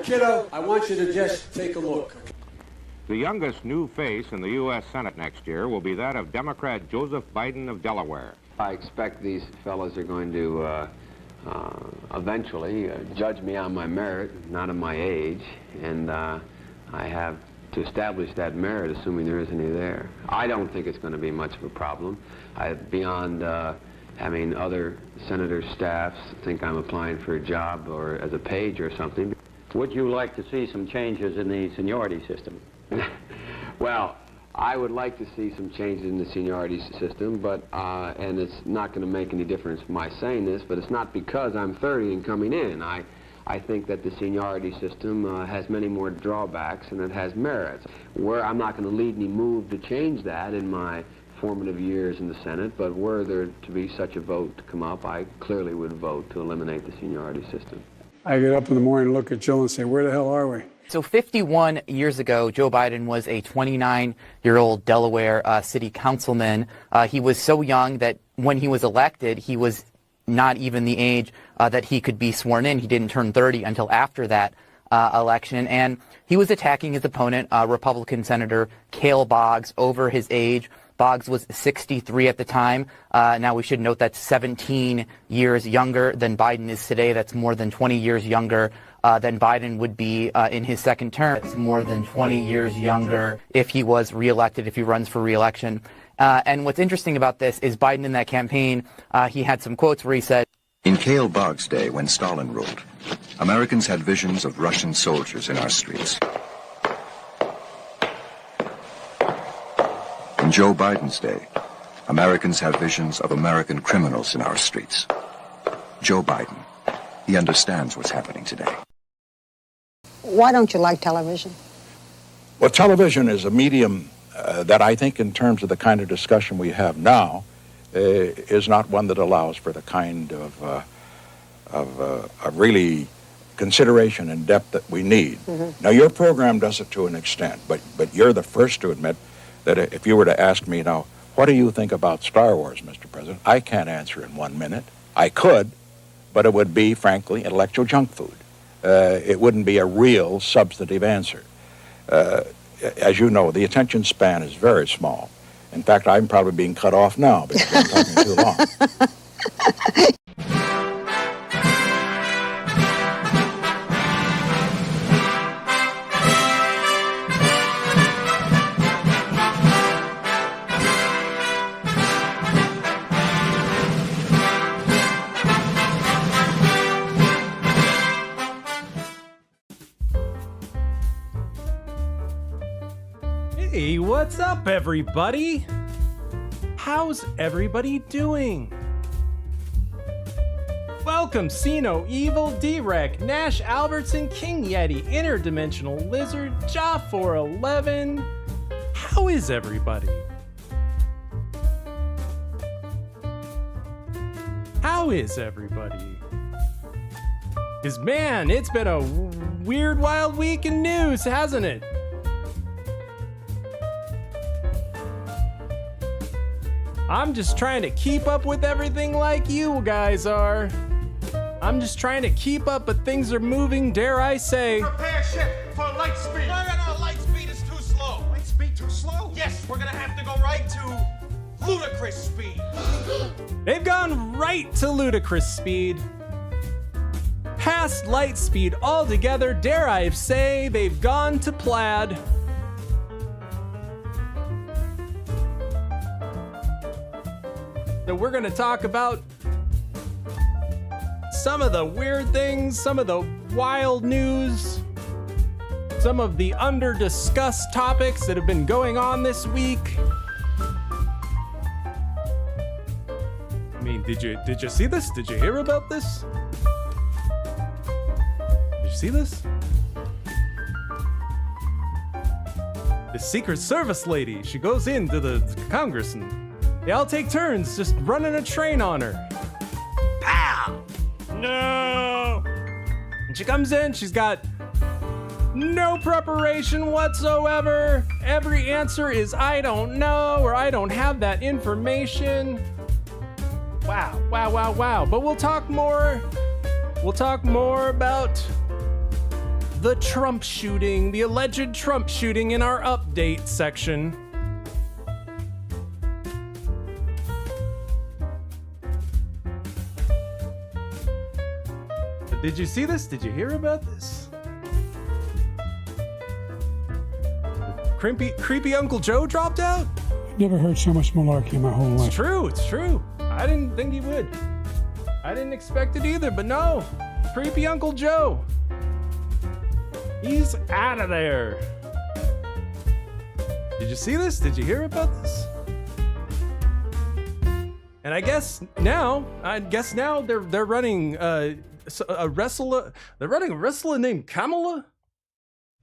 kiddo, I want you to just take a look. The youngest new face in the U.S. Senate next year will be that of Democrat Joseph Biden of Delaware. I expect these fellows are going to eventually judge me on my merit, not on my age, and I have to establish that merit, assuming there is any there. I don't think it's going to be much of a problem. Beyond having other senators' staffs think I'm applying for a job or as a page or something. Would you like to see some changes in the seniority system? Well, I would like to see some changes in the seniority system, but, and it's not going to make any difference my saying this, but it's not because I'm 30 and coming in. I think that the seniority system has many more drawbacks and it has merits. Where I'm not going to lead any move to change that in my formative years in the Senate, but were there to be such a vote to come up, I clearly would vote to eliminate the seniority system. I get up in the morning and look at Jill and say, where the hell are we? So 51 years ago, Joe Biden was a 29-year-old Delaware city councilman. He was so young that when he was elected, he was not even the age that he could be sworn in. He didn't turn 30 until after that election. And he was attacking his opponent, Republican Senator Cale Boggs, over his age. Boggs was 63 at the time. Now we should note that's 17 years younger than Biden is today. That's more than 20 years younger than Biden would be in his second term. It's more than 20 years younger if he was reelected, if he runs for reelection. And what's interesting about this is Biden in that campaign, he had some quotes where he said, "In Cale Boggs' day, when Stalin ruled, Americans had visions of Russian soldiers in our streets. In Joe Biden's day, Americans have visions of American criminals in our streets. Joe Biden, he understands what's happening today." Why don't you like television? Well, television is a medium that I think, in terms of the kind of discussion we have now, is not one that allows for the kind of really consideration and depth that we need. Mm-hmm. Now, your program does it to an extent, but you're the first to admit that if you were to ask me now, what do you think about Star Wars, Mr. President? I can't answer in 1 minute. I could, but it would be, frankly, intellectual junk food. It wouldn't be a real substantive answer. As you know, the attention span is very small. In fact, I'm probably being cut off now because I'm talking too long. Hey, what's up, everybody? How's everybody doing? Welcome, See No Evil, D-Rec, Nash Albertson, King Yeti, Interdimensional Lizard, Ja411. How is everybody? How is everybody? Because, man, it's been a weird, wild week in news, hasn't it? I'm just trying to keep up with everything like you guys are. I'm just trying to keep up, but things are moving, dare I say. Prepare ship for light speed. No, light speed is too slow. Light speed too slow? Yes, we're gonna have to go right to ludicrous speed. They've gone right to ludicrous speed. Past light speed altogether, dare I say, they've gone to plaid. So we're going to talk about some of the weird things, some of the wild news, some of the under-discussed topics that have been going on this week. I mean, did you see this? Did you hear about this? Did you see this? The Secret Service lady, she goes into the Congress and they all take turns just running a train on her. Pow! No! And she comes in, she's got no preparation whatsoever. Every answer is I don't know or I don't have that information. Wow. But we'll talk more about the Trump shooting, the alleged Trump shooting in our update section. Did you see this? Did you hear about this? Creepy Uncle Joe dropped out? Never heard so much malarkey in my whole life. It's true, it's true. I didn't think he would. I didn't expect it either, but no. Creepy Uncle Joe. He's out of there. Did you see this? Did you hear about this? And I guess now they're running a wrestler. They're running a wrestler named Kamala.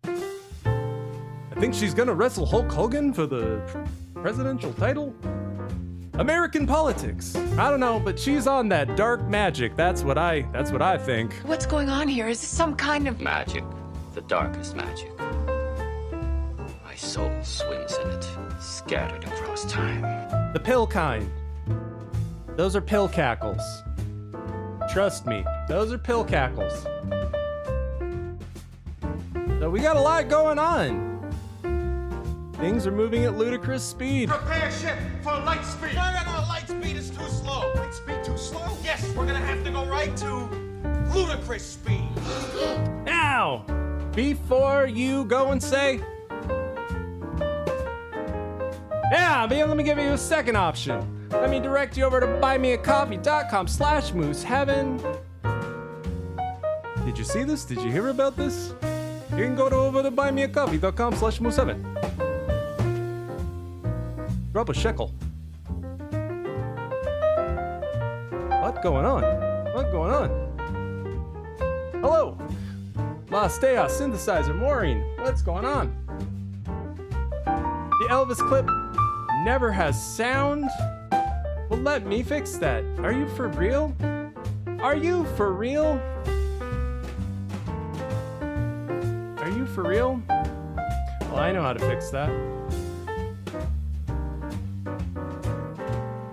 I think she's gonna wrestle Hulk Hogan for the presidential title. American politics. I don't know, but she's on that dark magic. That's what I think. What's going on here? Is this some kind of magic? The darkest magic. My soul swims in it, scattered across time. The pill kind. Those are pill cackles. Trust me, those are pill cackles. So we got a lot going on. Things are moving at ludicrous speed. Prepare ship for light speed. No, light speed is too slow. Light speed too slow? Yes, we're gonna have to go right to ludicrous speed. Now, before you go and say, yeah, let me give you a second option. Let me direct you over to buymeacoffee.com/mooseheaven. Did you see this? Did you hear about this? You can go over to buymeacoffee.com/mooseheaven. Drop a shekel. What's going on? What's going on? Hello. Last day off synthesizer, Maureen. What's going on? The Elvis clip never has sound. Well, let me fix that. Are you for real? Are you for real? Are you for real? Well, I know how to fix that.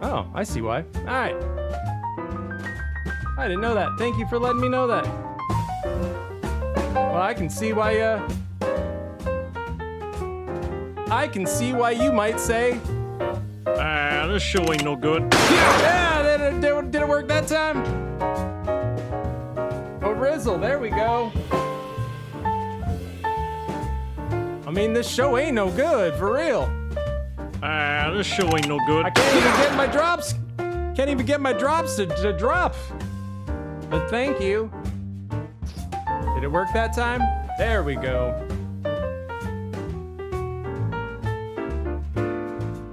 Oh, I see why. All right. I didn't know that. Thank you for letting me know that. Well, I can see why you might say, this show ain't no good. Yeah, did it work that time? Oh, Rizzle, there we go. I mean, this show ain't no good, for real. This show ain't no good. I can't even get my drops. Can't even get my drops to drop. But thank you. Did it work that time? There we go.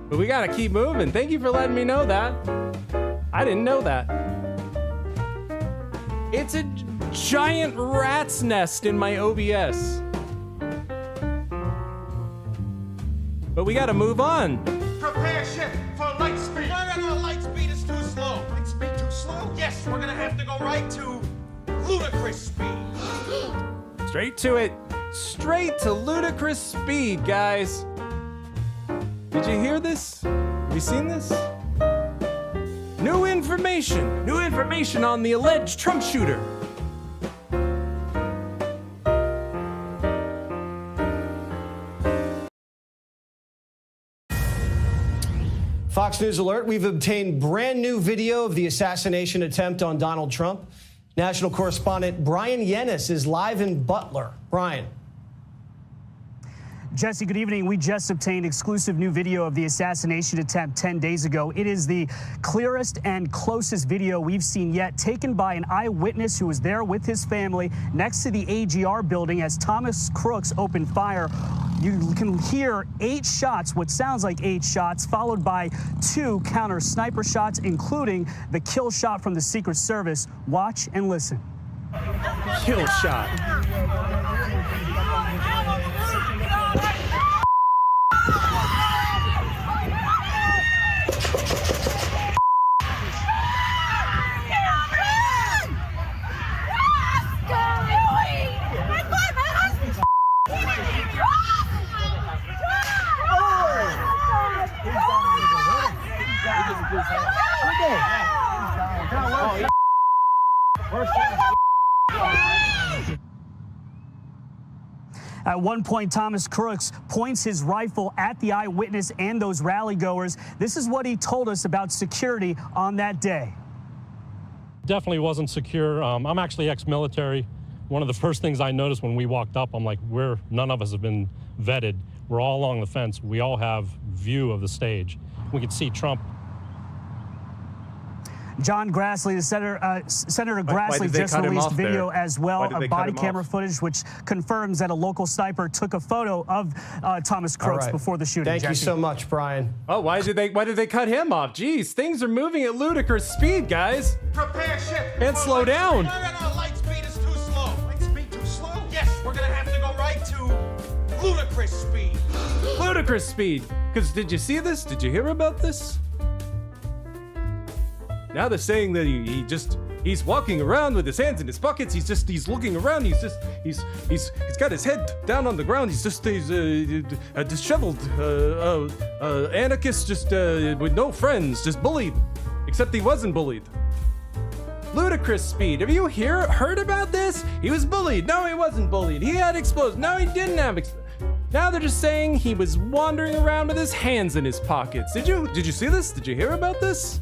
But we gotta keep moving. Thank you for letting me know that. I didn't know that. It's a giant rat's nest in my OBS. But we gotta move on. Prepare ship for light speed. No, light speed is too slow. Light speed too slow? Yes, we're gonna have to go right to ludicrous speed. Straight to it. Straight to ludicrous speed, guys. Did you hear this? Have you seen this? New information. New information on the alleged Trump shooter. Fox News alert, we've obtained brand new video of the assassination attempt on Donald Trump. National correspondent Brian Yennis is live in Butler. Brian. Jesse, good evening. We just obtained exclusive new video of the assassination attempt 10 days ago. It is the clearest and closest video we've seen yet, taken by an eyewitness who was there with his family next to the AGR building as Thomas Crooks opened fire. You can hear 8 shots, what sounds like 8 shots, followed by 2 counter sniper shots, including the kill shot from the Secret Service. Watch and listen. Kill shot. At one point, Thomas Crooks points his rifle at the eyewitness and those rally goers. This is what he told us about security on that day. Definitely wasn't secure. I'm actually ex-military. One of the first things I noticed when we walked up, I'm like, none of us have been vetted. We're all along the fence. We all have view of the stage. We could see Trump. John Grassley, the Senator Grassley just released video as well of body camera footage, which confirms that a local sniper took a photo of Thomas Crooks before the shooting. Thank you so much, Brian. Oh, why did they cut him off? Jeez, things are moving at ludicrous speed, guys. Prepare ship. Can't slow down. No, light speed is too slow. Light speed too slow? Yes, we're gonna have to go right to ludicrous speed. Ludicrous speed. Because did you see this? Did you hear about this? Now they're saying that he's walking around with his hands in his pockets. He's looking around. He's got his head down on the ground. He's a disheveled anarchist, just with no friends, just bullied. Except he wasn't bullied. Ludicrous speed. Have you heard about this? He was bullied. No, he wasn't bullied. He had explosives. No, he didn't have explosives. Now they're just saying he was wandering around with his hands in his pockets. Did you see this? Did you hear about this?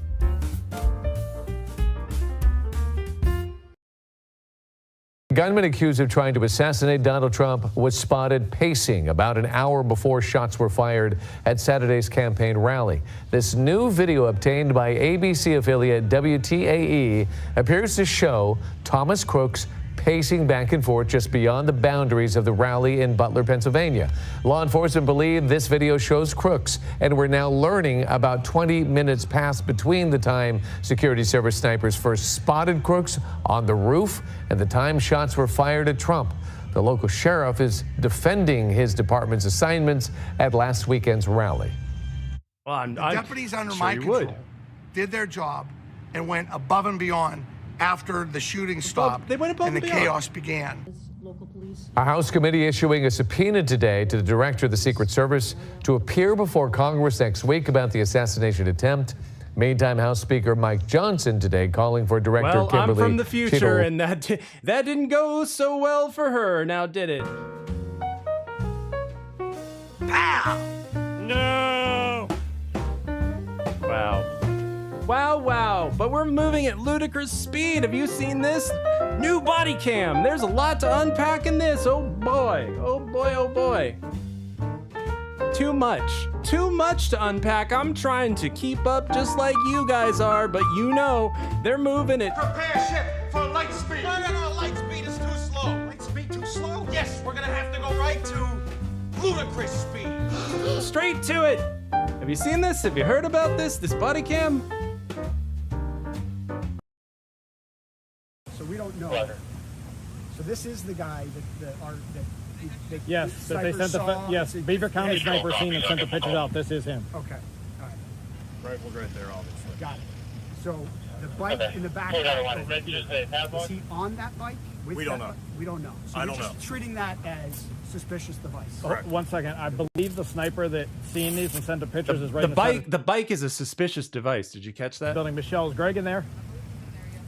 Gunman accused of trying to assassinate Donald Trump was spotted pacing about an hour before shots were fired at Saturday's campaign rally. This new video obtained by ABC affiliate WTAE appears to show Thomas Crooks pacing back and forth just beyond the boundaries of the rally in Butler, Pennsylvania. Law enforcement believe this video shows Crooks, and we're now learning about 20 minutes passed between the time security service snipers first spotted Crooks on the roof and the time shots were fired at Trump. The local sheriff is defending his department's assignments at last weekend's rally. The deputies under my control did their job and went above and beyond after the shooting stopped and the chaos began. A House committee issuing a subpoena today to the director of the Secret Service to appear before Congress next week about the assassination attempt. Meantime, House Speaker Mike Johnson today calling for Director Kimberly I'm from the future, and that didn't go so well for her, now did it? Pow! No! Wow. Wow, but we're moving at ludicrous speed. Have you seen this? New body cam. There's a lot to unpack in this. Oh boy. Too much to unpack. I'm trying to keep up just like you guys are, but they're moving it. Prepare ship for light speed. No, light speed is too slow. Light speed too slow? Yes, we're gonna have to go right to ludicrous speed. Straight to it. Have you seen this? Have you heard about this body cam? So we don't know. So this is the guy that yes, that they sent the Beaver County sniper scene and sent the pictures out. This is him. Okay, all right. Rifle's right there, obviously. Got it. So the bike in the back. Is he on that bike? We don't know. We don't know. So I you're don't just know. treating that as suspicious device. Oh, one second. I believe the sniper that seen these and sent the pictures is right. The bike is a suspicious device. Did you catch that? Building. Michelle, is Greg in there?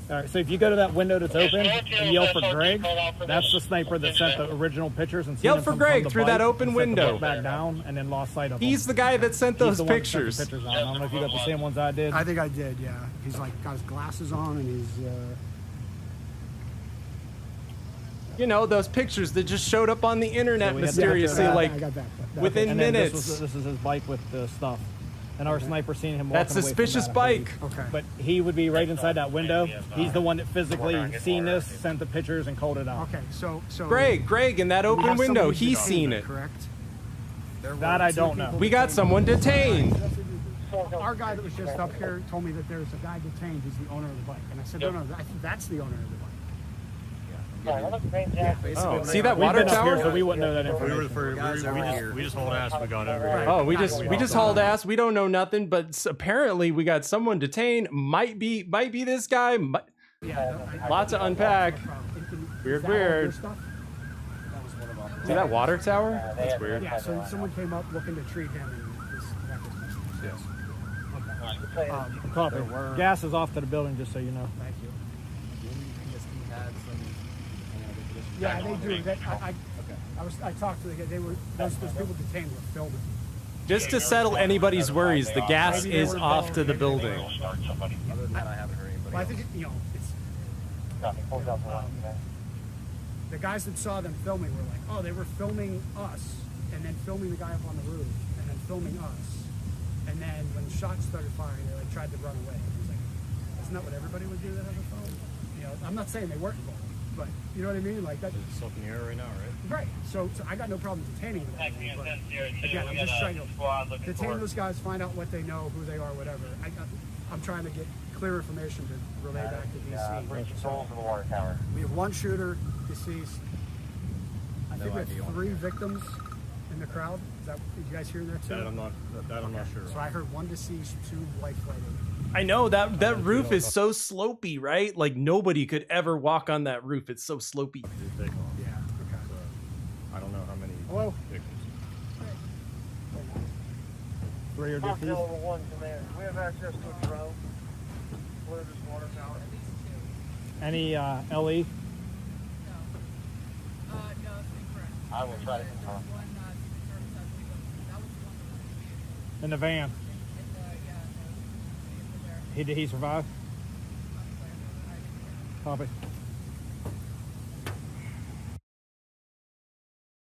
All right, so if you go to that window that's open and yell for Greg, that's the sniper that sent the original pictures and yell for Greg through that open window. Back down and then lost sight of him. He's the guy that sent those pictures. I don't know if you got the same ones I did. I think I did. Yeah, he's got his glasses on and he's. Those pictures that just showed up on the internet mysteriously, within minutes. This is his bike with the stuff. And our sniper seen him walking That's away suspicious from that, bike. Okay. But he would be right inside that window. He's the one that physically seen this, sent the pictures, and called it out. Okay, so Greg in that open window, he's seen it. Correct. That I don't know. We got someone detained. Our guy that was just up here told me that there's a guy detained who's the owner of the bike, and I said, no, I think that's the owner of the bike. See that water tower? Here, so we wouldn't know that information. We just hauled ass and we got over here. Oh, we just hauled ass. We don't know nothing, but apparently we got someone detained. Might be this guy. Lots to unpack. Weird. See that water tower? That's weird. Yeah, so someone came up looking to treat him, and this Yes. Copy. Gas is off to the building, just so you know. Thank you. Yeah, they do. I talked to the guy. Those people detained were filming. Just to settle anybody's worries, the gas is off to the building. Other than that, I haven't heard anybody. Well, I think it's. The guys that saw them filming were like, oh, they were filming us, and then filming the guy up on the roof, and then filming us, and then when shots started firing, they like tried to run away. It was like, isn't that what everybody would do that has a phone? I'm not saying they weren't involved, but you know what I mean? Like that. It's up in the air right now, right? Right. So I got no problem detaining them. But again, I'm just trying to detain those guys, find out what they know, who they are, whatever. I'm trying to get clear information to relay back to DC. Control for the water tower. We have one shooter deceased. I think we have 3 victims in the crowd. Is that you guys hearing that too? That I'm not sure. So I heard 1 deceased, 2 life-flighted. I know that roof is so slopey, right? Like nobody could ever walk on that roof. It's so slopey. Yeah. Okay. I don't know how many Hello? victims. 3 are deceased. We have access to a drone. Where this water tower? Any LE? I will try to confirm. In the van. Did he survive? Copy.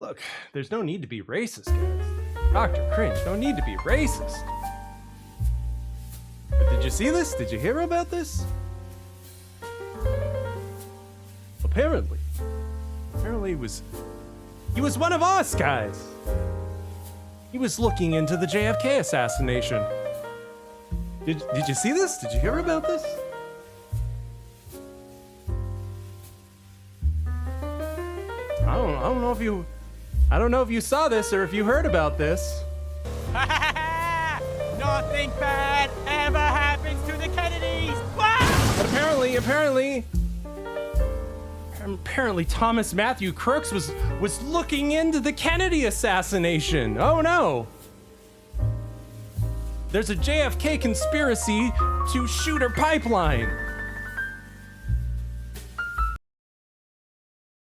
Look, there's no need to be racist, guys. Dr. Cringe, no need to be racist. But did you see this? Did you hear about this? Apparently he was one of us, guys. He was looking into the JFK assassination. Did you see this? Did you hear about this? I don't know if you saw this or if you heard about this. Nothing bad ever happens to the Kennedys. But apparently Thomas Matthew Crooks was looking into the Kennedy assassination. Oh no. There's a JFK conspiracy to shoot a pipeline.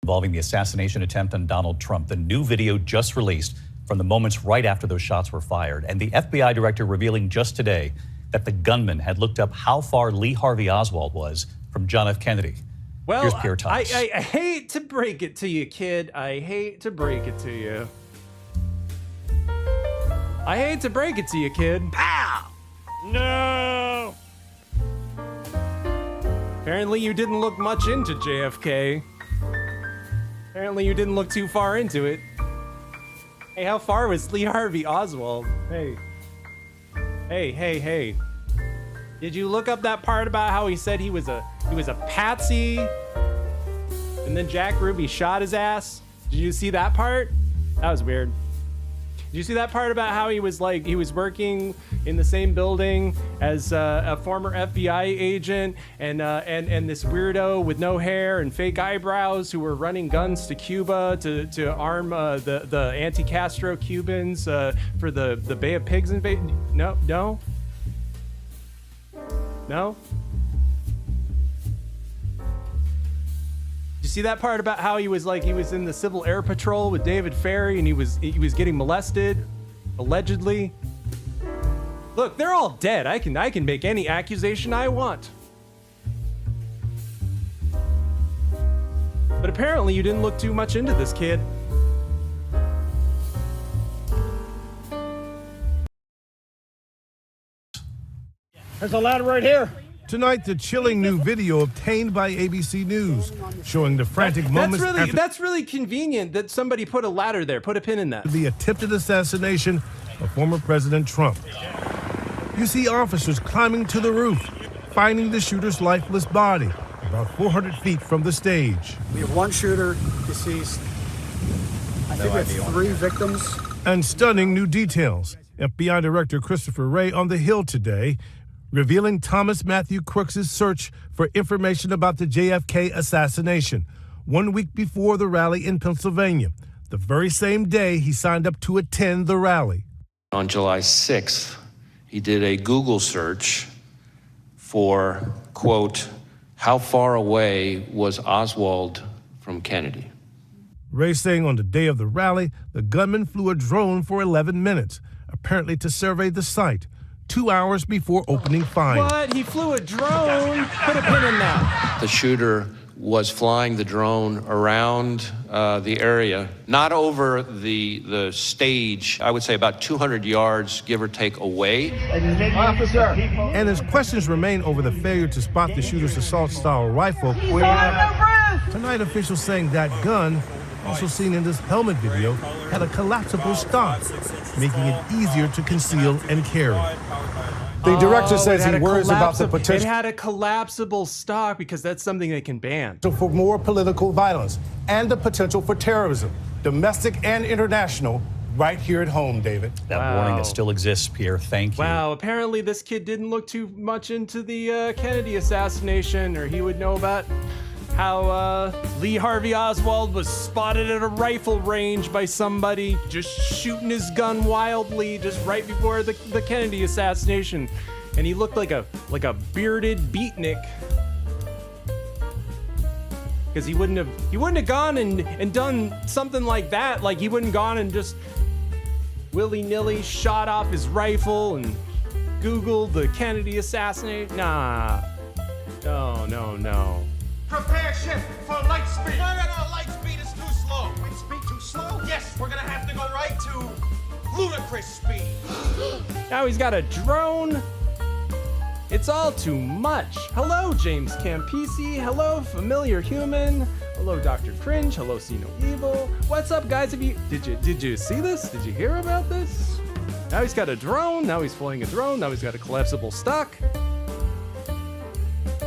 Involving the assassination attempt on Donald Trump. The new video just released from the moments right after those shots were fired. And the FBI director revealing just today that the gunman had looked up how far Lee Harvey Oswald was from John F. Kennedy. Well, here's Pierre Thomas. I hate to break it to you, kid. I hate to break it to you. Pow! No! Apparently you didn't look much into JFK. Apparently you didn't look too far into it. Hey, how far was Lee Harvey Oswald? Hey. Did you look up that part about how he said he was a patsy? And then Jack Ruby shot his ass? Did you see that part? That was weird. Did you see that part about how he was working in the same building as a former FBI agent and this weirdo with no hair and fake eyebrows who were running guns to Cuba to arm the anti-Castro Cubans for the Bay of Pigs invasion? No. You see that part about how he was in the Civil Air Patrol with David Ferry and he was getting molested, allegedly. Look, they're all dead. I can make any accusation I want. But apparently you didn't look too much into this, kid. There's a ladder right here. Tonight, the chilling new video obtained by ABC News showing the frantic moments That's really convenient that somebody put a ladder there. Put a pin in that. The attempted assassination of former President Trump. You see officers climbing to the roof, finding the shooter's lifeless body about 400 feet from the stage. We have 1 shooter deceased. I think we have 3 victims. And stunning new details. FBI Director Christopher Wray on the Hill today, revealing Thomas Matthew Crooks' search for information about the JFK assassination 1 week before the rally in Pennsylvania, the very same day he signed up to attend the rally. On July 6th, he did a Google search for, quote, how far away was Oswald from Kennedy. Ray saying on the day of the rally, the gunman flew a drone for 11 minutes, apparently to survey the site, 2 hours before opening fire. What? He flew a drone? Put a pin in that. The shooter was flying the drone around the area, not over the stage, I would say about 200 yards, give or take, away. Officer. And as questions remain over the failure to spot the shooter's assault-style rifle, tonight officials saying that gun, also seen in this helmet video, had a collapsible stock, making it easier to conceal and carry. The director says he worries about the potential. It had a collapsible stock because that's something they can ban. For more political violence and the potential for terrorism, domestic and international, right here at home, David. That warning that still exists, Pierre. Thank you. Wow, apparently this kid didn't look too much into the Kennedy assassination, or he would know about how Lee Harvey Oswald was spotted at a rifle range by somebody just shooting his gun wildly just right before the Kennedy assassination, and he looked like a bearded beatnik, because he wouldn't have gone and done something like that. Like, he wouldn't gone and just willy-nilly shot off his rifle and Googled the Kennedy assassination. Nah, no. Prepare ship for light speed. No, light speed is too slow. Light speed too slow? Yes, we're gonna have to go right to ludicrous speed. Now he's got a drone. It's all too much. Hello, James Campisi. Hello, familiar human. Hello, Dr. Cringe. Hello, See No Evil. What's up, guys? Did you see this? Did you hear about this? Now he's got a drone. Now he's flying a drone. Now he's got a collapsible stock.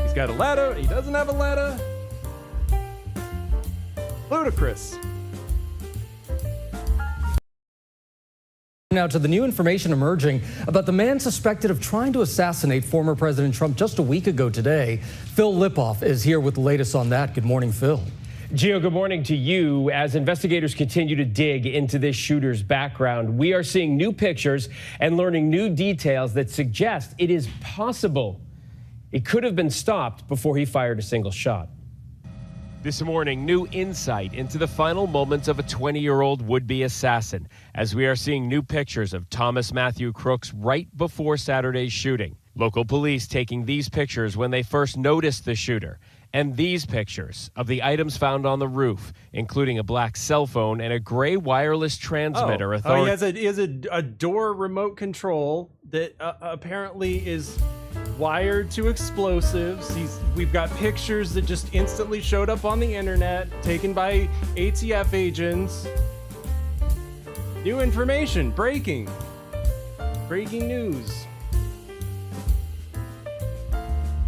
He's got a ladder. He doesn't have a ladder. Ludicrous. Now to the new information emerging about the man suspected of trying to assassinate former President Trump just a week ago today. Phil Lipoff is here with the latest on that. Good morning, Phil. Gio, good morning to you. As investigators continue to dig into this shooter's background, we are seeing new pictures and learning new details that suggest it is possible it could have been stopped before he fired a single shot. This morning, new insight into the final moments of a 20-year-old would-be assassin, as we are seeing new pictures of Thomas Matthew Crooks right before Saturday's shooting. Local police taking these pictures when they first noticed the shooter, and these pictures of the items found on the roof, including a black cell phone and a gray wireless transmitter. He has a door remote control that apparently is wired to explosives. We've got pictures that just instantly showed up on the internet, taken by ATF agents. New information, breaking news.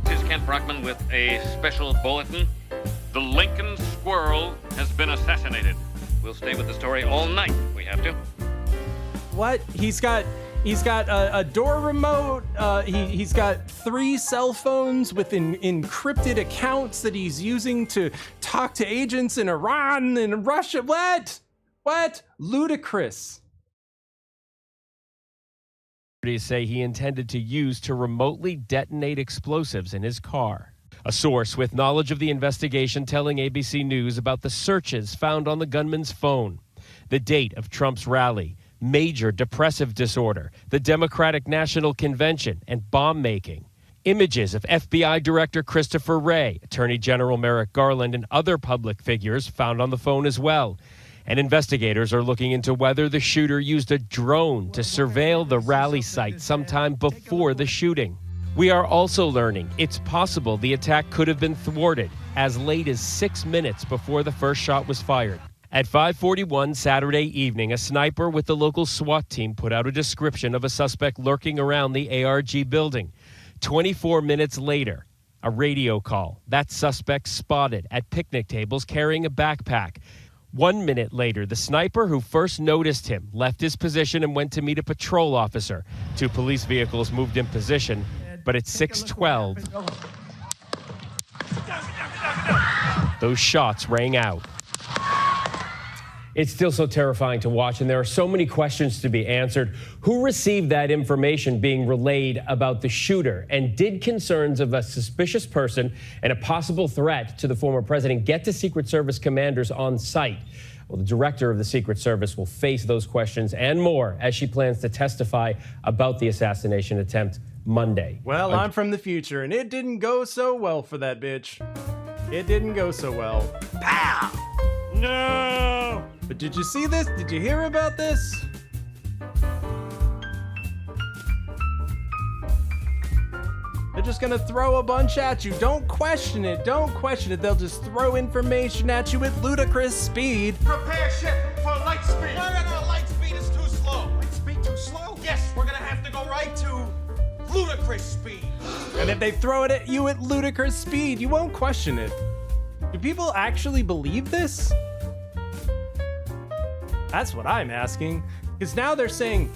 This is Kent Brockman with a special bulletin. The Lincoln Squirrel has been assassinated. We'll stay with the story all night if we have to. What? He's got a door remote. He's got 3 cell phones with encrypted accounts that he's using to talk to agents in Iran and Russia. What? Ludicrous. Authorities say he intended to use to remotely detonate explosives in his car. A source with knowledge of the investigation telling ABC News about the searches found on the gunman's phone, the date of Trump's rally, major depressive disorder, the Democratic National Convention, and bomb making. Images of FBI Director Christopher Wray, Attorney General Merrick Garland, and other public figures found on the phone as well. And investigators are looking into whether the shooter used a drone to surveil the rally site sometime before the shooting. We are also learning it's possible the attack could have been thwarted as late as 6 minutes before the first shot was fired. At 5:41 Saturday evening, a sniper with the local SWAT team put out a description of a suspect lurking around the ARG building. 24 minutes later, a radio call. That suspect spotted at picnic tables carrying a backpack. 1 minute later, the sniper who first noticed him left his position and went to meet a patrol officer. 2 police vehicles moved in position, but at 6:12, those shots rang out. It's still so terrifying to watch, and there are so many questions to be answered. Who received that information being relayed about the shooter? And did concerns of a suspicious person and a possible threat to the former president get to Secret Service commanders on site? Well, the director of the Secret Service will face those questions and more as she plans to testify about the assassination attempt Monday. Well, I'm from the future, and it didn't go so well for that bitch. It didn't go so well. Pow! No! But did you see this? Did you hear about this? They're just gonna throw a bunch at you. Don't question it. Don't question it. They'll just throw information at you at ludicrous speed. Prepare ship for light speed. No, light speed is too slow. Light speed too slow? Yes, we're gonna have to go right to ludicrous speed. And if they throw it at you at ludicrous speed, you won't question it. Do people actually believe this? That's what I'm asking. Because now they're saying,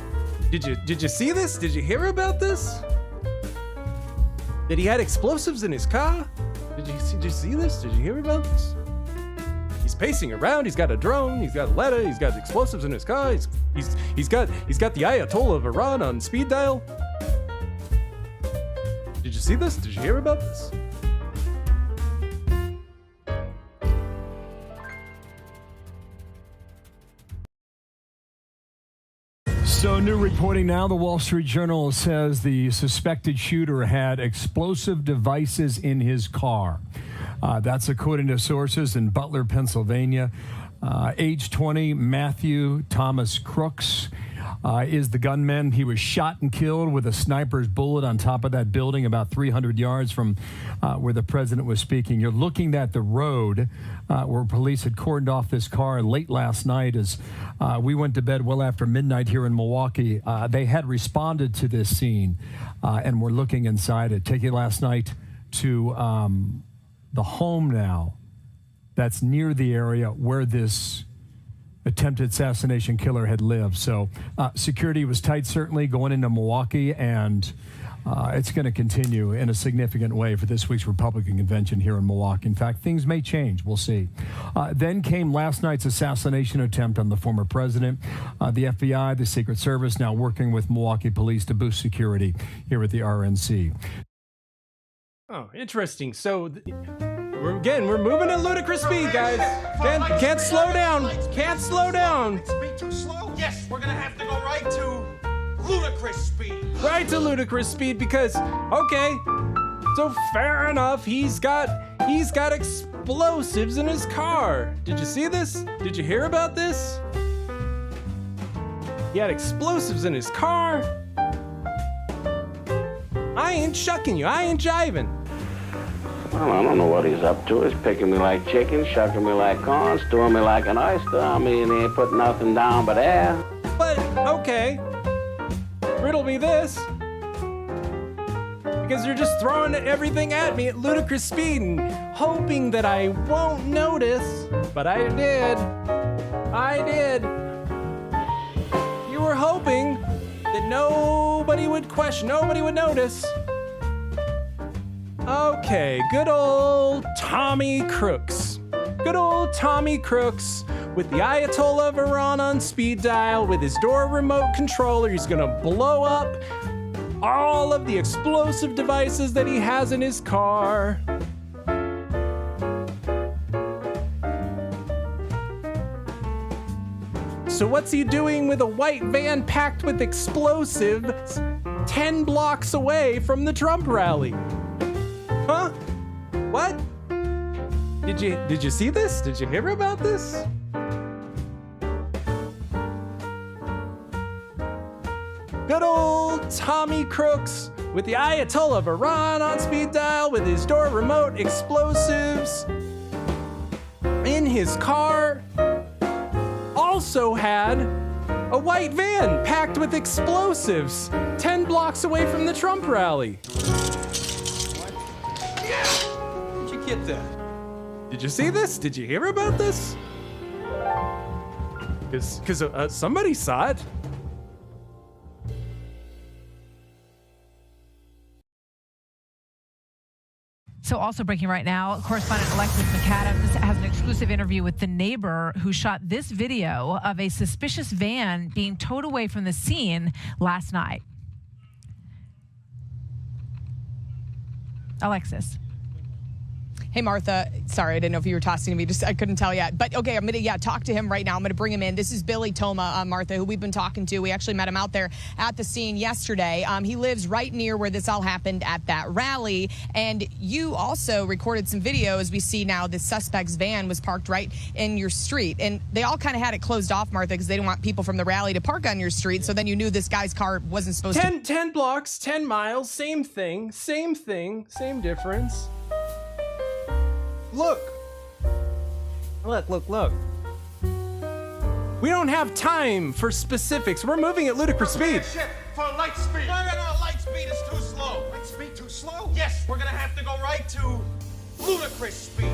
did you see this? Did you hear about this? That he had explosives in his car? Did you see this? Did you hear about this? He's pacing around. He's got a drone. He's got a ladder. He's got explosives in his car. He's got the Ayatollah of Iran on speed dial. Did you see this? Did you hear about this? So new reporting now. The Wall Street Journal says the suspected shooter had explosive devices in his car. That's according to sources in Butler, Pennsylvania. Age 20, Matthew Thomas Crooks is the gunman. He was shot and killed with a sniper's bullet on top of that building about 300 yards from where the president was speaking. You're looking at the road where police had cordoned off this car late last night as we went to bed well after midnight here in Milwaukee. They had responded to this scene and were looking inside it. Take you last night to the home now that's near the area where this attempted assassination killer had lived. So security was tight, certainly, going into Milwaukee, and it's going to continue in a significant way for this week's Republican convention here in Milwaukee. In fact, things may change. We'll see. Then came last night's assassination attempt on the former president. The FBI, the Secret Service, now working with Milwaukee police to boost security here at the RNC. Oh, interesting. So we're moving at ludicrous speed, guys. Can't slow down. Can't slow down. Speed too slow? Yes, we're gonna have to go right to ludicrous speed. Right to ludicrous speed because, okay, so fair enough. He's got explosives in his car. Did you see this? Did you hear about this? He had explosives in his car. I ain't shucking you. I ain't jiving. Well, I don't know what he's up to. He's picking me like chicken, shucking me like corn, stewing me like an oyster. I mean, he ain't putting nothing down but air. But, okay. Riddle me this. Because you're just throwing everything at me at ludicrous speed and hoping that I won't notice. But I did. I did. You were hoping that nobody would question, nobody would notice. Okay, good old Tommy Crooks. Good old Tommy Crooks with the Ayatollah of Iran on speed dial with his door remote controller. He's gonna blow up all of the explosive devices that he has in his car. So what's he doing with a white van packed with explosives 10 blocks away from the Trump rally? Huh? What? Did you see this? Did you hear about this? Good old Tommy Crooks with the Ayatollah of Iran on speed dial with his door remote explosives in his car. Also had a white van packed with explosives 10 blocks away from the Trump rally. Where'd you get that? Did you see this? Did you hear about this? Because somebody saw it. So also breaking right now, correspondent Alexis McAdams has an exclusive interview with the neighbor who shot this video of a suspicious van being towed away from the scene last night. Alexis. Hey, Martha. Sorry, I didn't know if you were talking to me. I couldn't tell yet. But okay, I'm going to talk to him right now. I'm going to bring him in. This is Billy Toma, Martha, who we've been talking to. We actually met him out there at the scene yesterday. He lives right near where this all happened at that rally. And you also recorded some video. As we see now, the suspect's van was parked right in your street. And they all kind of had it closed off, Martha, because they didn't want people from the rally to park on your street. So then you knew this guy's car wasn't supposed to. 10 blocks, 10 miles, same thing, same difference. Look. We don't have time for specifics. We're moving at ludicrous speed. Ship for light speed. No, light speed is too slow. Light speed too slow? Yes, we're gonna have to go right to ludicrous speed.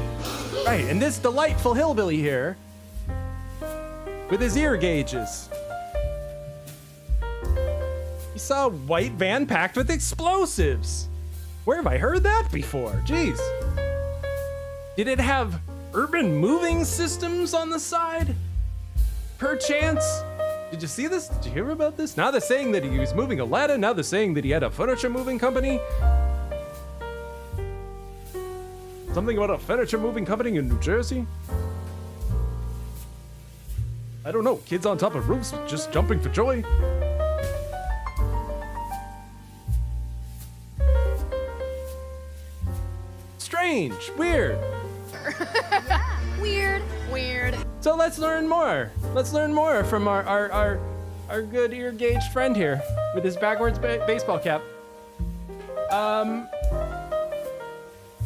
Right, and this delightful hillbilly here, with his ear gauges, he saw a white van packed with explosives. Where have I heard that before? Jeez. Did it have urban moving systems on the side? Perchance? Did you see this? Did you hear about this? Now they're saying that he was moving a ladder. Now they're saying that he had a furniture moving company. Something about a furniture moving company in New Jersey? I don't know. Kids on top of roofs just jumping for joy. Strange. Weird. Weird. So let's learn more. Let's learn more from our good ear-gauged friend here with his backwards baseball cap.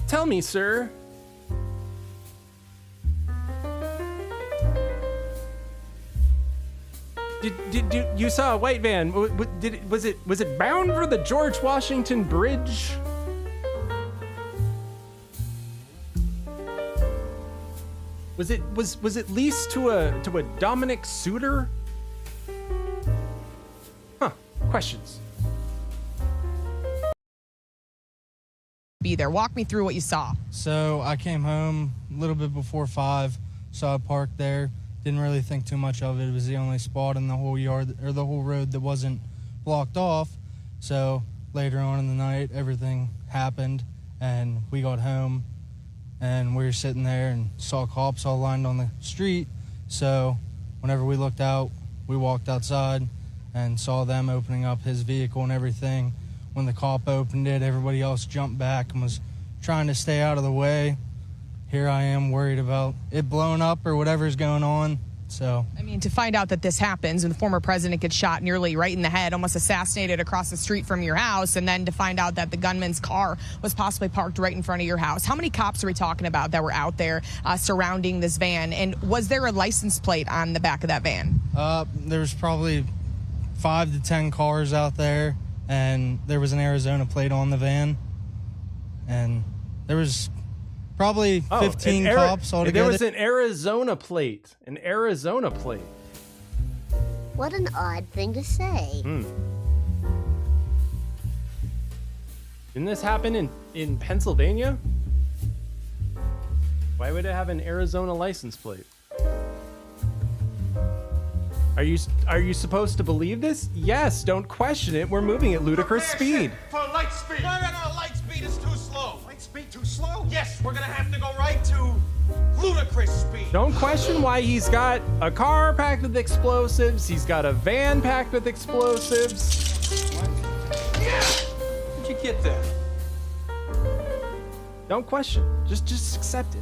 Tell me, sir. Did you saw a white van? Was it bound for the George Washington Bridge? Was it leased to a Dominic suitor? Huh. Questions. Be there. Walk me through what you saw. So I came home a little bit before 5, saw a park there. Didn't really think too much of it. It was the only spot in the whole yard or the whole road that wasn't blocked off. So later on in the night, everything happened and we got home and we were sitting there and saw cops all lined on the street. So whenever we looked out, we walked outside and saw them opening up his vehicle and everything. When the cop opened it, everybody else jumped back and was trying to stay out of the way. Here I am worried about it blowing up or whatever's going on. So, I mean, to find out that this happens and the former president gets shot nearly right in the head, almost assassinated across the street from your house, and then to find out that the gunman's car was possibly parked right in front of your house. How many cops are we talking about that were out there surrounding this van? And was there a license plate on the back of that van? There was probably 5 to 10 cars out there, and there was an Arizona plate on the van. And there was probably 15 cops altogether. There was an Arizona plate. An Arizona plate. What an odd thing to say. Didn't this happen in Pennsylvania? Why would it have an Arizona license plate? Are you supposed to believe this? Yes, don't question it. We're moving at ludicrous speed. For light speed. No, light speed is too slow. Light speed too slow? Yes, we're gonna have to go right to ludicrous speed. Don't question why he's got a car packed with explosives. He's got a van packed with explosives. Yeah. Where'd you get that? Don't question. Just accept it.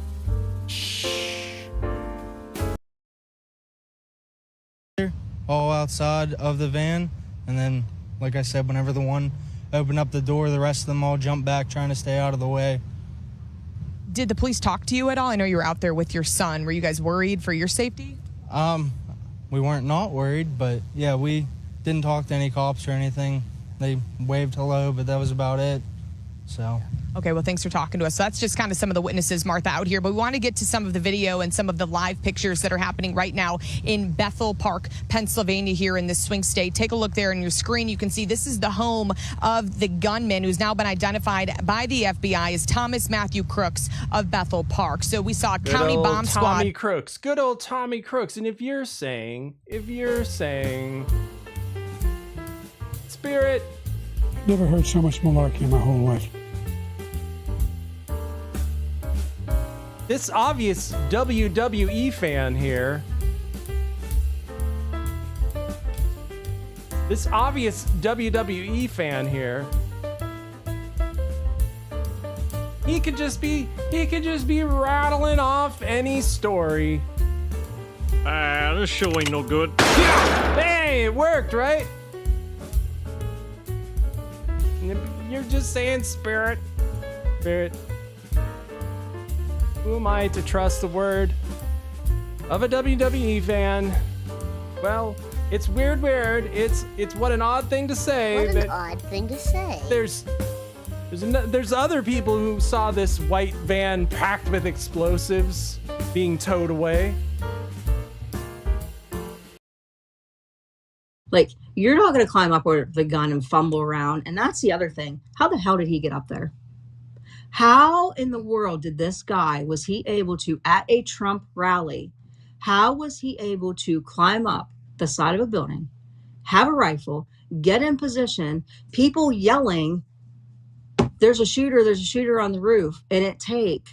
All outside of the van, and then, like I said, whenever the one opened up the door, the rest of them all jumped back trying to stay out of the way. Did the police talk to you at all? I know you were out there with your son. Were you guys worried for your safety? We weren't not worried, but yeah, we didn't talk to any cops or anything. They waved hello, but that was about it. So Okay, well, thanks for talking to us. So that's just kind of some of the witnesses, Martha, out here. But we want to get to some of the video and some of the live pictures that are happening right now in Bethel Park, Pennsylvania, here in this swing state. Take a look there on your screen. You can see this is the home of the gunman who's now been identified by the FBI as Thomas Matthew Crooks of Bethel Park. So we saw a county bomb squad. Tommy Crooks. Good old Tommy Crooks. And if you're saying, Spirit. Never heard so much malarkey in my whole life. This obvious WWE fan here. He could just be rattling off any story. This show ain't no good. Hey, it worked, right? You're just saying, Spirit. Who am I to trust the word of a WWE fan? Well, it's weird. It's what an odd thing to say. What an odd thing to say. There's other people who saw this white van packed with explosives being towed away. Like, you're not going to climb up with the gun and fumble around. And that's the other thing. How the hell did he get up there? How in the world did this guy, was he able to, at a Trump rally, how was he able to climb up the side of a building, have a rifle, get in position, people yelling, there's a shooter on the roof, and it take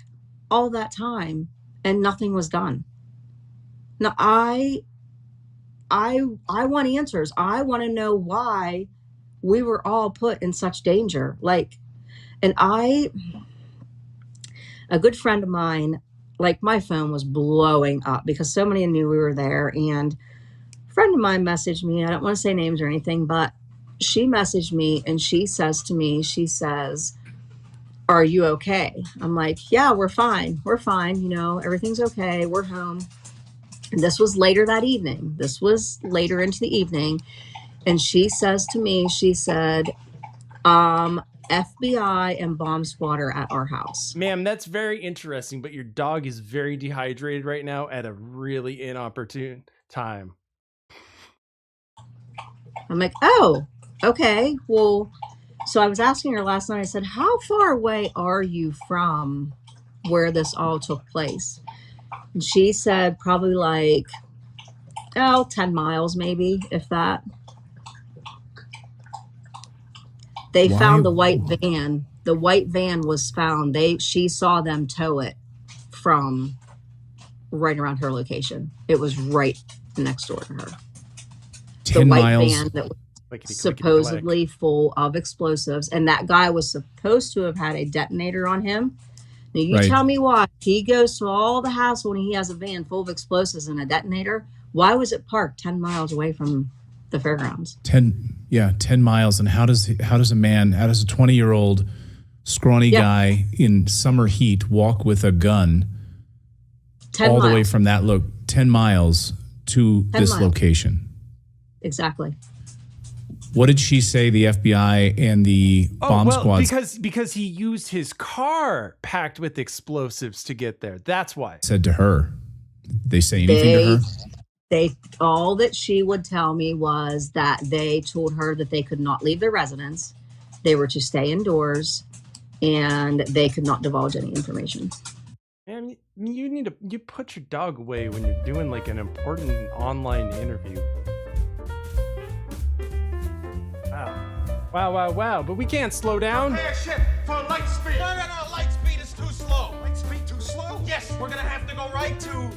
all that time and nothing was done? Now, I want answers. I want to know why we were all put in such danger. A good friend of mine, like, my phone was blowing up because so many knew we were there. And a friend of mine messaged me. I don't want to say names or anything, but she messaged me and she says to me, are you okay? I'm like, yeah, we're fine. Everything's okay. We're home. And this was later that evening. This was later into the evening. And she says to me, FBI and bomb squad are at our house. Ma'am, that's very interesting, but your dog is very dehydrated right now at a really inopportune time. I'm like, oh, okay. Well, so I was asking her last night, I said, how far away are you from where this all took place? And she said probably 10 miles maybe, if that. They found the white van. The white van was found. She saw them tow it from right around her location. It was right next door to her. 10 miles. Van that was supposedly full of explosives, and that guy was supposed to have had a detonator on him. Now you tell me why he goes to all the hassle when he has a van full of explosives and a detonator. Why was it parked 10 miles away from the fairgrounds? 10 miles. And how does a 20-year-old scrawny guy in summer heat walk with a gun all the way from 10 miles to this location? Exactly. What did she say the FBI and the bomb squad because he used his car packed with explosives to get there. That's why. Said to her. Did they say anything to her? All that she would tell me was that they told her that they could not leave their residence. They were to stay indoors and they could not divulge any information. Man, you put your dog away when you're doing an important online interview. Wow. But we can't slow down. Prepare ship for light speed. No, light speed is too slow. Light speed too slow? Yes, we're gonna have to go right to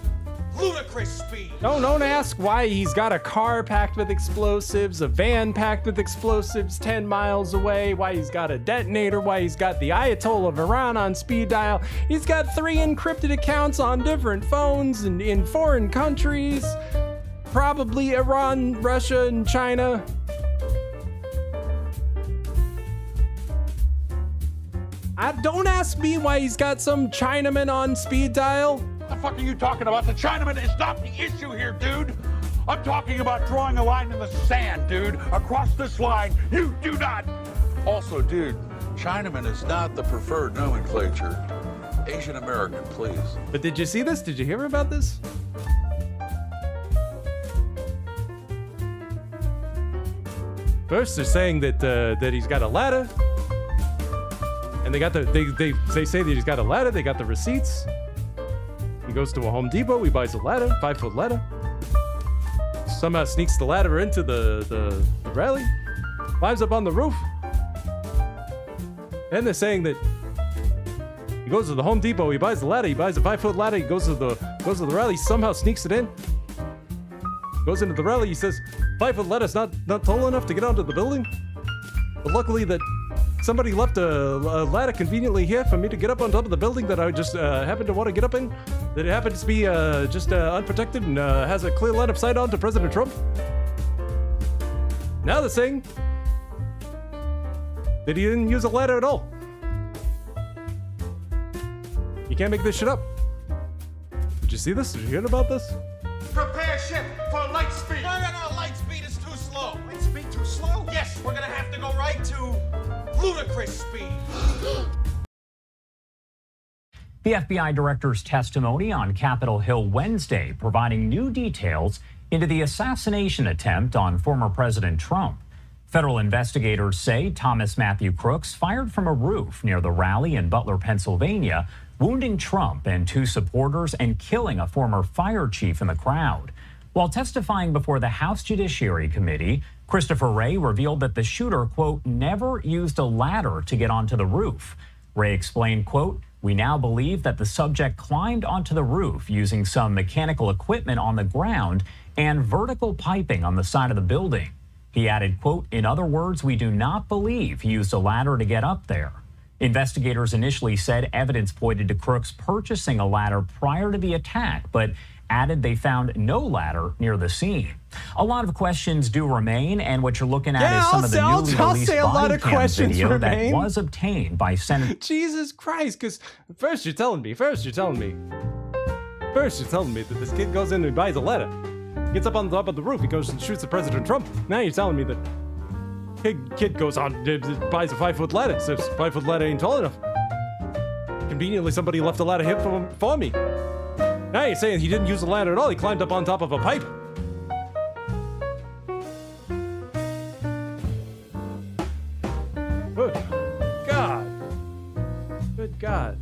ludicrous speed. Don't ask why he's got a car packed with explosives, a van packed with explosives 10 miles away, why he's got a detonator, why he's got the Ayatollah of Iran on speed dial. He's got 3 encrypted accounts on different phones and in foreign countries, probably Iran, Russia, and China. Don't ask me why he's got some Chinaman on speed dial. What the fuck are you talking about? The Chinaman is not the issue here, dude. I'm talking about drawing a line in the sand, dude. Across this line, you do not. Also, dude, Chinaman is not the preferred nomenclature. Asian American, please. But did you see this? Did you hear about this? First, they're saying that he's got a ladder, and they say that he's got a ladder. They got the receipts. He goes to a Home Depot. He buys a ladder, 5-foot ladder. Somehow sneaks the ladder into the rally, climbs up on the roof. And they're saying that he goes to the Home Depot, he buys the ladder, he buys a 5-foot ladder, he goes to the rally, somehow sneaks it in. Goes into the rally, he says, 5-foot ladder's not tall enough to get onto the building. But luckily that somebody left a ladder conveniently here for me to get up on top of the building that I just happened to want to get up in. That it happens to be just unprotected and has a clear line of sight on to President Trump. Now they're saying that he didn't use a ladder at all. You can't make this shit up. Did you see this? Did you hear about this? Prepare ship for light speed. No, light speed is too slow. Light speed too slow? Yes, we're gonna have to go right to ludicrous speed. The FBI director's testimony on Capitol Hill Wednesday, providing new details into the assassination attempt on former President Trump. Federal investigators say Thomas Matthew Crooks fired from a roof near the rally in Butler, Pennsylvania, wounding Trump and 2 supporters and killing a former fire chief in the crowd. While testifying before the House Judiciary Committee, Christopher Wray revealed that the shooter, quote, never used a ladder to get onto the roof. Wray explained, quote, we now believe that the subject climbed onto the roof using some mechanical equipment on the ground and vertical piping on the side of the building. He added, quote, in other words, we do not believe he used a ladder to get up there. Investigators initially said evidence pointed to Crooks purchasing a ladder prior to the attack, but added they found no ladder near the scene. A lot of questions do remain, and what you're looking at is some of the newly released body cam video that was obtained by Senator. Jesus Christ, because first you're telling me that this kid goes in and buys a ladder, gets up on the top of the roof, he goes and shoots at President Trump. Now you're telling me that kid goes on, buys a 5-foot ladder, says 5-foot ladder ain't tall enough. Conveniently, somebody left a ladder here for me. Now you're saying he didn't use the ladder at all, he climbed up on top of a pipe. Good God. Good God.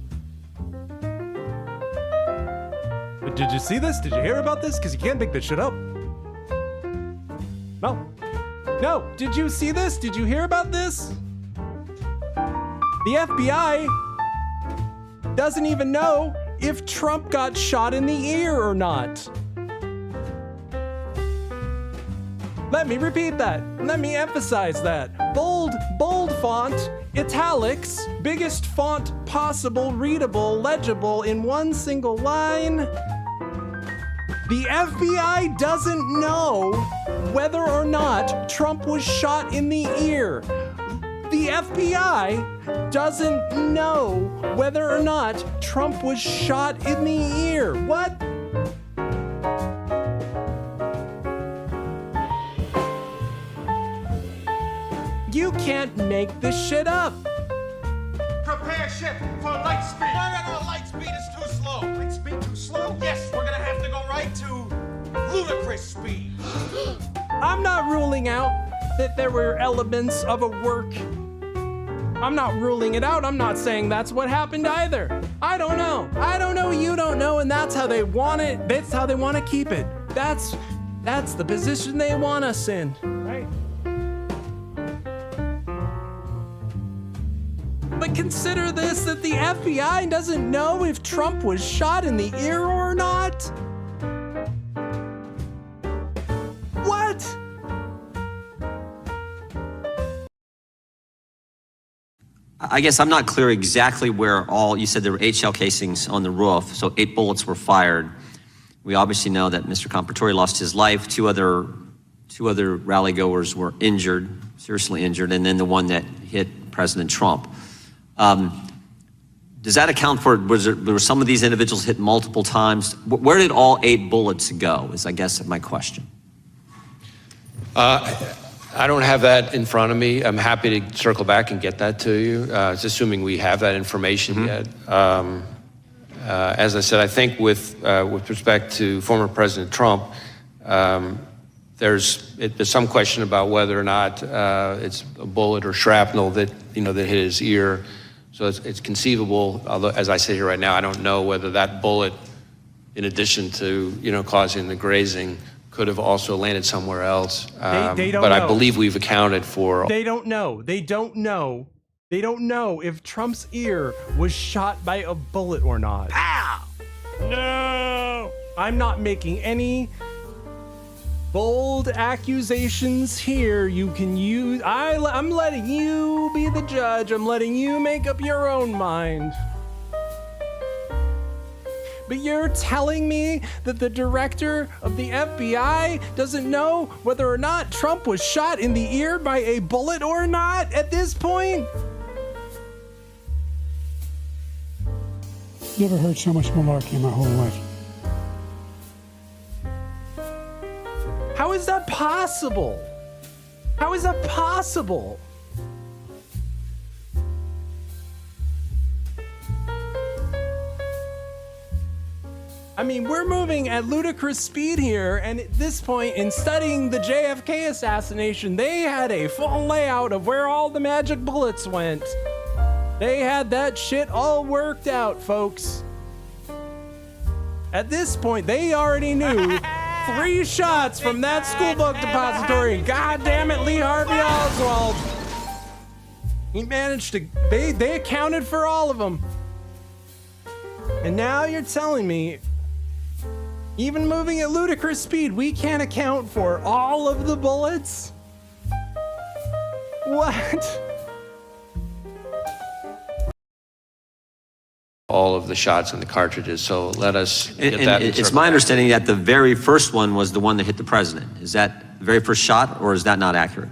But did you see this? Did you hear about this? Because you can't make this shit up. No. Did you see this? Did you hear about this? The FBI doesn't even know if Trump got shot in the ear or not. Let me repeat that. Let me emphasize that. Bold font, italics, biggest font possible, readable, legible in one single line. The FBI doesn't know whether or not Trump was shot in the ear. The FBI doesn't know whether or not Trump was shot in the ear. What? You can't make this shit up. Prepare ship for light speed. No, light speed is too slow. Light speed too slow? Yes, we're gonna have to go right to ludicrous speed. I'm not ruling out that there were elements of a work. I'm not ruling it out. I'm not saying that's what happened either. I don't know. You don't know, and that's how they want it. That's how they want to keep it. That's the position they want us in, right? But consider this, that the FBI doesn't know if Trump was shot in the ear or not. What? I guess I'm not clear exactly where you said there were 8 shell casings on the roof, so 8 bullets were fired. We obviously know that Mr. Comparatori lost his life. Two other rally goers were injured, seriously injured, and then the one that hit President Trump. Does that account for, were some of these individuals hit multiple times? Where did all 8 bullets go, is I guess my question. I don't have that in front of me. I'm happy to circle back and get that to you. It's assuming we have that information yet. As I said, I think with respect to former President Trump, there's some question about whether or not it's a bullet or shrapnel that that hit his ear. So it's conceivable. Although, as I sit here right now, I don't know whether that bullet, in addition to causing the grazing, could have also landed somewhere else. They don't but know. I believe we've accounted for. They don't know. They don't know. They don't know if Trump's ear was shot by a bullet or not. Pow! No! I'm not making any bold accusations here. You can use. I'm letting you be the judge. I'm letting you make up your own mind. But you're telling me that the director of the FBI doesn't know whether or not Trump was shot in the ear by a bullet or not at this point? Never heard so much malarkey in my whole life. How is that possible? How is that possible? I mean, we're moving at ludicrous speed here, and at this point, in studying the JFK assassination, they had a full layout of where all the magic bullets went. They had that shit all worked out, folks. At this point, they already knew 3 shots from that schoolbook depository. God damn it, Lee Harvey Oswald. He managed to, they accounted for all of them. And now you're telling me, even moving at ludicrous speed, we can't account for all of the bullets? What? All of the shots and the cartridges. So let us get that. It's my understanding that the very first one was the one that hit the president. Is that the very first shot, or is that not accurate?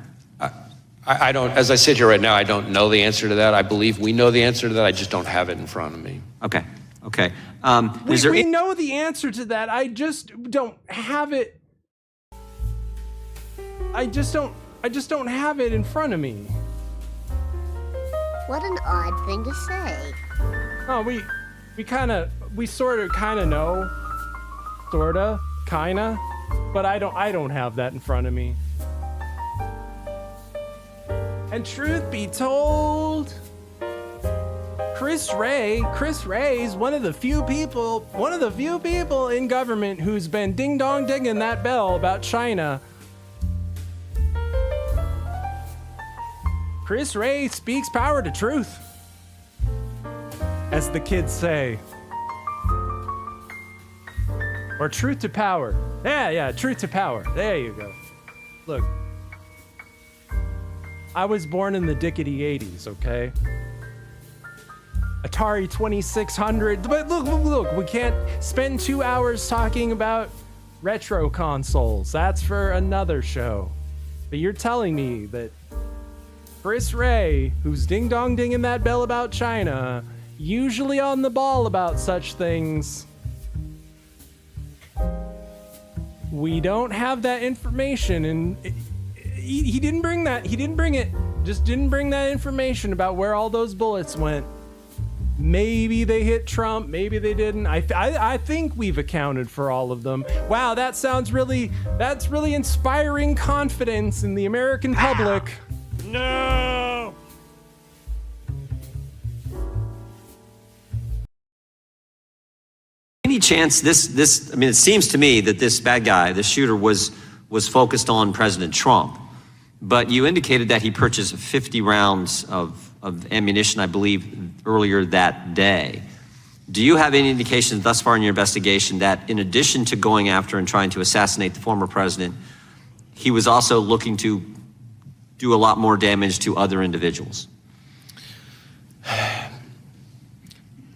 I don't, as I sit here right now, I don't know the answer to that. I believe we know the answer to that. I just don't have it in front of me. Okay. Okay. We know the answer to that. I just don't have it. I just don't have it in front of me. What an odd thing to say. Oh, we sort of kind of know. Sorta, kinda. But I don't have that in front of me. And truth be told, Chris Wray is one of the few people in government who's been ding-dong dinging that bell about China. Chris Wray speaks power to truth, as the kids say. Or truth to power. Yeah, truth to power. There you go. Look, I was born in the dickety 80s, okay? Atari 2600, but look, we can't spend 2 hours talking about retro consoles. That's for another show. But you're telling me that Chris Wray, who's ding-dong-dinging that bell about China, usually on the ball about such things, we don't have that information, and he didn't bring that. He didn't bring it. Just didn't bring that information about where all those bullets went. Maybe they hit Trump, maybe they didn't. I think we've accounted for all of them. Wow, that's really inspiring confidence in the American public. No! Any chance this, I mean, it seems to me that this bad guy, this shooter, was focused on President Trump, but you indicated that he purchased 50 rounds of ammunition, I believe, earlier that day. Do you have any indications thus far in your investigation that in addition to going after and trying to assassinate the former president, he was also looking to do a lot more damage to other individuals?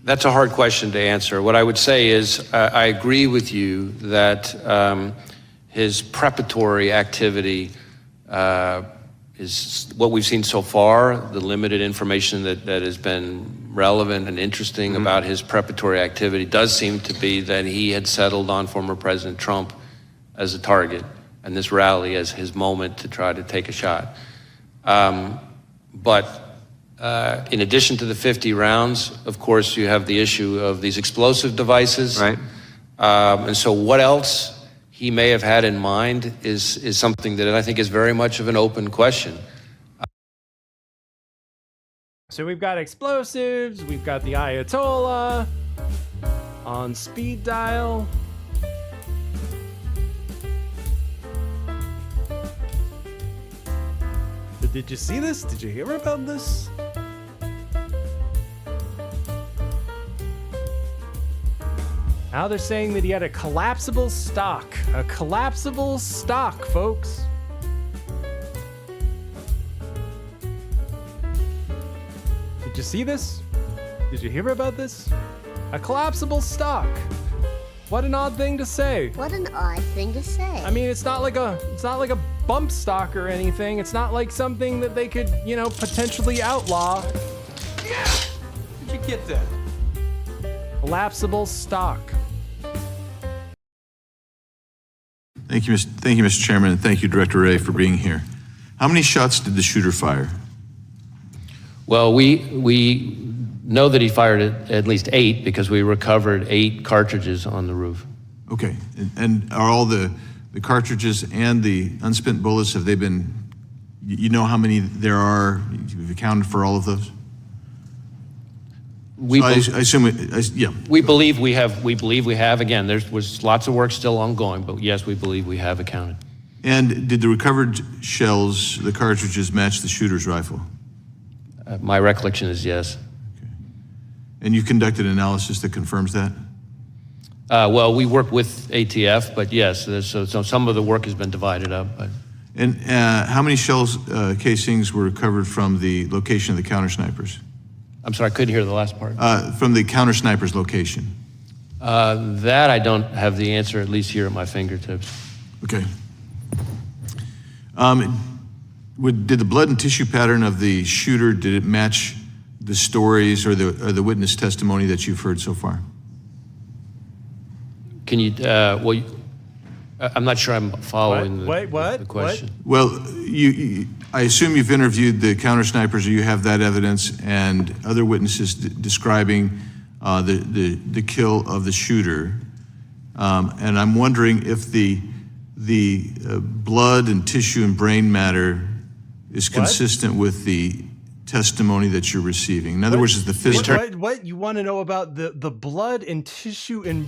That's a hard question to answer. What I would say is I agree with you that his preparatory activity is what we've seen so far, the limited information that has been relevant and interesting about his preparatory activity does seem to be that he had settled on former President Trump as a target. and this rally as his moment to try to take a shot. But in addition to the 50 rounds, of course, you have the issue of these explosive devices. Right. And so what else he may have had in mind is something that I think is very much of an open question. So we've got explosives, we've got the Ayatollah on speed dial. But did you see this? Did you hear about this? Now they're saying that he had a collapsible stock. A collapsible stock, folks. Did you see this? Did you hear about this? A collapsible stock. What an odd thing to say. What an odd thing to say. I mean, it's not like a bump stock or anything. It's not like something that they could, potentially outlaw. Yeah! Did you get that? Collapsible stock. Thank you, Mr. Chairman, and thank you, Director Ray, for being here. How many shots did the shooter fire? Well, we know that he fired at least 8 because we recovered 8 cartridges on the roof. Okay, and are all the cartridges and the unspent bullets, have they been, you know how many there are? You've accounted for all of those? We believe we have. Again, there was lots of work still ongoing, but yes, we believe we have accounted. And did the recovered shells, the cartridges, match the shooter's rifle? My recollection is yes. Okay. And you conducted analysis that confirms that? Well, we work with ATF, but yes, so some of the work has been divided up. But. And how many shells casings were recovered from the location of the counter snipers? I'm sorry, I couldn't hear the last part. From the counter sniper's location. That I don't have the answer, at least here at my fingertips. Okay. Did the blood and tissue pattern of the shooter, did it match the stories or the witness testimony that you've heard so far? Can you, I'm not sure I'm following the question. Well, I assume you've interviewed the counter snipers, or you have that evidence and other witnesses describing the kill of the shooter. And I'm wondering if the blood and tissue and brain matter is consistent with the testimony that you're receiving. In other words, is the physical. What you want to know about the blood and tissue and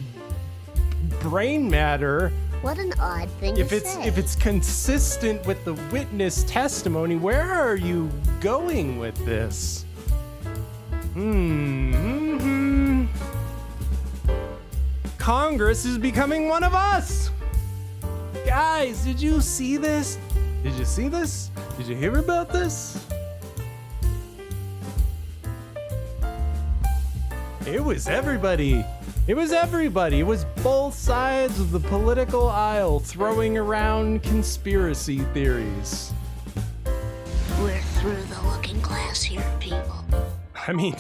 brain matter? What an odd thing to say. If it's consistent with the witness testimony, where are you going with this? Congress is becoming one of us. Guys, did you see this? Did you see this? Did you hear about this? It was everybody. It was everybody. It was both sides of the political aisle throwing around conspiracy theories. We're through the looking glass here, people. I mean,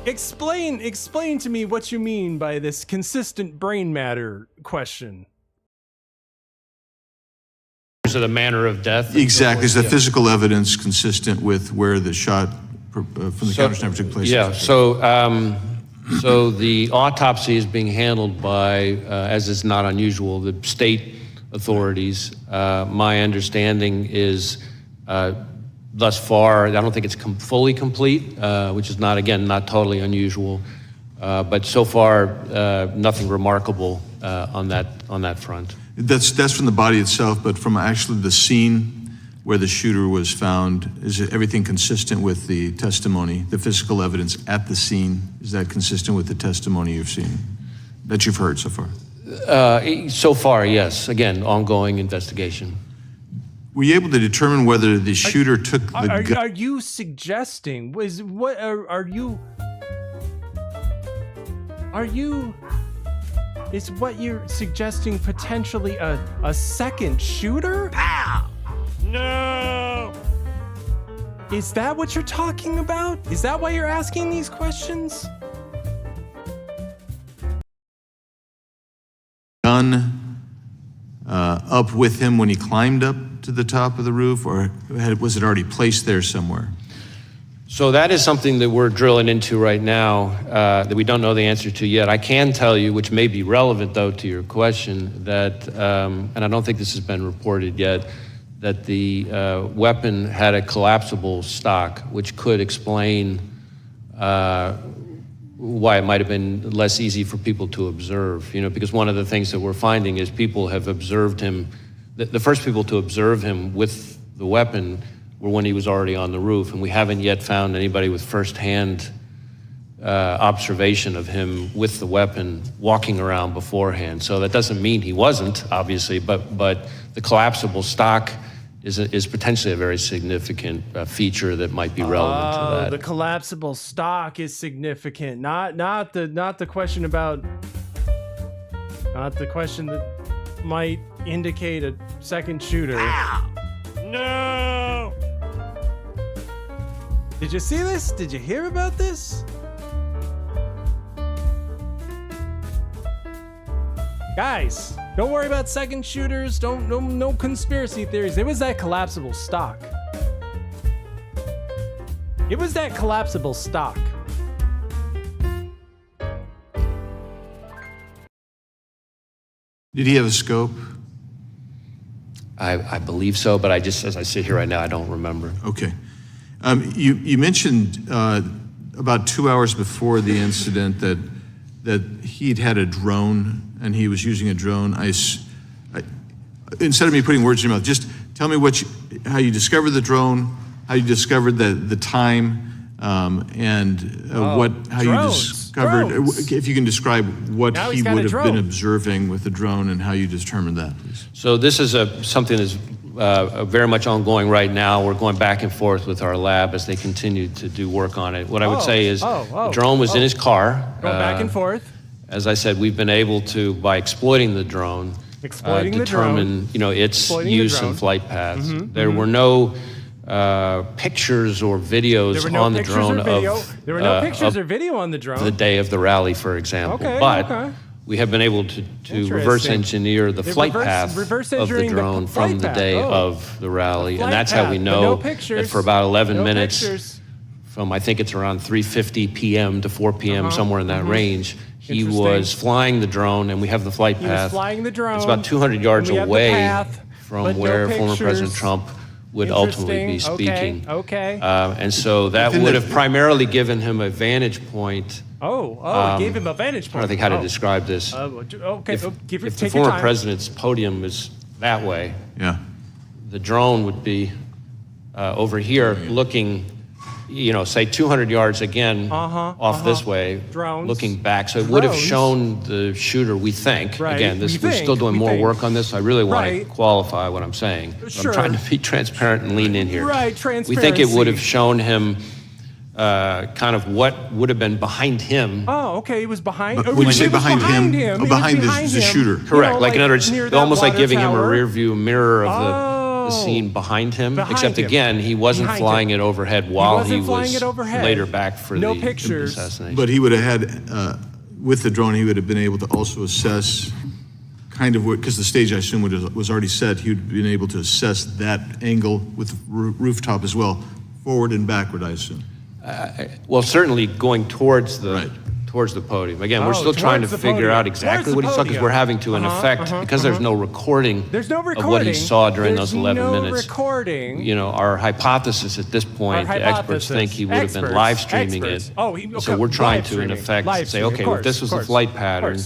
explain to me what you mean by this consistent brain matter question. So the manner of death? Exactly. Is the physical evidence consistent with where the shot from the counter sniper took place? Yeah. So the autopsy is being handled by, as is not unusual, the state authorities. My understanding is, thus far, I don't think it's fully complete, which is not totally unusual. But so far, nothing remarkable on that front. That's from the body itself, but from actually the scene where the shooter was found, is everything consistent with the testimony, the physical evidence at the scene? Is that consistent with the testimony you've seen, that you've heard so far? So far, yes. Again, ongoing investigation. Were you able to determine whether the shooter took the gun? Are you suggesting, is what you're suggesting potentially a second shooter? Pow! No! Is that what you're talking about? Is that why you're asking these questions? Gun up with him when he climbed up to the top of the roof, or was it already placed there somewhere? So that is something that we're drilling into right now that we don't know the answer to yet. I can tell you, which may be relevant though to your question, that, and I don't think this has been reported yet, that the weapon had a collapsible stock, which could explain why it might have been less easy for people to observe, because one of the things that we're finding is people have observed him, the first people to observe him with the weapon were when he was already on the roof, and we haven't yet found anybody with firsthand observation of him with the weapon walking around beforehand. So that doesn't mean he wasn't, obviously, but the collapsible stock is potentially a very significant feature that might be relevant to that. The collapsible stock is significant. Not the question about, not the question that might indicate a second shooter. Ow! No! Did you see this? Did you hear about this? Guys, don't worry about second shooters. No conspiracy theories. It was that collapsible stock. It was that collapsible stock. Did he have a scope? I believe so, but as I sit here right now, I don't remember. Okay. You mentioned about 2 hours before the incident that he'd had a drone and he was using a drone. Instead of me putting words in your mouth, just tell me how you discovered the drone, how you discovered the time, and how you discovered. Drones. If you can describe what Now he he's got would a have been drone. observing with the drone and how you determined that, please. So this is something that's very much ongoing right now. We're going back and forth with our lab as they continue to do work on it. What I would say is the drone was in his car. Going back and forth. As I said, we've been able to, by exploiting the drone, determine its use and flight paths. There were no pictures or videos on the drone There were no pictures or video on the drone. the day of the rally, for example. But we have been able to reverse engineer the flight path of the drone from the day of the rally. And that's how we know that for about 11 minutes, from I think it's around 3:50 p.m. to 4 p.m., somewhere in that range, he was flying the drone, and we have the flight path. He was flying the drone. It's about 200 yards and we have the away path, from but no where former pictures. President Trump would ultimately be Interesting. speaking. Okay. And so that would have primarily given him a vantage point. It gave him a vantage point. I don't think how to describe this. Okay, If take the your former time. president's podium is that way, the drone would be over here looking, say 200 yards again off this way, Drones. looking back. So it would have shown the shooter, we think. Right. Again, we're still doing more work on this. I really want to qualify what I'm saying. Sure. I'm trying to be transparent and lean in here. Right, We think it would have shown him kind of what would have been behind him. Oh, okay. He was behind. When you say behind him, He was behind the him. shooter. Correct. Like in other words, near that almost like water giving him a tower. rear view mirror of the scene behind him. Behind Except him. again, he wasn't Behind flying him. it overhead while he wasn't flying was it overhead. later back for No the pictures. assassination. But he would have had, with the drone, he would have been able to also assess kind of what, because the stage I assume was already set, he would have been able to assess that angle with the rooftop as well, forward and backward, I assume. Well, certainly going towards the podium. Again, we're still trying to towards the figure podium. out exactly Towards what the he saw because podium. we're having to, in effect, because there's no recording There's no of what he recording. saw during There's those 11 no minutes. recording. Our hypothesis at this point, the experts think he would have been live streaming it. So we're trying to, in effect, say, okay, if this was the flight pattern,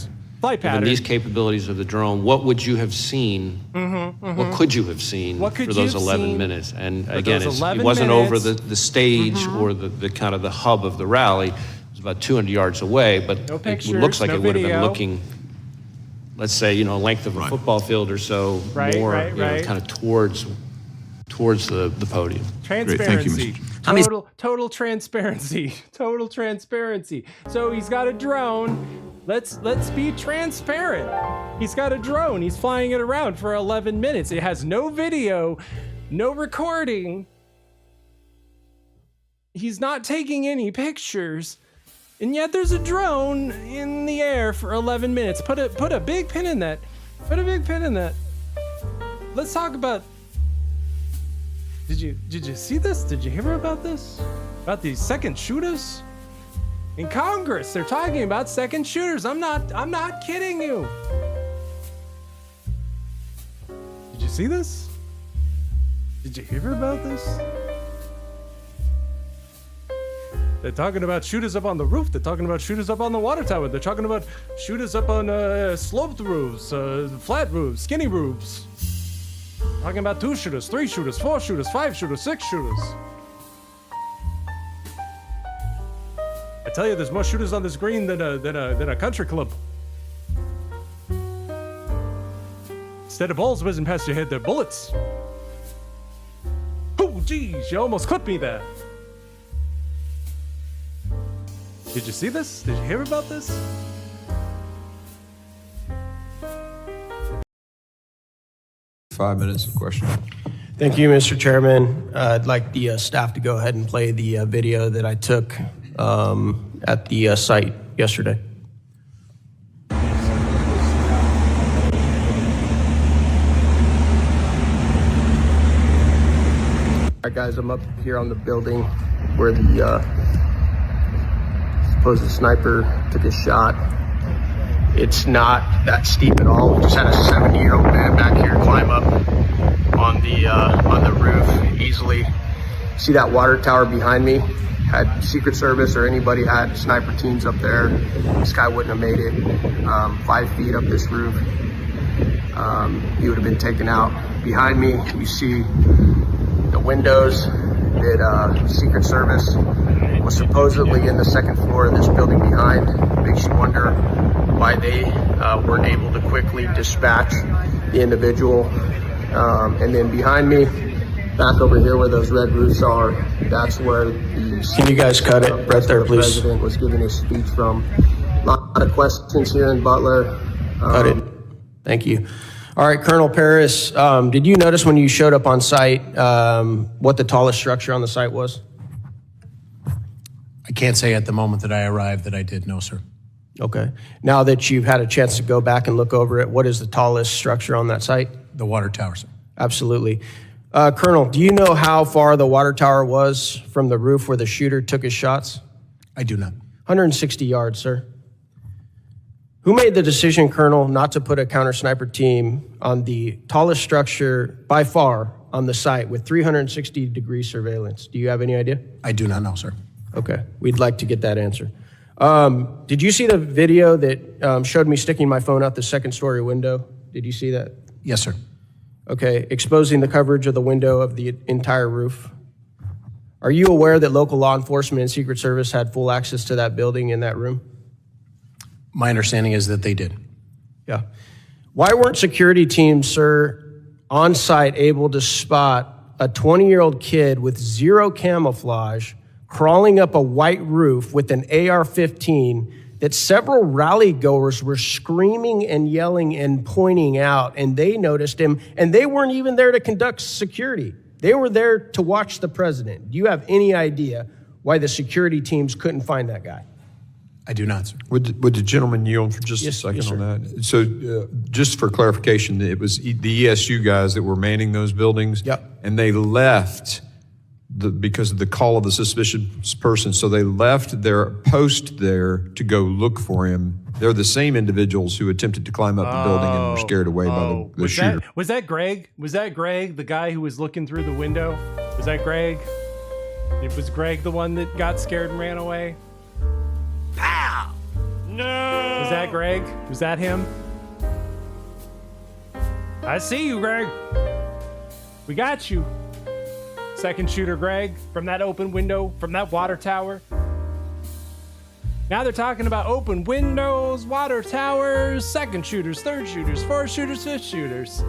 given these capabilities of the drone, what would you have seen? What could you have seen What could for you those have 11 seen minutes? And for again, those it 11 wasn't over minutes? the stage or the kind of the hub of the rally. It was about 200 yards away, but No it pictures, looks like no it would have been video. looking, let's say, length of a football field or so, Right, more right. kind of towards the podium. Transparency. Great, thank you, Total transparency. Total transparency. So he's got a drone. Let's be transparent. He's got a drone. He's flying it around for 11 minutes. It has no video, no recording. He's not taking any pictures. And yet there's a drone in the air for 11 minutes. Put a big pin in that. Put a big pin in that. let's talk about. Did you see this? Did you hear about this? About these second shooters? In Congress, they're talking about second shooters. I'm not kidding you. Did you see this? Did you hear about this? They're talking about shooters up on the roof. They're talking about shooters up on the water tower. They're talking about shooters up on sloped roofs, flat roofs, skinny roofs. Talking about 2 shooters, 3 shooters, 4 shooters, 5 shooters, 6 shooters. I tell you, there's more shooters on this green than a country club. Instead of balls whizzing past your head, they're bullets. Oh, geez, you almost clipped me there. Did you see this? Did you hear about this? Five minutes of question. Thank you, Mr. Chairman. I'd like the staff to go ahead and play the video that I took at the site yesterday. All right, guys, I'm up here on the building where the supposed sniper took a shot. It's not that steep at all. We just had a 70-year-old man back here climb up on the roof easily. See that water tower behind me? Had Secret Service or anybody had sniper teams up there, this guy wouldn't have made it 5 feet up this roof. He would have been taken out. Behind me, you see the windows that Secret Service was supposedly in the second floor of this building behind. Makes you wonder why they weren't able to quickly dispatch the individual. And then behind me, back over here where those red roofs are, that's where the— Can you guys cut it right there, please? The president was giving his speech from. A lot of questions here in Butler. Cut it. Thank you. All right, Colonel Paris, did you notice when you showed up on site what the tallest structure on the site was? I can't say at the moment that I arrived that I did, no, sir. Okay. Now that you've had a chance to go back and look over it, what is the tallest structure on that site? The water tower, sir. Absolutely. Colonel, do you know how far the water tower was from the roof where the shooter took his shots? I do not. 160 yards, sir. Who made the decision, Colonel, not to put a counter sniper team on the tallest structure by far on the site with 360-degree surveillance? Do you have any idea? I do not know, sir. Okay. We'd like to get that answer. Did you see the video that showed me sticking my phone out the second-story window? Did you see that? Yes, sir. Okay, exposing the coverage of the window of the entire roof. Are you aware that local law enforcement and Secret Service had full access to that building in that room? My understanding is that they did. Yeah. Why weren't security teams, sir, on site able to spot a 20-year-old kid with zero camouflage crawling up a white roof with an AR-15 that several rally goers were screaming and yelling and pointing out, and they noticed him, and they weren't even there to conduct security. They were there to watch the president. Do you have any idea why the security teams couldn't find that guy? I do not, sir. Would the gentleman yield for just a second on that? So just for clarification, it was the ESU guys that were manning those buildings? Yep. And they left because of the call of the suspicious person. So they left their post there to go look for him. They're the same individuals who attempted to climb up the building and were scared away by the shooter. Was that Greg? Was that Greg, the guy who was looking through the window? Was that Greg? It was Greg the one that got scared and ran away? Pow! No! Was that Greg? Was that him? I see you, Greg. We got you. Second shooter, Greg, from that open window, from that water tower. Now they're talking about open windows, water towers, second shooters, third shooters, fourth shooters, fifth shooters.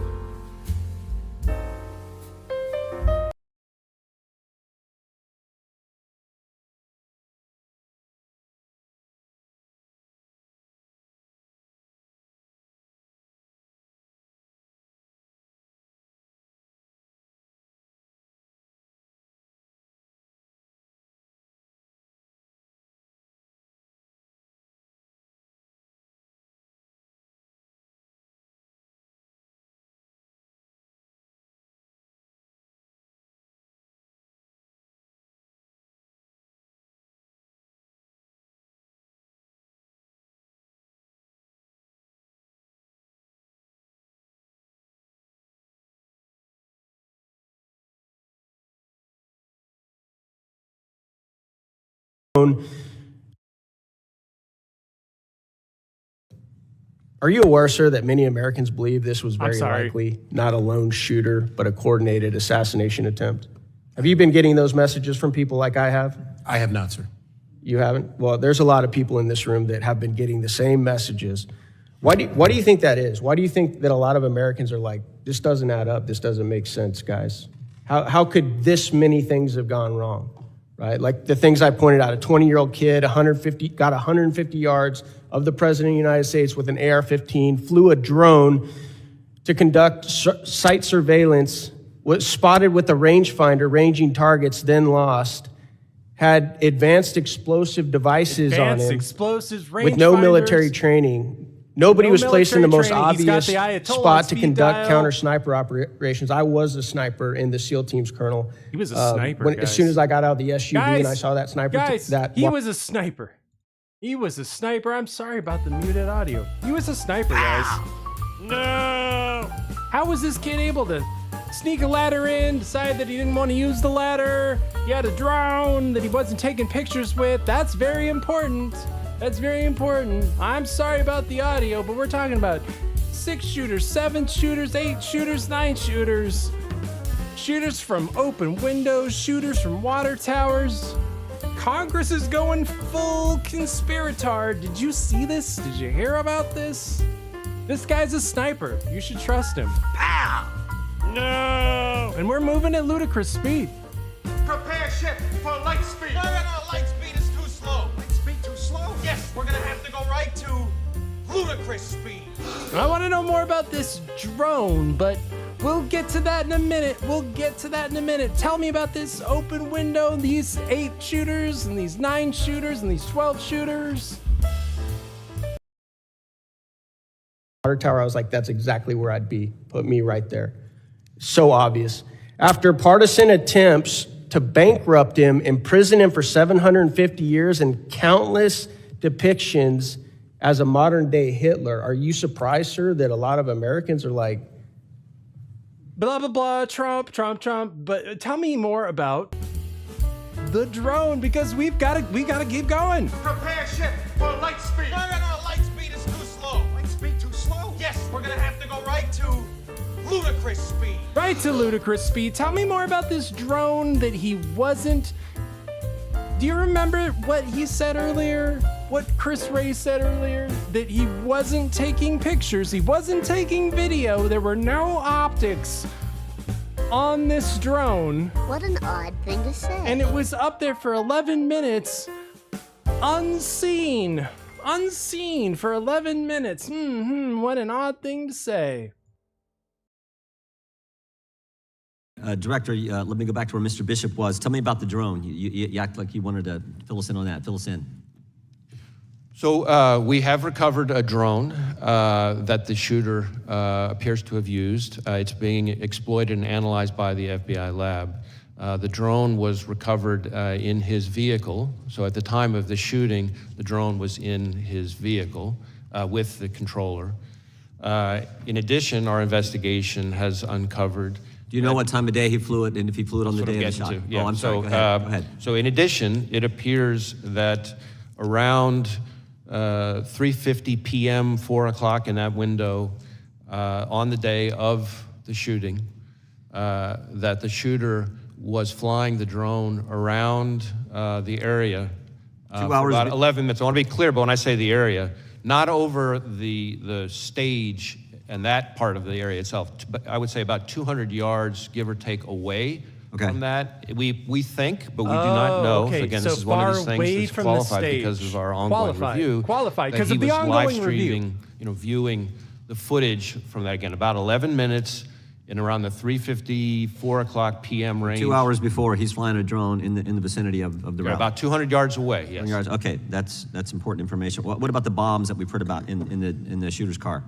Are you aware, sir, that many Americans believe this was very likely not a lone shooter, but a coordinated assassination attempt? Have you been getting those messages from people like I have? I have not, sir. You haven't? Well, there's a lot of people in this room that have been getting the same messages. Why do you think that is? Why do you think that a lot of Americans are like, this doesn't add up, this doesn't make sense, guys? How could this many things have gone wrong, right? Like the things I pointed out, a 20-year-old kid, got 150 yards of the President of the United States with an AR-15, flew a drone to conduct site surveillance, was spotted with a rangefinder ranging targets, then lost, had advanced explosive devices on him with no military training. Nobody was placed in the most obvious spot to conduct counter-sniper operations. I was a sniper in the SEAL team's colonel. He was a sniper, As soon as I got out of the SUV and I saw that sniper. He was a sniper. He was a sniper. I'm sorry about the muted audio. He was a sniper, guys. No! How was this kid able to sneak a ladder in, decide that he didn't want to use the ladder? He had a drone that he wasn't taking pictures with. That's very important. That's very important. I'm sorry about the audio, but we're talking about 6 shooters, 7 shooters, 8 shooters, 9 shooters. Shooters from open windows, shooters from water towers. Congress is going full conspirator. Did you see this? Did you hear about this? This guy's a sniper. You should trust him. Pow! No! And we're moving at ludicrous speed. Prepare ship for light speed. No, light speed is too slow. Light speed too slow? Yes, we're gonna have to go right to ludicrous speed. I want to know more about this drone, but we'll get to that in a minute. Tell me about this open window, these 8 shooters, and these 9 shooters, and these 12 shooters. Water tower, I was like, that's exactly where I'd be. Put me right there. So obvious. After partisan attempts to bankrupt him, imprison him for 750 years, and countless depictions as a modern-day Hitler, are you surprised, sir, that a lot of Americans are like, blah, blah, blah, Trump. But tell me more about the drone, because we gotta keep going. Prepare ship for light speed. No, light speed is too slow. Light speed too slow? Yes, we're gonna have to go right to ludicrous speed. Right to ludicrous speed. Tell me more about this drone that he wasn't. Do you remember what he said earlier? What Chris Ray said earlier? That he wasn't taking pictures, he wasn't taking video, there were no optics on this drone. What an odd thing to say. And it was up there for 11 minutes, unseen for 11 minutes. What an odd thing to say. Director, let me go back to where Mr. Bishop was. Tell me about the drone. You act like you wanted to fill us in on that. Fill us in. So we have recovered a drone that the shooter appears to have used. It's being exploited and analyzed by the FBI lab. The drone was recovered in his vehicle. So at the time of the shooting, the drone was in his vehicle with the controller. In addition, our investigation has uncovered. Do you know what time of day he flew it, and if he flew it on the day of the shot? Yeah. Oh, I'm sorry. Go ahead. So in addition, it appears that around 3:50 p.m., 4 o'clock in that window, on the day of the shooting, that the shooter was flying the drone around the area 2 hours. For about 11 minutes. I want to be clear, but when I say the area, not over the stage and that part of the area itself. I would say about 200 yards, give or take, away from that. We think, but we do not know. Okay. Again, so this is one of these things that's qualified because of our ongoing review. Qualified that because of the ongoing review. Viewing the footage from that, again, about 11 minutes in around the 3:50, 4 o'clock p.m. range. 2 hours before, he's flying a drone in the vicinity of the route. About 200 yards away, yes. Yards. Okay, that's important information. What about the bombs that we've heard about in the shooter's car?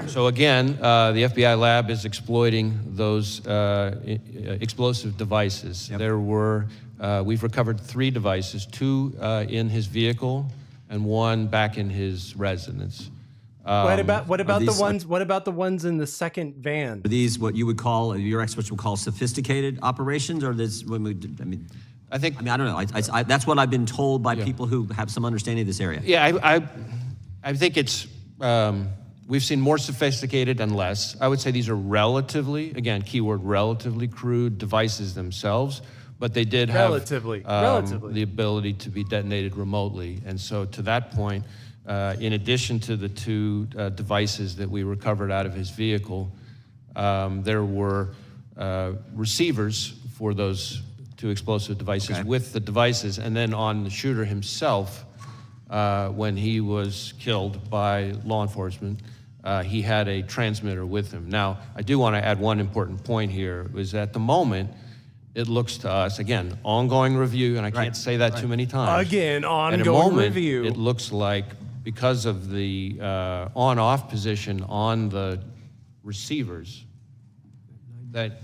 So again, the FBI lab is exploiting those explosive devices. Yep. We've recovered 3 devices, 2 in his vehicle and 1 back in his residence. What about the ones in the second van? Are these what you would call, your experts would call, sophisticated operations, or this? I mean, I don't know. That's what I've been told by people who have some understanding of this area. Yeah, I think it's, we've seen more sophisticated and less. I would say these are relatively, again, keyword relatively crude devices themselves, but they did have Relatively. the ability to be detonated remotely. And so to that point, in addition to the two devices that we recovered out of his vehicle, there were receivers for those two explosive devices with the devices. And then on the shooter himself, when he was killed by law enforcement, he had a transmitter with him. Now, I do want to add one important point here, is at the moment, it looks to us, again, ongoing review, and I can't say that too many times. Again, At ongoing the moment, review. It looks like because of the on-off position on the receivers, that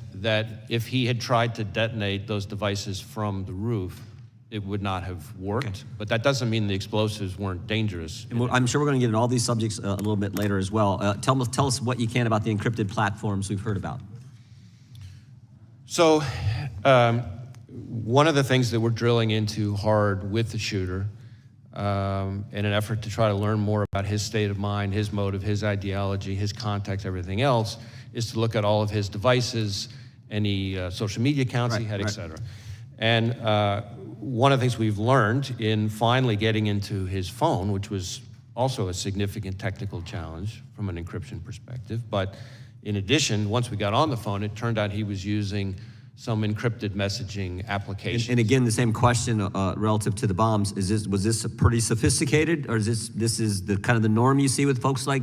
if he had tried to detonate those devices from the roof, it would not have worked. But that doesn't mean the explosives weren't dangerous. And I'm sure we're going to get into all these subjects a little bit later as well. Tell us what you can about the encrypted platforms we've heard about. So one of the things that we're drilling into hard with the shooter in an effort to try to learn more about his state of mind, his motive, his ideology, his context, everything else, is to look at all of his devices, any social media accounts he had, et cetera. And one of the things we've learned in finally getting into his phone, which was also a significant technical challenge from an encryption perspective, but in addition, once we got on the phone, it turned out he was using some encrypted messaging application. And again, the same question relative to the bombs: was this pretty sophisticated, or is this is the kind of the norm you see with folks like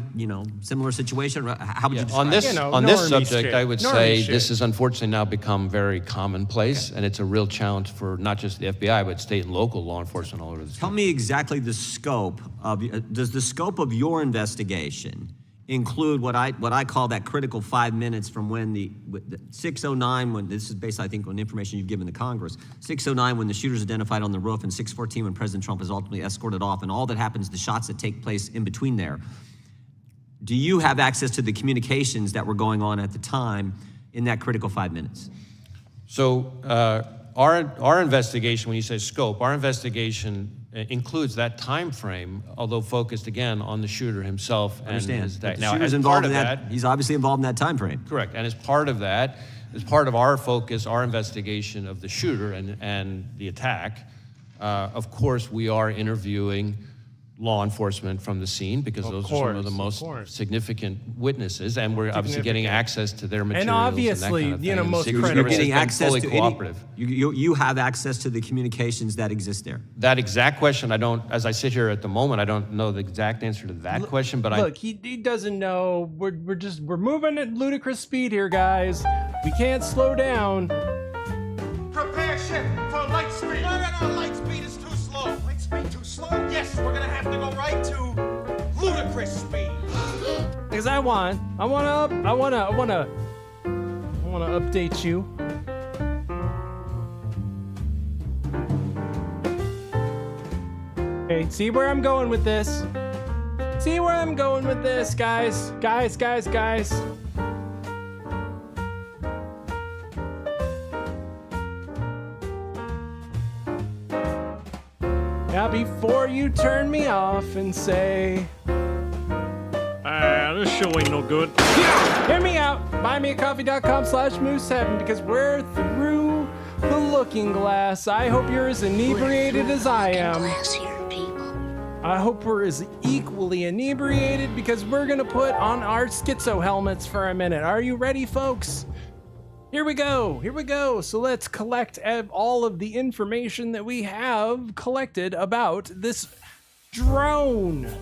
similar situation? How would you describe it? On this subject, I would say this has unfortunately now become very commonplace, and it's a real challenge for not just the FBI but state and local law enforcement all over the country. Tell me exactly the scope of does the scope of your investigation include what I call that critical 5 minutes from when the 6:09, when this is based, I think, on information you've given to Congress, 6:09 when the shooter's identified on the roof, and 6:14 when President Trump is ultimately escorted off, and all that happens, the shots that take place in between there. Do you have access to the communications that were going on at the time in that critical 5 minutes? So our investigation, when you say scope, our investigation includes that time frame, although focused again on the shooter himself. I understand. And his day. The Now, shooter's as involved part in of that. He's obviously involved in that time frame. Correct. And as part of that, as part of our focus, our investigation of the shooter and the attack, of course, we are interviewing law enforcement from the scene because those are some of the most significant witnesses, and we're obviously getting access to their materials. And obviously, that kind of thing. most Secret credible. Service has Getting been access fully to cooperative. you have access to the communications that exist there. That exact question, I don't, as I sit here at the moment, I don't know the exact answer to that question, but Look, he doesn't know. We're moving at ludicrous speed here, guys. We can't slow down. Prepare ship for light speed. No, light speed is too slow. Light speed too slow? Yes, we're gonna have to go right to ludicrous speed. Because I wanna update you. Okay, see where I'm going with this? See where I'm going with this, guys? Guys. Now, before you turn me off and say, this show ain't no good. Hear me out. BuyMeACoffee.com/Moose7 because we're through the looking glass. I hope you're as inebriated as I am. I hope we're as equally inebriated because we're going to put on our schizo helmets for a minute. Are you ready, folks? Here we go. So let's collect all of the information that we have collected about this drones.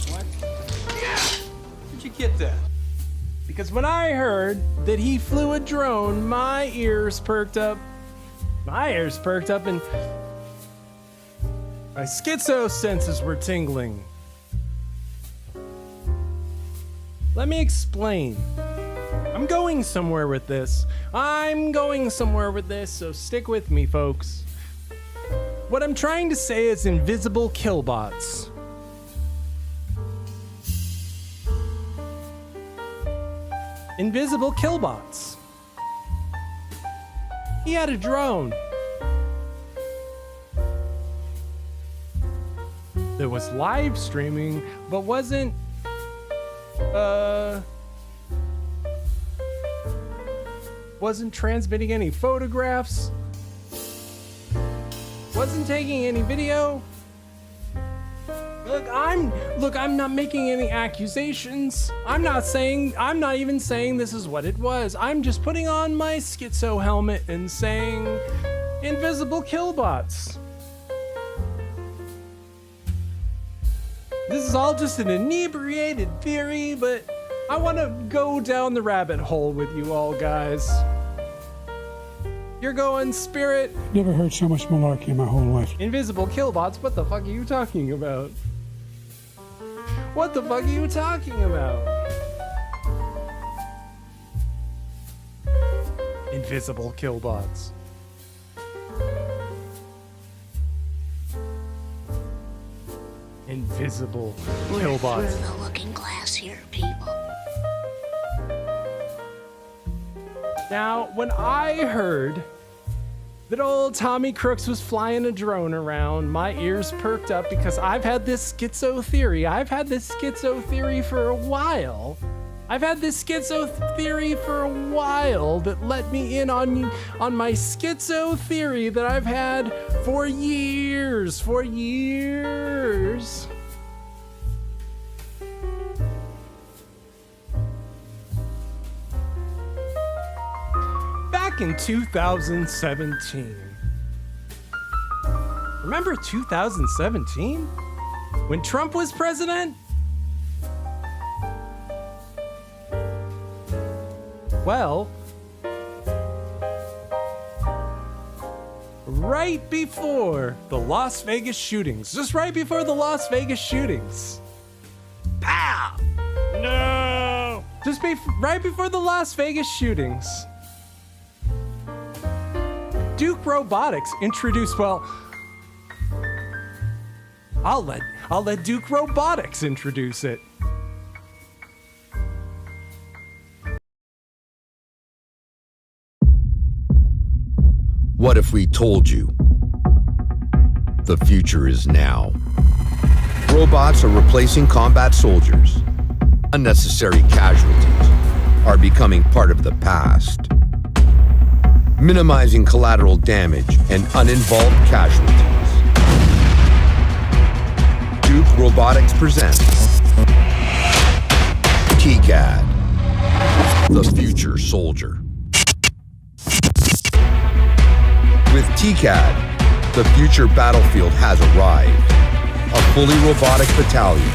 What? Where'd you get that? Because when I heard that he flew a drone, my ears perked up and my schizo senses were tingling. Let me explain. I'm going somewhere with this, so stick with me, folks. What I'm trying to say is invisible killbots. Invisible killbots. He had a drone that was live streaming, but wasn't transmitting any photographs, wasn't taking any video. Look, I'm not making any accusations. I'm not even saying this is what it was. I'm just putting on my schizo helmet and saying invisible killbots. This is all just an inebriated theory, but I want to go down the rabbit hole with you all, guys. You're going Spirit. Never heard so much malarkey in my whole life. Invisible killbots? What the fuck are you talking about? What the fuck are you talking about? Invisible killbots. Invisible killbots. We're through the looking glass here, people. Now, when I heard that old Tommy Crooks was flying a drone around, my ears perked up because I've had this schizo theory. I've had this schizo theory for a while. That let me in on my schizo theory that I've had for years. Back in 2017. Remember 2017? When Trump was president? Well, right before the Las Vegas shootings. Just right before the Las Vegas shootings. Pow! No! Just right before the Las Vegas shootings. Duke Robotics introduced, well, I'll let Duke Robotics introduce it. What if we told you the future is now? Robots are replacing combat soldiers. Unnecessary casualties are becoming part of the past. Minimizing collateral damage and uninvolved casualties. Duke Robotics presents TCAD, the future soldier. With TCAD, the future battlefield has arrived. A fully robotic battalion,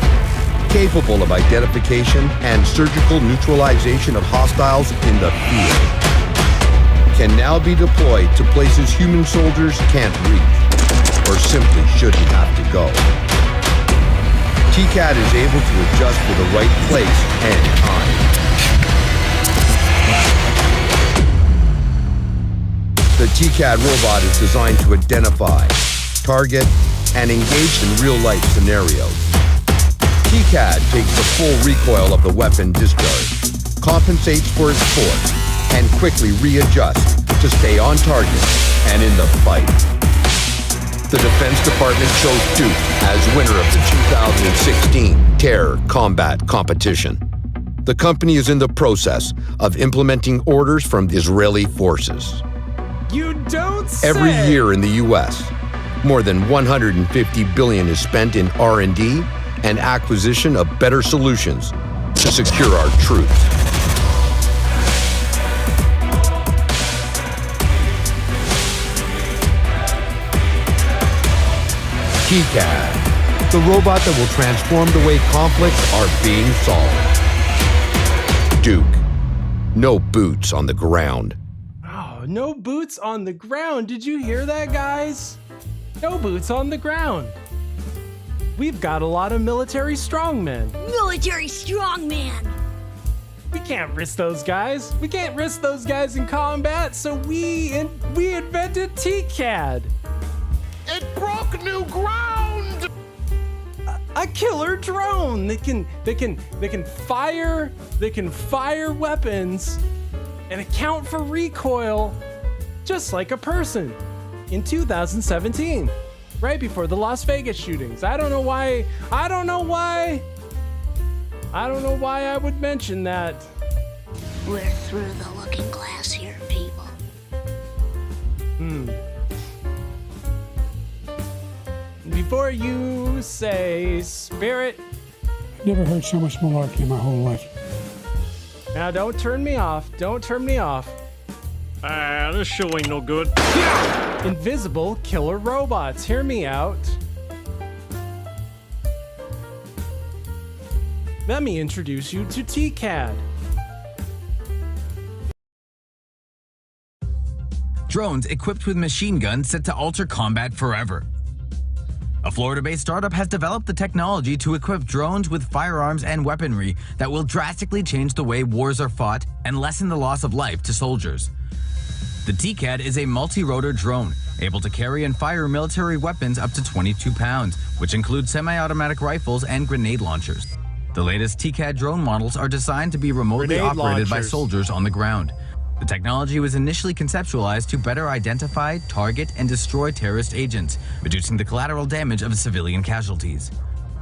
capable of identification and surgical neutralization of hostiles in the field, can now be deployed to places human soldiers can't reach, or simply shouldn't have to go. TCAD is able to adjust for the right place and time. The TCAD robot is designed to identify, target, and engage in real-life scenarios. TCAD takes the full recoil of the weapon discharge, compensates for its force, and quickly readjusts to stay on target and in the fight. The Defense Department chose Duke as winner of the 2016 Terror Combat Competition. The company is in the process of implementing orders from the Israeli forces. You don't say! Every year in the U.S., more than $150 billion is spent in R&D and acquisition of better solutions to secure our troops. TCAD, the robot that will transform the way conflicts are being solved. Duke, no boots on the ground. Oh, no boots on the ground. Did you hear that, guys? No boots on the ground. We've got a lot of military strongmen. Military strongman. We can't risk those guys. We can't risk those guys in combat, so we invented TCAD. It broke new ground. A killer drone. They can fire weapons and account for recoil just like a person, in 2017, right before the Las Vegas shootings. I don't know why I would mention that. We're through the looking glass here, people. Before you say spirit, I've never heard so much malarkey in my whole life. now don't turn me off. Don't turn me off. This show ain't no good. Invisible killer robots. Hear me out. Let me introduce you to TCAD. Drones equipped with machine guns set to alter combat forever. A Florida-based startup has developed the technology to equip drones with firearms and weaponry that will drastically change the way wars are fought and lessen the loss of life to soldiers. The TCAD is a multi-rotor drone, able to carry and fire military weapons up to 22 pounds, which include semi-automatic rifles and grenade launchers. The latest TCAD drone models are designed to be remotely Grenade operated by launchers. soldiers on the ground. The technology was initially conceptualized to better identify, target, and destroy terrorist agents, reducing the collateral damage of civilian casualties.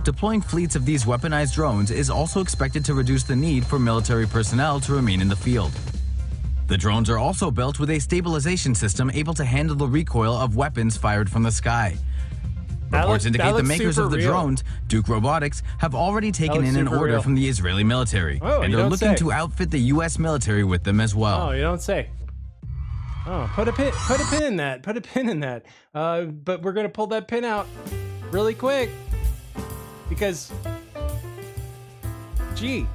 Deploying fleets of these weaponized drones is also expected to reduce the need for military personnel to remain in the field. The drones are also built with a stabilization system able to handle the recoil of weapons fired from the sky. Reports indicate the makers of the drones, Duke Robotics, have already taken in an order from the Israeli military, and are looking to outfit the U.S. military with them as well. Oh, you don't say. Oh, put a pin in that. Put a pin in that. But we're gonna pull that pin out really quick because, gee,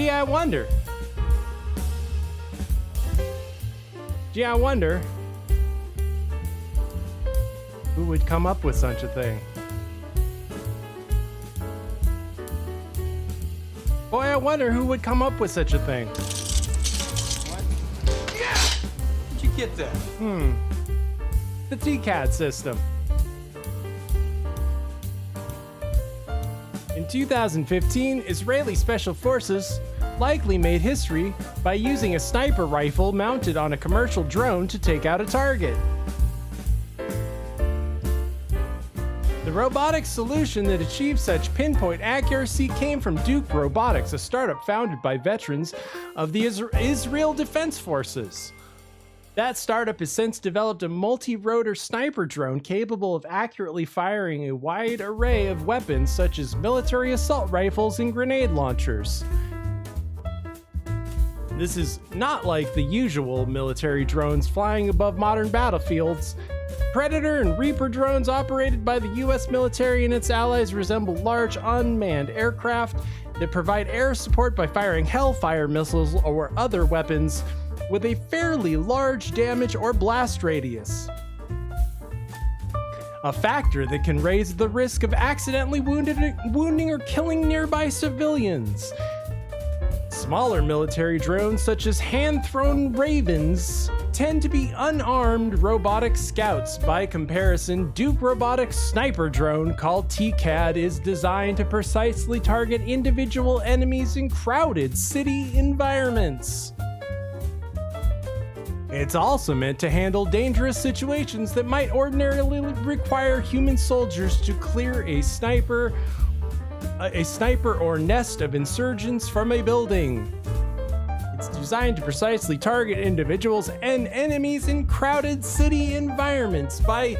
I wonder. Gee, I wonder who would come up with such a thing. Boy, I wonder who would come up with such a thing. What? Yeah! Where'd you get that? The TCAD system. In 2015, Israeli Special Forces likely made history by using a sniper rifle mounted on a commercial drone to take out a target. The robotic solution that achieved such pinpoint accuracy came from Duke Robotics, a startup founded by veterans of the Israel Defense Forces. That startup has since developed a multi-rotor sniper drone capable of accurately firing a wide array of weapons such as military assault rifles and grenade launchers. This is not like the usual military drones flying above modern battlefields. Predator and Reaper drones operated by the US military and its allies resemble large unmanned aircraft that provide air support by firing Hellfire missiles or other weapons with a fairly large damage or blast radius. A factor that can raise the risk of accidentally wounding or killing nearby civilians. Smaller military drones, such as hand-thrown Ravens, tend to be unarmed robotic scouts. By comparison, Duke Robotics' sniper drone, called TCAD, is designed to precisely target individual enemies in crowded city environments. It's also meant to handle dangerous situations that might ordinarily require human soldiers to clear a sniper or nest of insurgents from a building. It's designed to precisely target individuals and enemies in crowded city environments by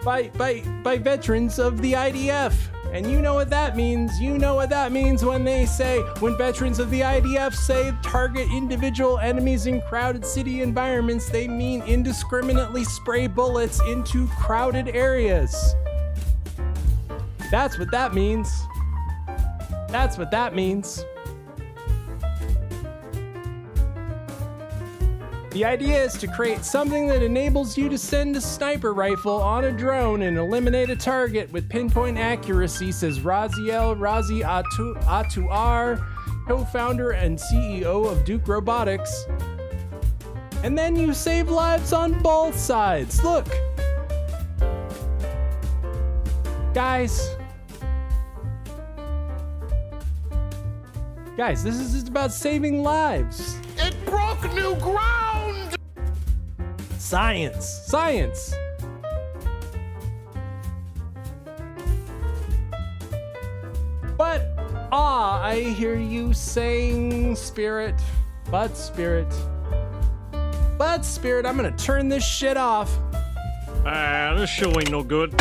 veterans of the IDF. And you know what that means. You know what that means when veterans of the IDF say target individual enemies in crowded city environments, they mean indiscriminately spray bullets into crowded areas. That's what that means. That's what that means. The idea is to create something that enables you to send a sniper rifle on a drone and eliminate a target with pinpoint accuracy, says Raziel Razi Atuar, co-founder and CEO of Duke Robotics. And then you save lives on both sides. Look. Guys. Guys, this is just about saving lives. It broke new ground! Science. Science. But, I hear you saying, Spirit. But, Spirit, I'm gonna turn this shit off. This show ain't no good.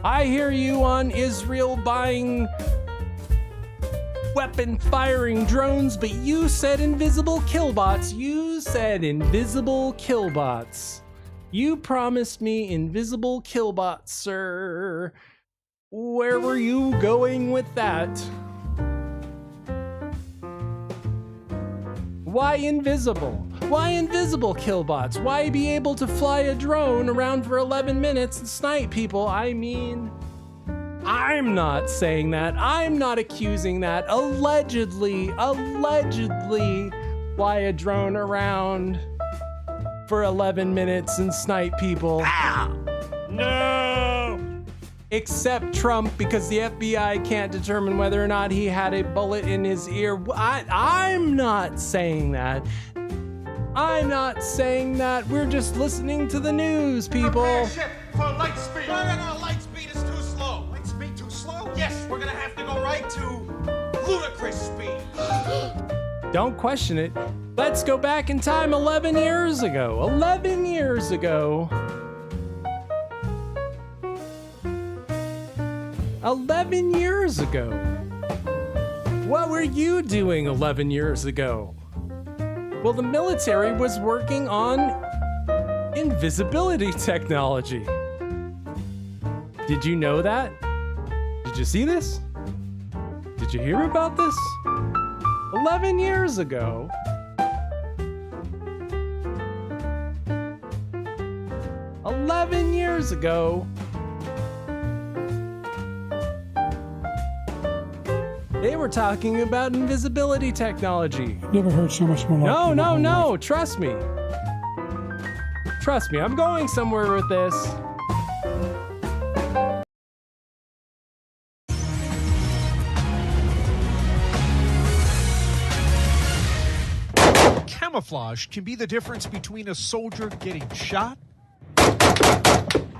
I hear you on Israel buying weapon firing drones, but you said invisible killbots. You promised me invisible killbots, sir. Where were you going with that? Why invisible? Why invisible killbots? Why be able to fly a drone around for 11 minutes and snipe people? I mean, I'm not saying that. I'm not accusing that. Allegedly, fly a drone around for 11 minutes and snipe people. No! Except Trump, because the FBI can't determine whether or not he had a bullet in his ear. I'm not saying that. We're just listening to the news, people. Prepare ship for light speed. No, light speed is too slow. Light speed too slow? Yes, we're gonna have to go right to ludicrous speed. Don't question it. Let's go back in time 11 years ago. 11 years ago. 11 years ago. What were you doing 11 years ago? Well, the military was working on invisibility technology. Did you know that? Did you see this? Did you hear about this? 11 years ago. They were talking about invisibility technology. Never heard so much malarkey. No. Trust me. I'm going somewhere with this. Camouflage can be the difference between a soldier getting shot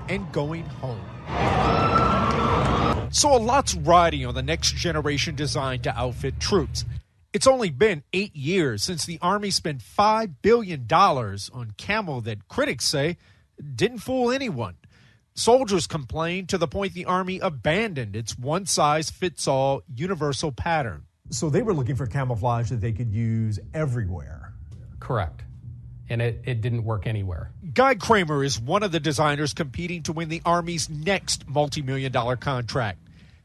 and going home. So a lot's riding on the next generation designed to outfit troops. It's only been 8 years since the Army spent $5 billion on camo that critics say didn't fool anyone. Soldiers complained to the point the Army abandoned its one-size-fits-all universal pattern. So they were looking for camouflage that they could use everywhere. Correct. And it didn't work anywhere. Guy Kramer is one of the designers competing to win the Army's next multi-million-dollar contract.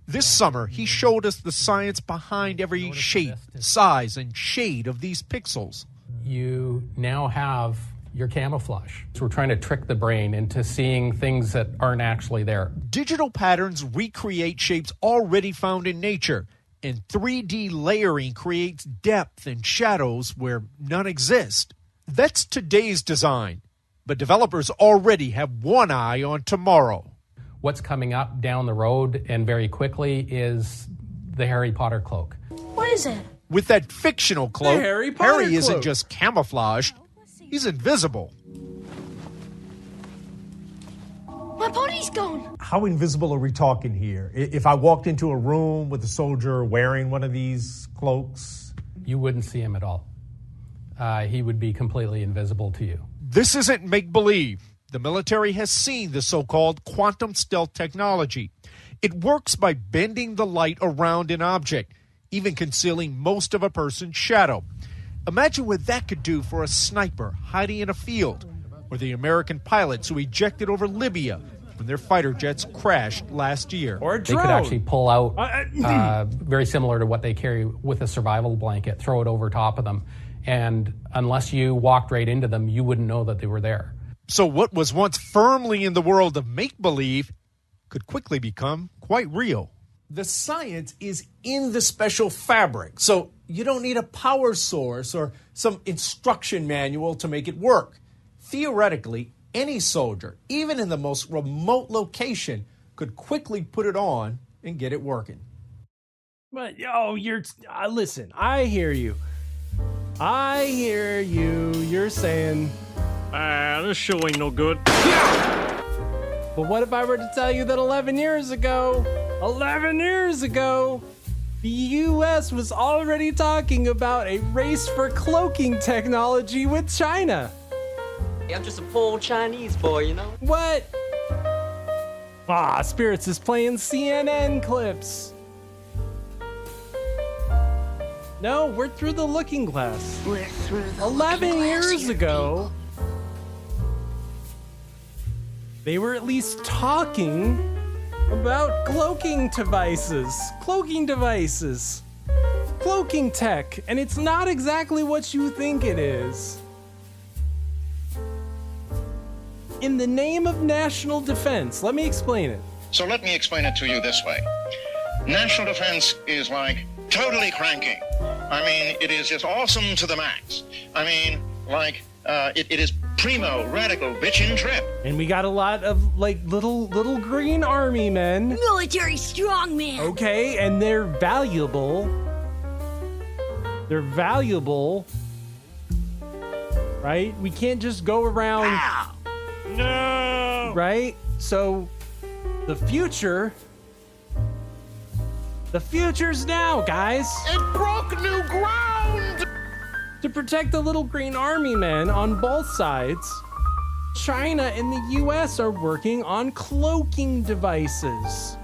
This summer, he showed us the science behind every shape, size, and shade of these pixels. You now have your camouflage. So we're trying to trick the brain into seeing things that aren't actually there. Digital patterns recreate shapes already found in nature, and 3D layering creates depth and shadows where none exist. That's today's design, but developers already have one eye on tomorrow. What's coming up down the road and very quickly is the Harry Potter cloak. What is it? With that fictional cloak, The Harry Potter Harry isn't cloak. just camouflaged, he's invisible. My body's gone. How invisible are we talking here? If I walked into a room with a soldier wearing one of these cloaks? You wouldn't see him at all. He would be completely invisible to you. This isn't make-believe. The military has seen the so-called quantum stealth technology. It works by bending the light around an object, even concealing most of a person's shadow. Imagine what that could do for a sniper hiding in a field, or the American pilots who ejected over Libya when their fighter jets crashed last year. Or a They drone. could actually pull out, very similar to what they carry with a survival blanket, throw it over top of them. And unless you walked right into them, you wouldn't know that they were there. So what was once firmly in the world of make-believe could quickly become quite real. The science is in the special fabric, so you don't need a power source or some instruction manual to make it work. Theoretically, any soldier, even in the most remote location, could quickly put it on and get it working. But listen, I hear you. You're saying, this show ain't no good. But what if I were to tell you that 11 years ago, the U.S. was already talking about a race for cloaking technology with China? Hey, I'm just a poor Chinese boy, you know? What? Spirits is playing CNN clips. No, we're through the looking glass. We're through the 11 years here, ago, they were at least talking about cloaking tech, and it's not exactly what you think it is. In the name of national defense, let me explain it. So let me explain it to you this way. National defense is like totally cranking. I mean, it is just awesome to the max. I mean, like, it is primo, radical, bitchin' trip. And we got a lot of, like, little green army men. Military strongman. Okay, and they're valuable. Right? We can't just go around... Ow. No! Right? So, the future's now, guys. It broke new ground! To protect the little green army men on both sides, China and the US are working on cloaking devices.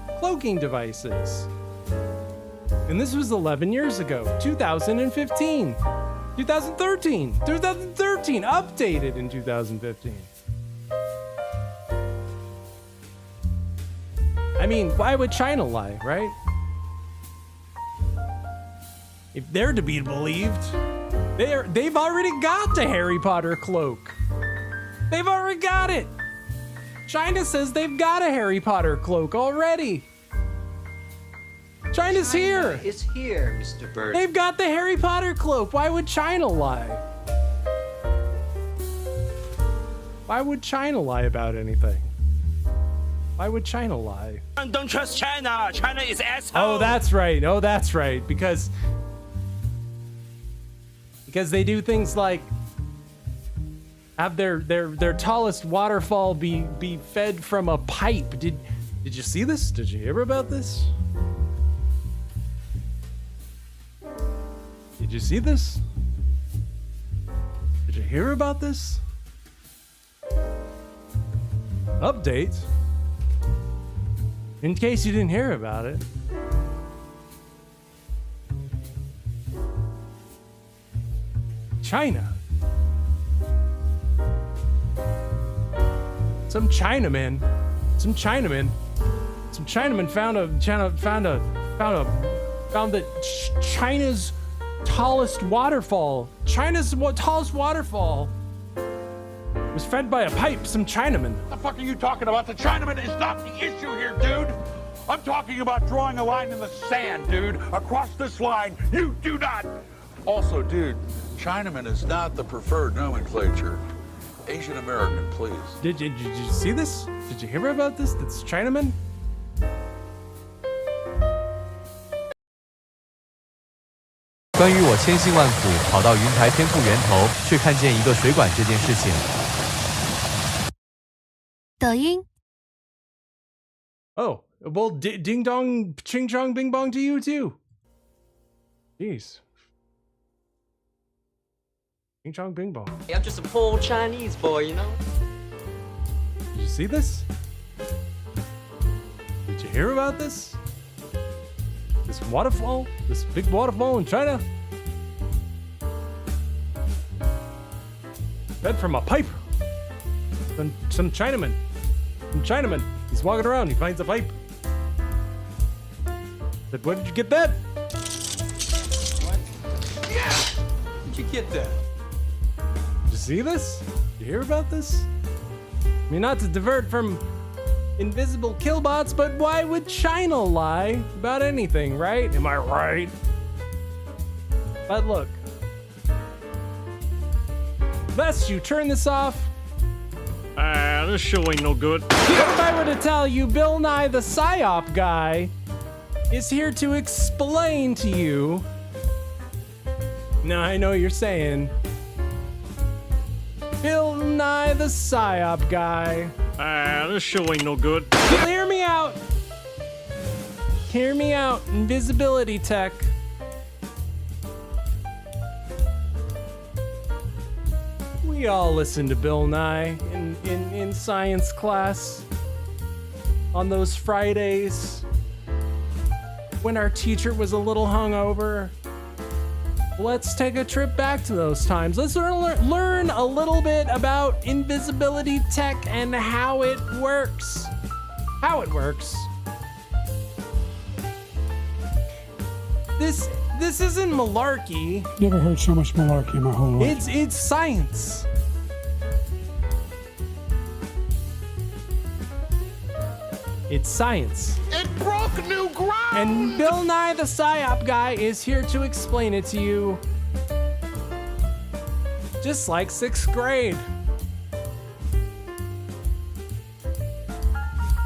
And this was 11 years ago, 2015. 2013, updated in 2015. I mean, why would China lie, right? If they're to be believed, they've already got the Harry Potter cloak. They've already got it. China says they've got a Harry Potter cloak already. China's here. It's here, Mr. Bird. They've got the Harry Potter cloak. Why would China lie? Why would China lie about anything? Why would China lie? Don't trust China. China is asshole. Oh, that's right. Because they do things like have their tallest waterfall be fed from a pipe. Did you see this? Did you hear about this? Did you see this? Did you hear about this? Update. In case you didn't hear about it. China. Some Chinaman found that China's tallest waterfall was fed by a pipe. Some Chinaman. What the fuck are you talking about? The Chinaman is not the issue here, dude. I'm talking about drawing a line in the sand, dude. Across this line, you do not. Also, dude, Chinaman is not the preferred nomenclature. Asian American, please. Did you see this? Did you hear about this? That's Chinaman?关于我千辛万苦跑到云台天库源头，却看见一个水管这件事情。抖音。Oh, well, ding dong, ching chong, bing bong to you too. Jeez. Ching chong, bing bong. Hey, I'm just a poor Chinese boy, you know? Did you see this? Did you hear about this? This waterfall? This big waterfall in China? Fed from a pipe. Some Chinaman. He's walking around. He finds a pipe. Said, where did you get that? What? Yeah! Where'd you get that? Did you see this? Did you hear about this? I mean, not to divert from invisible killbots, but why would China lie about anything, right? Am I right? But look, best you turn this off. This show ain't no good. What if I were to tell you Bill Nye the PSYOP guy is here to explain to you. Now I know you're saying, Bill Nye the PSYOP guy. This show ain't no good. Hear me out. Hear me out. Invisibility tech. We all listen to Bill Nye in science class on those Fridays when our teacher was a little hungover. Let's take a trip back to those times. Let's learn a little bit about invisibility tech and how it works. How it works. This isn't malarkey. Never heard so much malarkey in my whole life. It's science. It's science. It broke new ground! And Bill Nye the PSYOP guy is here to explain it to you. Just like 6th grade.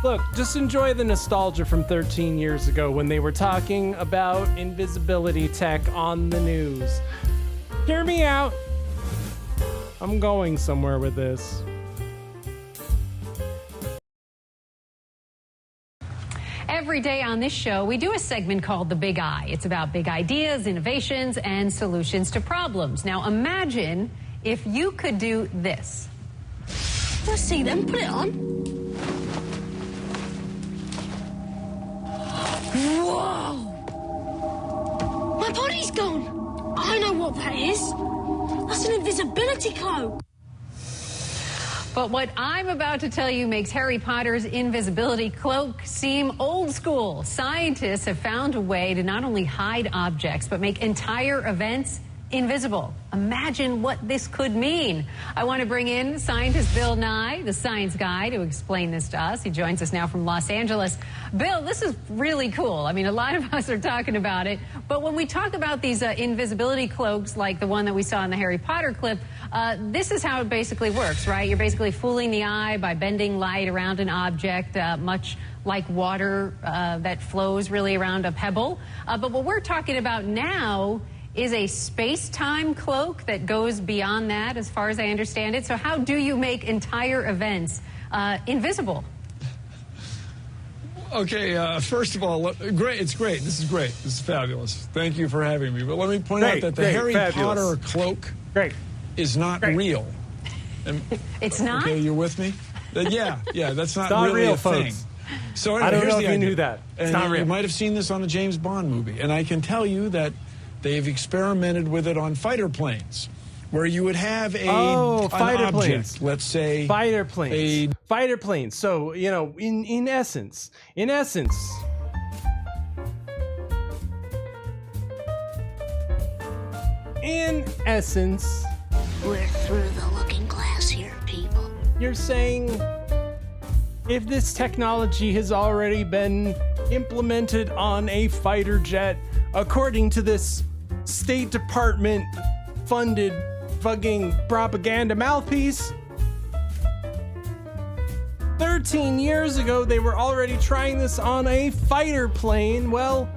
Look, just enjoy the nostalgia from 13 years ago when they were talking about invisibility tech on the news. Hear me out. I'm going somewhere with this. Every day on this show, we do a segment called The Big I. It's about big ideas, innovations, and solutions to problems. Now, imagine if you could do this. Let's see them. Put it on. Whoa! My body's gone. I know what that is. That's an invisibility cloak. But what I'm about to tell you makes Harry Potter's invisibility cloak seem old school. Scientists have found a way to not only hide objects, but make entire events invisible. Imagine what this could mean. I want to bring in scientist Bill Nye, the science guy, to explain this to us. He joins us now from Los Angeles. Bill, this is really cool. I mean, a lot of us are talking about it. But when we talk about these invisibility cloaks, like the one that we saw in the Harry Potter clip, this is how it basically works, right? You're basically fooling the eye by bending light around an object, much like water that flows really around a pebble. But what we're talking about now is a space-time cloak that goes beyond that, as far as I understand it. So how do you make entire events invisible? Okay, first of all, great. It's great. This is great. This is fabulous. Thank you for having me. But let me point out that the Harry Potter cloak is not real. It's not? Okay, you're with me? Yeah, that's not, not really real, a thing. folks. So anyway, I don't here's know the if you idea. knew that. It's And not real. You might have seen this on a James Bond movie, and I can tell you that they've experimented with it on fighter planes, where you would have an fighter object, planes. let's say Fighter planes. Fighter planes. So, you know, in essence, We're through the looking glass here, people. You're saying if this technology has already been implemented on a fighter jet, according to this State Department funded fucking propaganda mouthpiece, 13 years ago they were already trying this on a fighter plane. Well,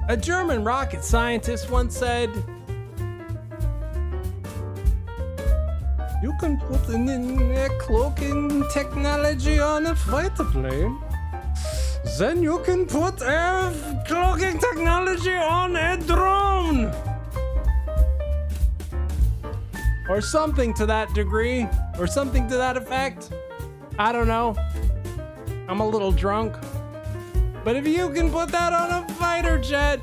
a German rocket scientist once said, "You can put a cloaking technology on a fighter plane, then you can put a cloaking technology on a drone." Or something to that degree, or something to that effect. I don't know. I'm a little drunk. But if you can put that on a fighter jet,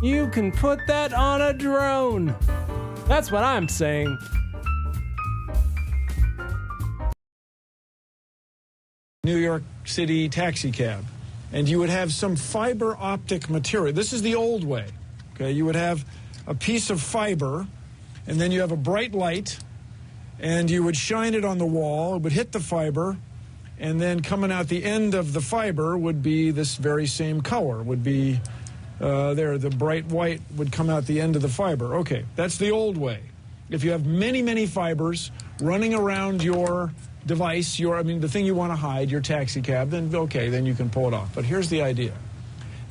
you can put that on a drone. That's what I'm saying. New York City taxi cab, and you would have some fiber optic material. This is the old way. Okay, you would have a piece of fiber, and then you have a bright light, and you would shine it on the wall. It would hit the fiber, and then coming out the end of the fiber would be this very same color. Would be the bright white would come out the end of the fiber. Okay, that's the old way. if you have many, many fibers running around your device, the thing you want to hide, your taxi cab, then okay, then you can pull it off. But here's the idea.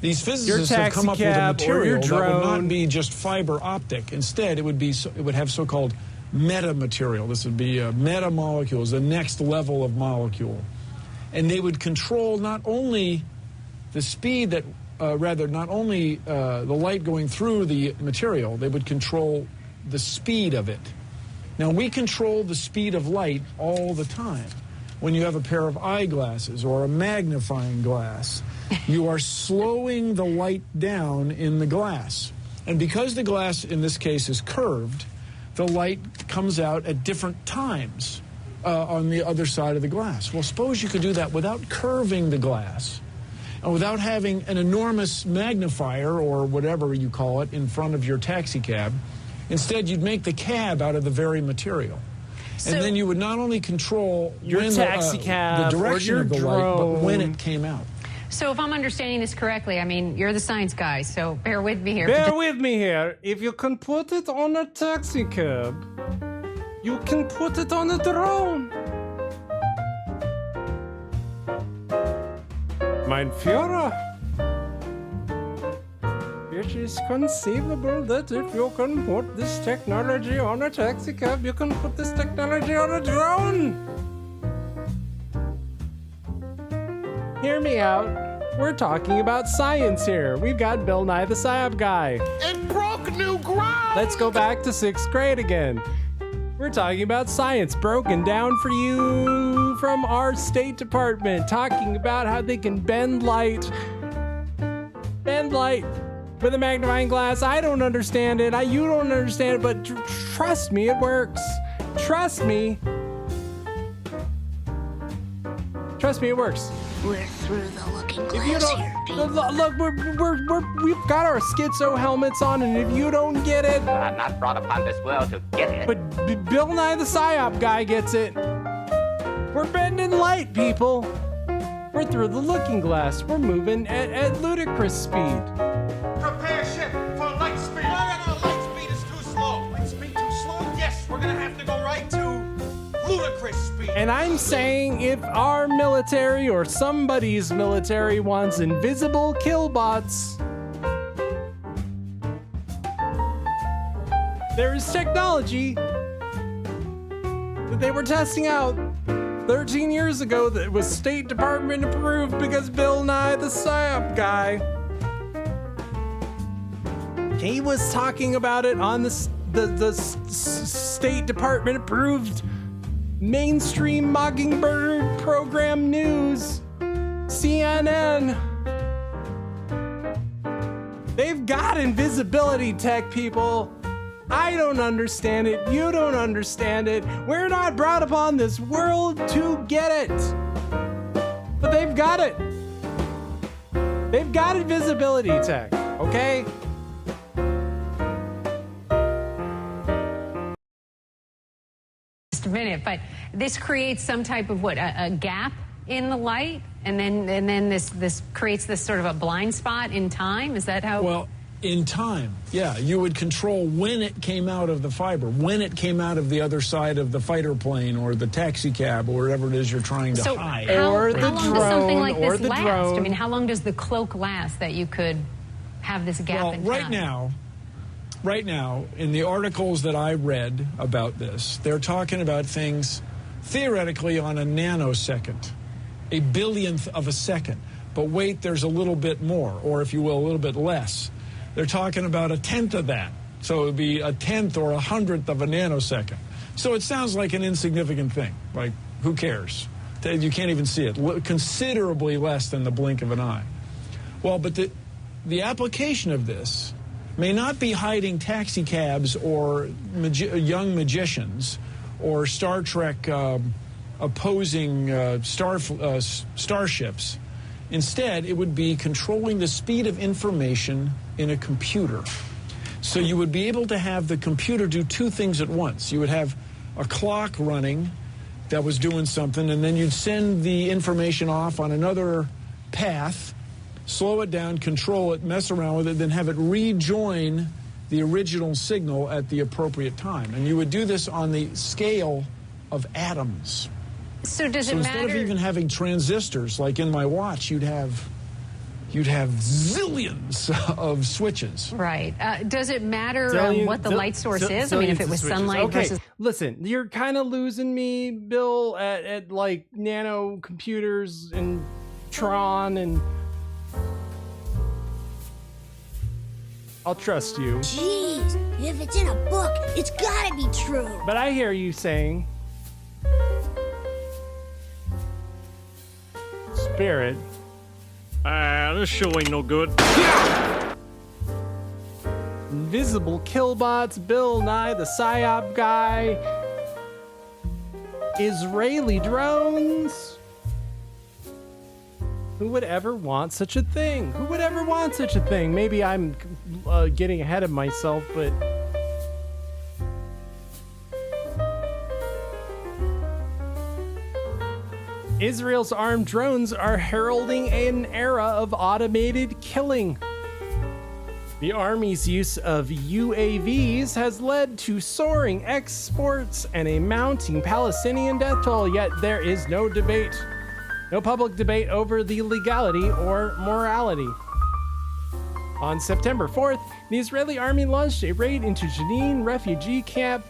These physicists have come up with a material that would not be just fiber optic. Instead, it would have so-called metamaterial. This would be meta molecules, the next level of molecule. And they would control not only the speed that, not only the light going through the material, they would control the speed of it. Now, we control the speed of light all the time. When you have a pair of eyeglasses or a magnifying glass, you are slowing the light down in the glass. And because the glass, in this case, is curved, the light comes out at different times on the other side of the glass. Well, suppose you could do that without curving the glass and without having an enormous magnifier or whatever you call it in front of your taxi cab. Instead, you'd make the cab out of the very material. And then you would not only control your taxi cab, the direction of the light, but when it came out. So if I'm understanding this correctly, I mean, you're the science guy, so bear with me here. Bear with me here. If you can put it on a taxi cab, you can put it on a drone. Mein Führer, it is conceivable that if you can put this technology on a taxi cab, you can put this technology on a drone. Hear me out. We're talking about science here. We've got Bill Nye the Psyop Guy. It broke new ground! Let's go back to 6th grade again. We're talking about science broken down for you from our State Department, talking about how they can bend light with a magnifying glass. I don't understand it. You don't understand it, but trust me, it works. Trust me. Trust me, it works. We're through the looking If you glass don't, here, people. look, we've got our schizo helmets on, and if you don't get it, I'm not brought upon this world to get it. But Bill Nye the Psyop Guy gets it. We're bending light, people. We're through the looking glass. We're moving at ludicrous speed. Prepare ship for light speed. No, light speed is too slow. Light speed too slow? Yes, we're gonna have to go right to ludicrous speed. And I'm saying if our military or somebody's military wants invisible killbots, there is technology that they were testing out 13 years ago that was State Department approved because Bill Nye the Psyop Guy, he was talking about it on the State Department approved mainstream Mockingbird program news, CNN. They've got invisibility tech, people. I don't understand it. You don't understand it. We're not brought upon this world to get it. But they've got it. They've got invisibility tech, okay? Just a minute, but this creates some type of a gap in the light, and then this creates this sort of a blind spot in time. Is that how? Well, in time, yeah, you would control when it came out of the fiber, when it came out of the other side of the fighter plane or the taxi cab or whatever it is you're trying to hide. How long does something like this last? I mean, how long does the cloak last that you could have this gap in time? Right now, in the articles that I read about this, they're talking about things theoretically on a nanosecond, a billionth of a second. But wait, there's a little bit more, or if you will, a little bit less. They're talking about a tenth of that. So it would be a tenth or a hundredth of a nanosecond. So it sounds like an insignificant thing. Like, who cares? You can't even see it. Considerably less than the blink of an eye. Well, but the application of this may not be hiding taxi cabs or young magicians or Star Trek opposing starships. Instead, it would be controlling the speed of information in a computer. So you would be able to have the computer do two things at once. You would have a clock running that was doing something, and then you'd send the information off on another path, slow it down, control it, mess around with it, then have it rejoin the original signal at the appropriate time. And you would do this on the scale of atoms. So does it instead matter? of even having transistors like in my watch, you'd have zillions of switches. Right. Does it matter what the light source is? I mean, if it was sunlight okay. versus... Listen, you're kind of losing me, Bill, at like nano computers and Tron, and I'll trust you. Jeez, if it's in a book, it's gotta be true. But I hear you saying, Spirit, this show ain't no good. invisible killbots, Bill Nye, the PSYOP guy, Israeli drones. Who would ever want such a thing? Who would ever want such a thing? Maybe I'm getting ahead of myself, but Israel's armed drones are heralding an era of automated killing. The Army's use of UAVs has led to soaring exports and a mounting Palestinian death toll, yet there is no public debate over the legality or morality. On September 4th, the Israeli army launched a raid into Jenin refugee camp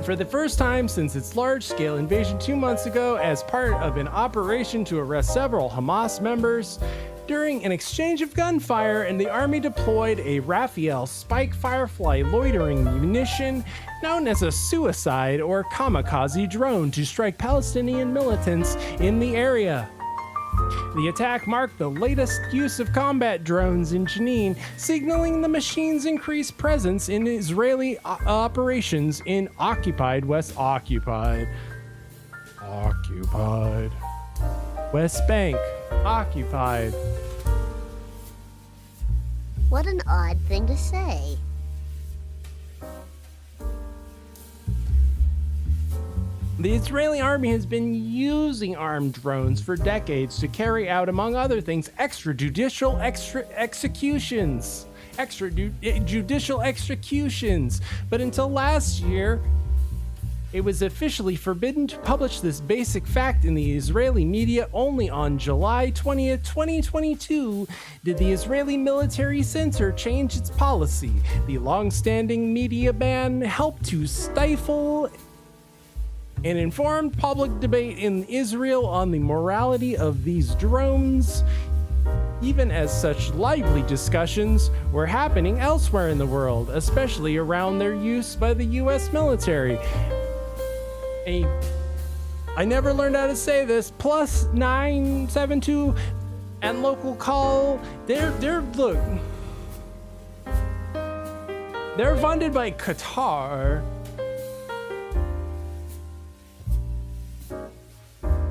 for the first time since its large-scale invasion 2 months ago as part of an operation to arrest several Hamas members. During an exchange of gunfire, and the army deployed a Raphael Spike Firefly loitering munition known as a suicide or kamikaze drone to strike Palestinian militants in the area. The attack marked the latest use of combat drones in Jenin, signaling the machine's increased presence in Israeli operations in occupied West Bank. Occupied. What an odd thing to say. The Israeli army has been using armed drones for decades to carry out, among other things, extrajudicial executions. But until last year, it was officially forbidden to publish this basic fact in the Israeli media. Only on July 20th, 2022, did the Israeli military censor change its policy. The long-standing media ban helped to stifle an informed public debate in Israel on the morality of these drones, even as such lively discussions were happening elsewhere in the world, especially around their use by the U.S. military. I never learned how to say this. +972 and local call. They're funded by Qatar.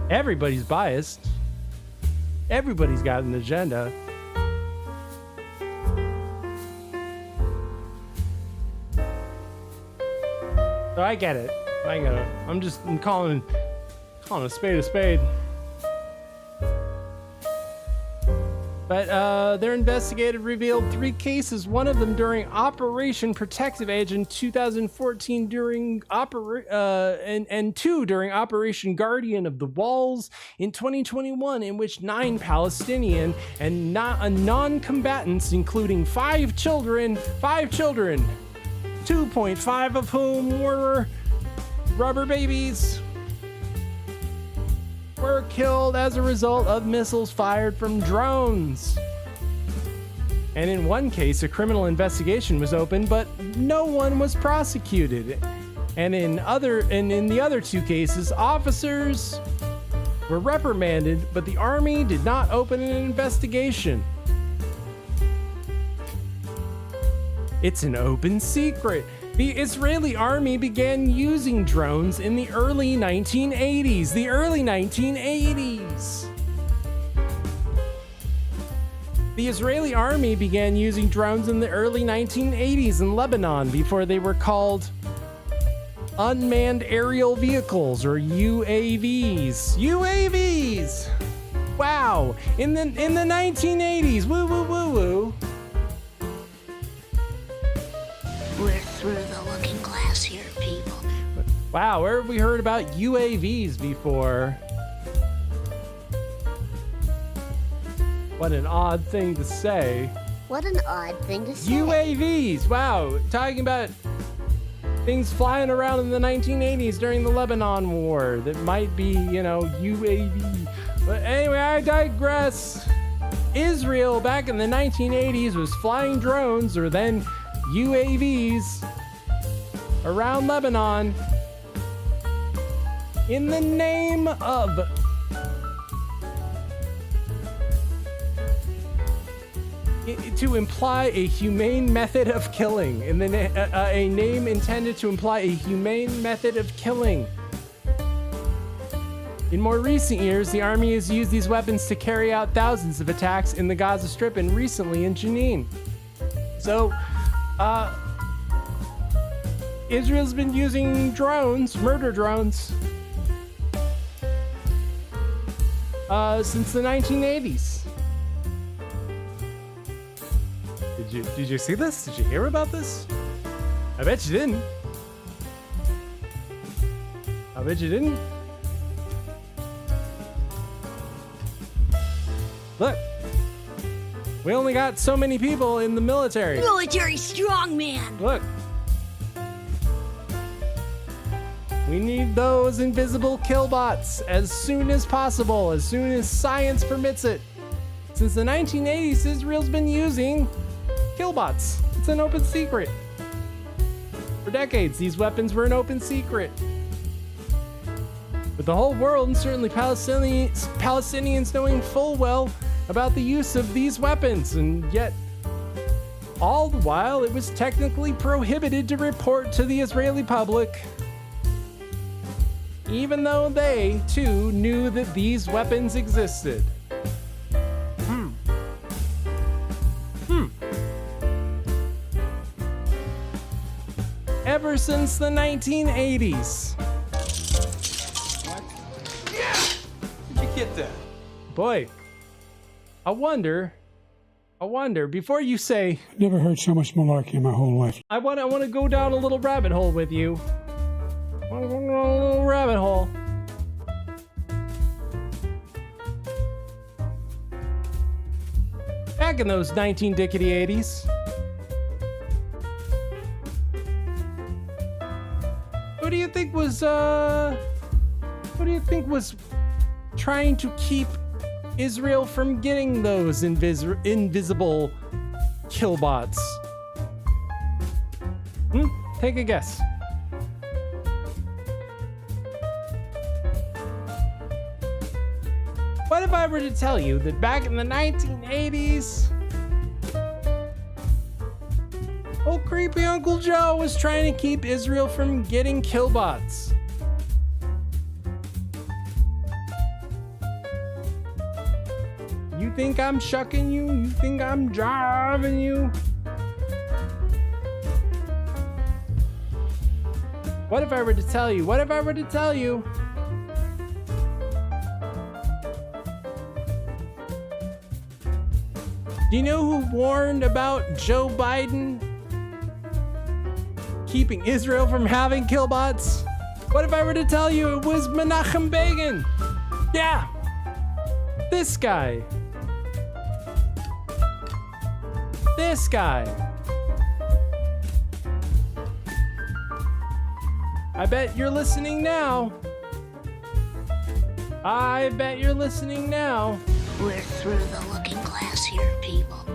Everybody's biased. Everybody's got an agenda. So I get it. I'm calling a spade a spade. But their investigative revealed 3 cases, one of them during Operation Protective Edge in 2014 and 2 during Operation Guardian of the Walls in 2021, in which 9 Palestinian and non-combatants, including 5 children, 2.5 of whom were rubber babies, were killed as a result of missiles fired from drones. And in one case, a criminal investigation was opened, but no one was prosecuted. And in the other 2 cases, officers were reprimanded, but the army did not open an investigation. It's an open secret. The Israeli army began using drones in the early 1980s. The Israeli army began using drones in the early 1980s in Lebanon before they were called unmanned aerial vehicles, or UAVs. UAVs! Wow! In the 1980s, woo woo woo woo. We're through the looking glass here, people. Wow, where have we heard about UAVs before? What an odd thing to say. What an odd thing to say. UAVs, wow, talking about things flying around in the 1980s during the Lebanon War that might be, UAV. But anyway, I digress. Israel back in the 1980s was flying drones or then UAVs around Lebanon in the name of to imply a humane method of killing, in a name intended to imply a humane method of killing. In more recent years, the army has used these weapons to carry out thousands of attacks in the Gaza Strip and recently in Jenin. So, Israel's been using drones, murder drones, since the 1980s. Did you see this? Did you hear about this? I bet you didn't. I bet you didn't. Look, we only got so many people in the military. Military strongman. Look. We need those invisible killbots as soon as possible, as soon as science permits it. Since the 1980s, Israel's been using Killbots. It's an open secret. For decades, these weapons were an open secret. But the whole world, and certainly Palestinians knowing full well about the use of these weapons, and yet all the while it was technically prohibited to report to the Israeli public, even though they too knew that these weapons existed. Ever since the 1980s. What? Yeah! Did you get that? Boy, I wonder, before you say... Never heard so much malarkey in my whole life. I want to go down a little rabbit hole with you. A little rabbit hole. Back in those 1980s, Who do you think was trying to keep Israel from getting those invisible killbots? Take a guess. What if I were to tell you that back in the 1980s, old creepy Uncle Joe was trying to keep Israel from getting killbots? You think I'm shucking you? You think I'm driving you? What if I were to tell you? What if I were to tell you? Do you know who warned about Joe Biden keeping Israel from having killbots? What if I were to tell you it was Menachem Begin? Yeah, this guy. This guy. I bet you're listening now. I bet you're listening now. We're through the looking glass here, people.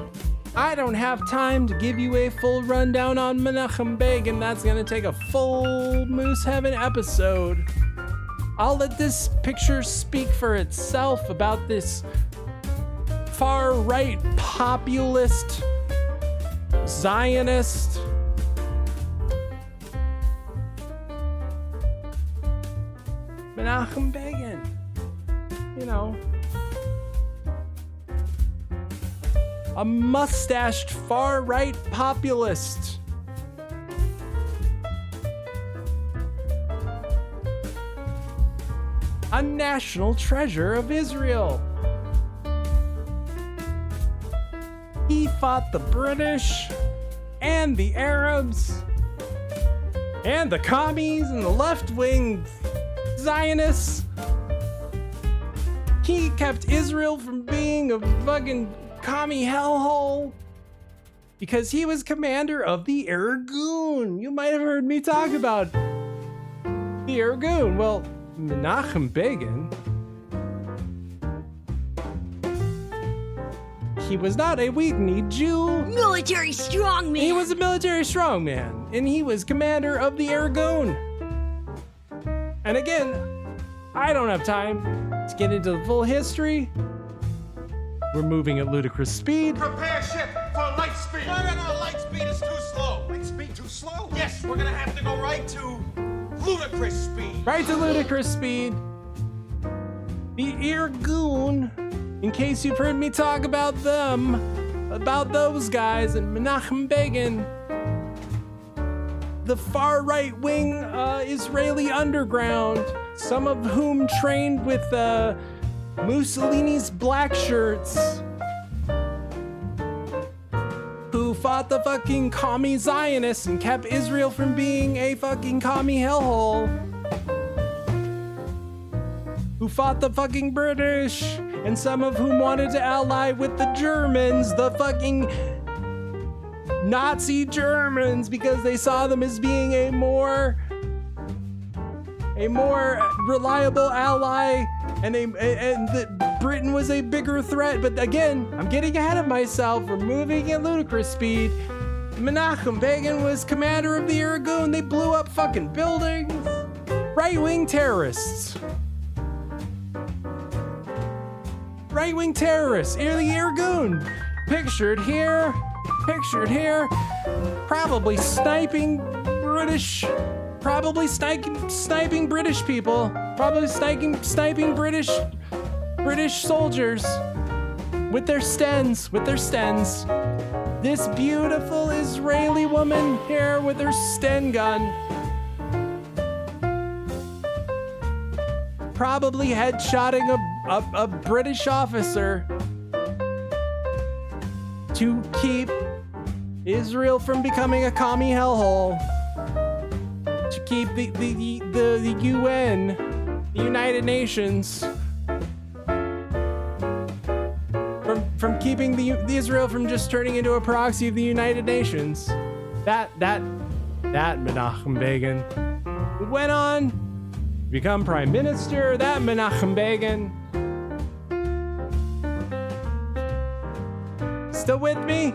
I don't have time to give you a full rundown on Menachem Begin. That's gonna take a full Moose Heaven episode. I'll let this picture speak for itself about this far-right populist Zionist Menachem Begin. You know, a mustached far-right populist. A national treasure of Israel. He fought the British and the Arabs and the commies and the left-wing Zionists. He kept Israel from being a fucking commie hellhole because he was commander of the Irgun. You might have heard me talk about the Irgun. Well, Menachem Begin, he was not a weak-kneed Jew. Military strongman. He was a military strongman, and he was commander of the Irgun. And again, I don't have time to get into the full history. We're moving at ludicrous speed. Prepare ship for light speed. No, light speed is too slow. Light speed too slow? Yes, we're gonna have to go right to ludicrous speed. Right to ludicrous speed. The Irgun, in case you've heard me talk about them, about those guys, and Menachem Begin, the far right wing Israeli underground, some of whom trained with Mussolini's black shirts, who fought the fucking commie Zionists and kept Israel from being a fucking commie hellhole, who fought the fucking British, and some of whom wanted to ally with the Germans, the fucking Nazi Germans, because they saw them as being a more reliable ally, and that Britain was a bigger threat. But again, I'm getting ahead of myself. We're moving at ludicrous speed. Menachem Begin was commander of the Irgun. They blew up fucking buildings. Right-wing terrorists. Right-wing terrorists. The Irgun. Pictured here. Probably sniping British people. Probably sniping British soldiers with their stens. This beautiful Israeli woman here with her Sten gun, probably headshotting a British officer to keep Israel from becoming a commie hellhole, to keep the UN, the United Nations, from keeping the Israel from just turning into a proxy of the United Nations. That Menachem Begin went on to become prime minister. That Menachem Begin, still with me?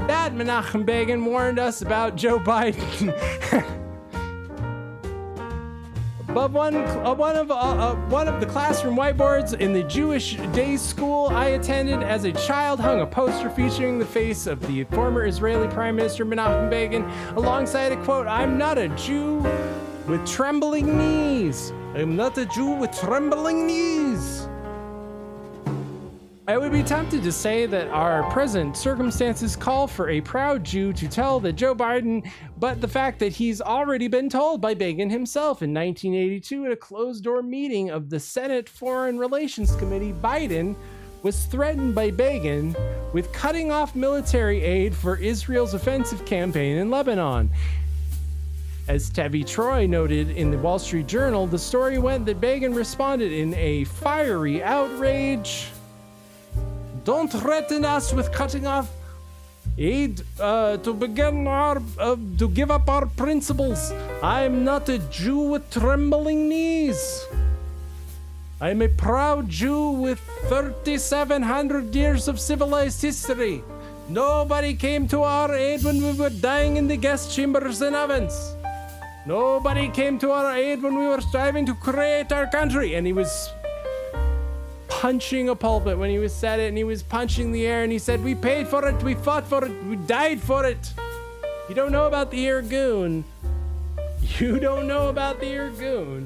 That Menachem Begin warned us about Joe Biden. Above one of the classroom whiteboards in the Jewish day school I attended as a child hung a poster featuring the face of the former Israeli Prime Minister Menachem Begin, alongside a quote, "I'm not a Jew with trembling knees. I'm not a Jew with trembling knees." I would be tempted to say that our present circumstances call for a proud Jew to tell that Joe Biden, but the fact that he's already been told by Begin himself in 1982 at a closed-door meeting of the Senate Foreign Relations Committee, Biden was threatened by Begin with cutting off military aid for Israel's offensive campaign in Lebanon. As Tevi Troy noted in the Wall Street Journal, the story went that Begin responded in a fiery outrage. "Don't threaten us with cutting off aid to give up our principles. I'm not a Jew with trembling knees. I'm a proud Jew with 3,700 years of civilized history. Nobody came to our aid when we were dying in the gas chambers and ovens. Nobody came to our aid when we were striving to create our country." And he was punching a pulpit when he was said it, and he was punching the air, and he said, "We paid for it, we fought for it, we died for it." You don't know about the Irgun. You don't know about the Irgun.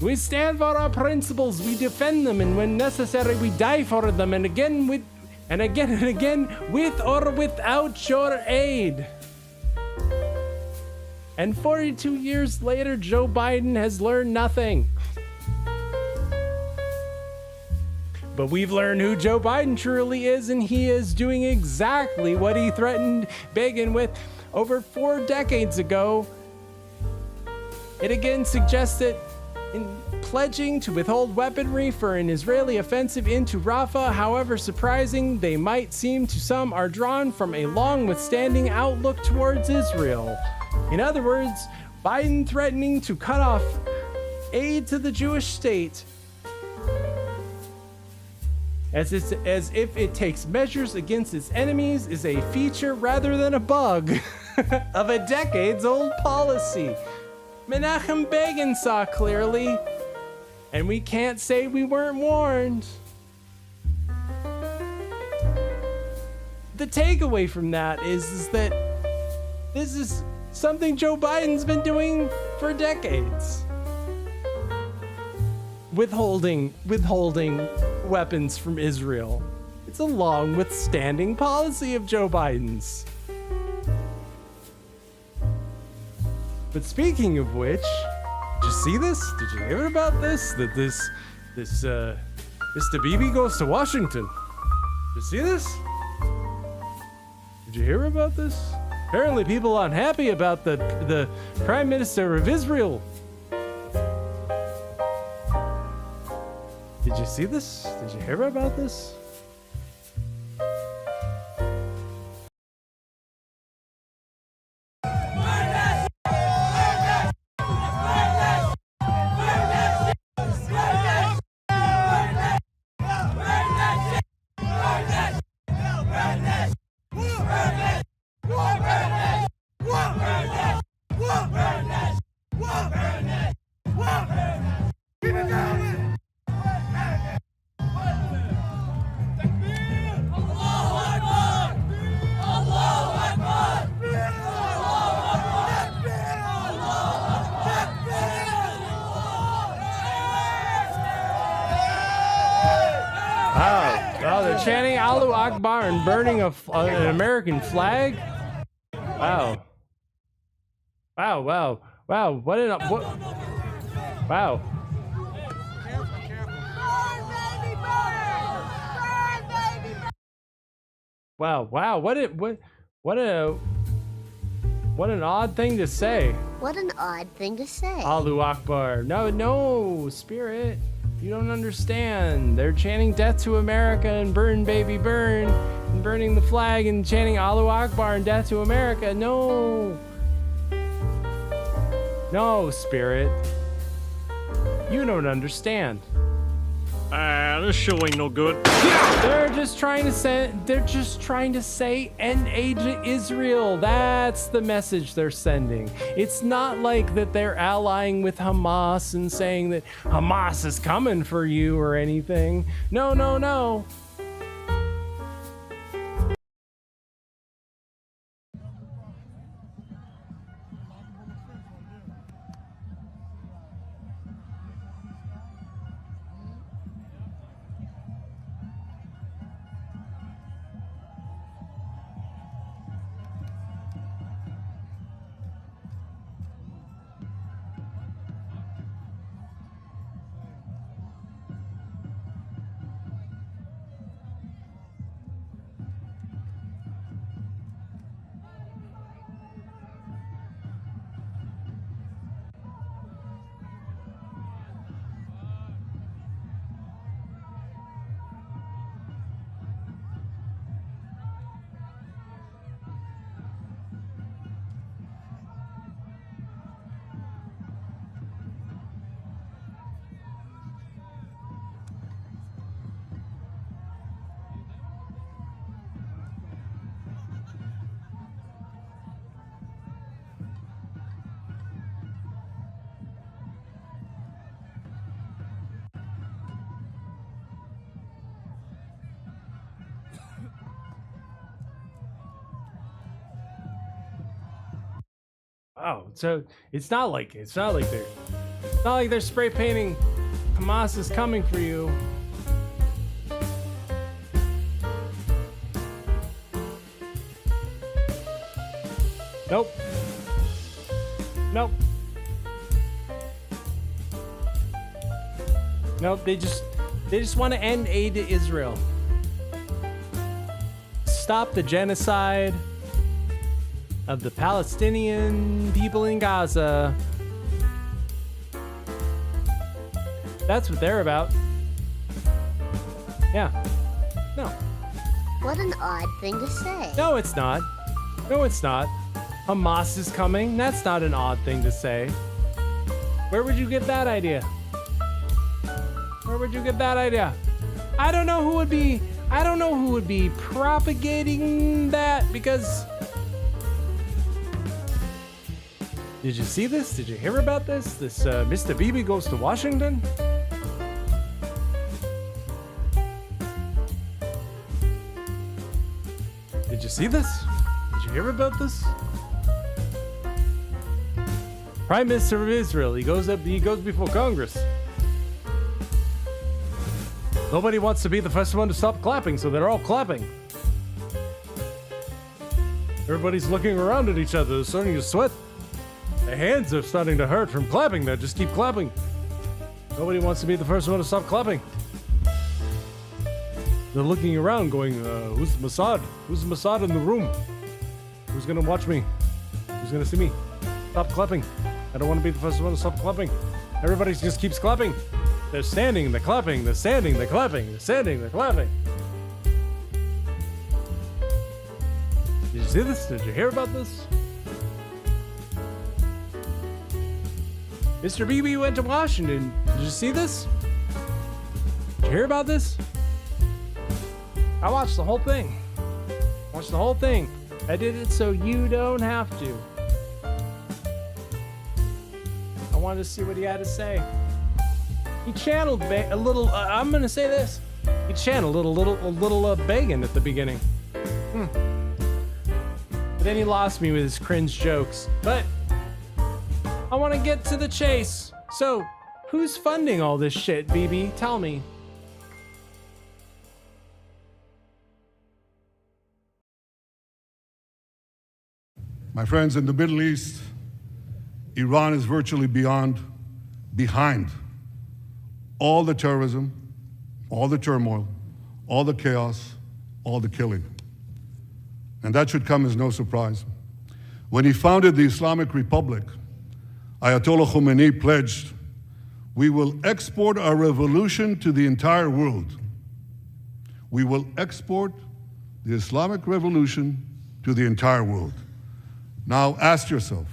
We stand for our principles, we defend them, and when necessary, we die for them, and again, and again, with or without your aid. And 42 years later, Joe Biden has learned nothing. But we've learned who Joe Biden truly is, and he is doing exactly what he threatened Begin with over 4 decades ago. It again suggests that in pledging to withhold weaponry for an Israeli offensive into Rafah, however surprising they might seem to some, are drawn from a long withstanding outlook towards Israel. In other words, Biden threatening to cut off aid to the Jewish state as if it takes measures against its enemies is a feature rather than a bug of a decades-old policy. Menachem Begin saw clearly, and we can't say we weren't warned. The takeaway from that is that this is something Joe Biden's been doing for decades. Withholding weapons from Israel. It's a long withstanding policy of Joe Biden's. But speaking of which, did you see this? Did you hear about this? That this Mr. Bibi goes to Washington. Did you see this? Did you hear about this? Apparently people aren't happy about the Prime Minister of Israel. Did you see this? Did you hear about this? Chanting Allahu Akbar and burning an American flag? Wow. Wow. Wow. Wow. Wow. What an odd thing to say. What an odd thing to say. Allahu Akbar. No, Spirit. You don't understand. They're chanting death to America and burn, baby, burn, and burning the flag and chanting Allahu Akbar and death to America. No, Spirit. You don't understand. This show ain't no good. They're just trying to say end Agent Israel. That's the message they're sending. It's not like that they're allying with Hamas and saying that Hamas is coming for you or anything. No. Wow. So it's not like they're spray painting Hamas is coming for you. Nope. They They just want to end aid to Israel. Stop the genocide of the Palestinian people in Gaza. That's what they're about. Yeah. No. What an odd thing to say. No, it's not. No, it's not. Hamas is coming. That's not an odd thing to say. Where would you get that idea? Where would you get that idea? I don't know who would be propagating that, because did you see this? Did you hear about this? This Mr. Bibi goes to Washington? Did you see this? Did you hear about this? Prime Minister of Israel, he goes before Congress. Nobody wants to be the first one to stop clapping, so they're all clapping. Everybody's looking around at each other, they're starting to sweat. Their hands are starting to hurt from clapping. They just keep clapping. Nobody wants to be the first one to stop clapping. They're looking around going, who's the Mossad? Who's the Mossad in the room? Who's gonna watch me? Who's gonna see me? Stop clapping. I don't want to be the first one to stop clapping. Everybody just keeps clapping. They're standing, they're clapping, they're standing, they're clapping, they're standing, they're clapping. Did you see this? Did you hear about this? Mr. Bibi went to Washington. Did you see this? Did you hear about this? I watched the whole thing. Watched the whole thing. I did it so you don't have to. I wanted to see what he had to say. He channeled a little. I'm gonna say this. He channeled a little Begin at the beginning. But then he lost me with his cringe jokes. But I want to get to the chase. So, who's funding all this shit, Bibi? Tell me. My friends, in the Middle East, Iran is virtually behind all the terrorism, all the turmoil, all the chaos, all the killing. And that should come as no surprise. When he founded the Islamic Republic, Ayatollah Khomeini pledged, "We will export our revolution to the entire world." We will export the Islamic revolution to the entire world. Now ask yourself,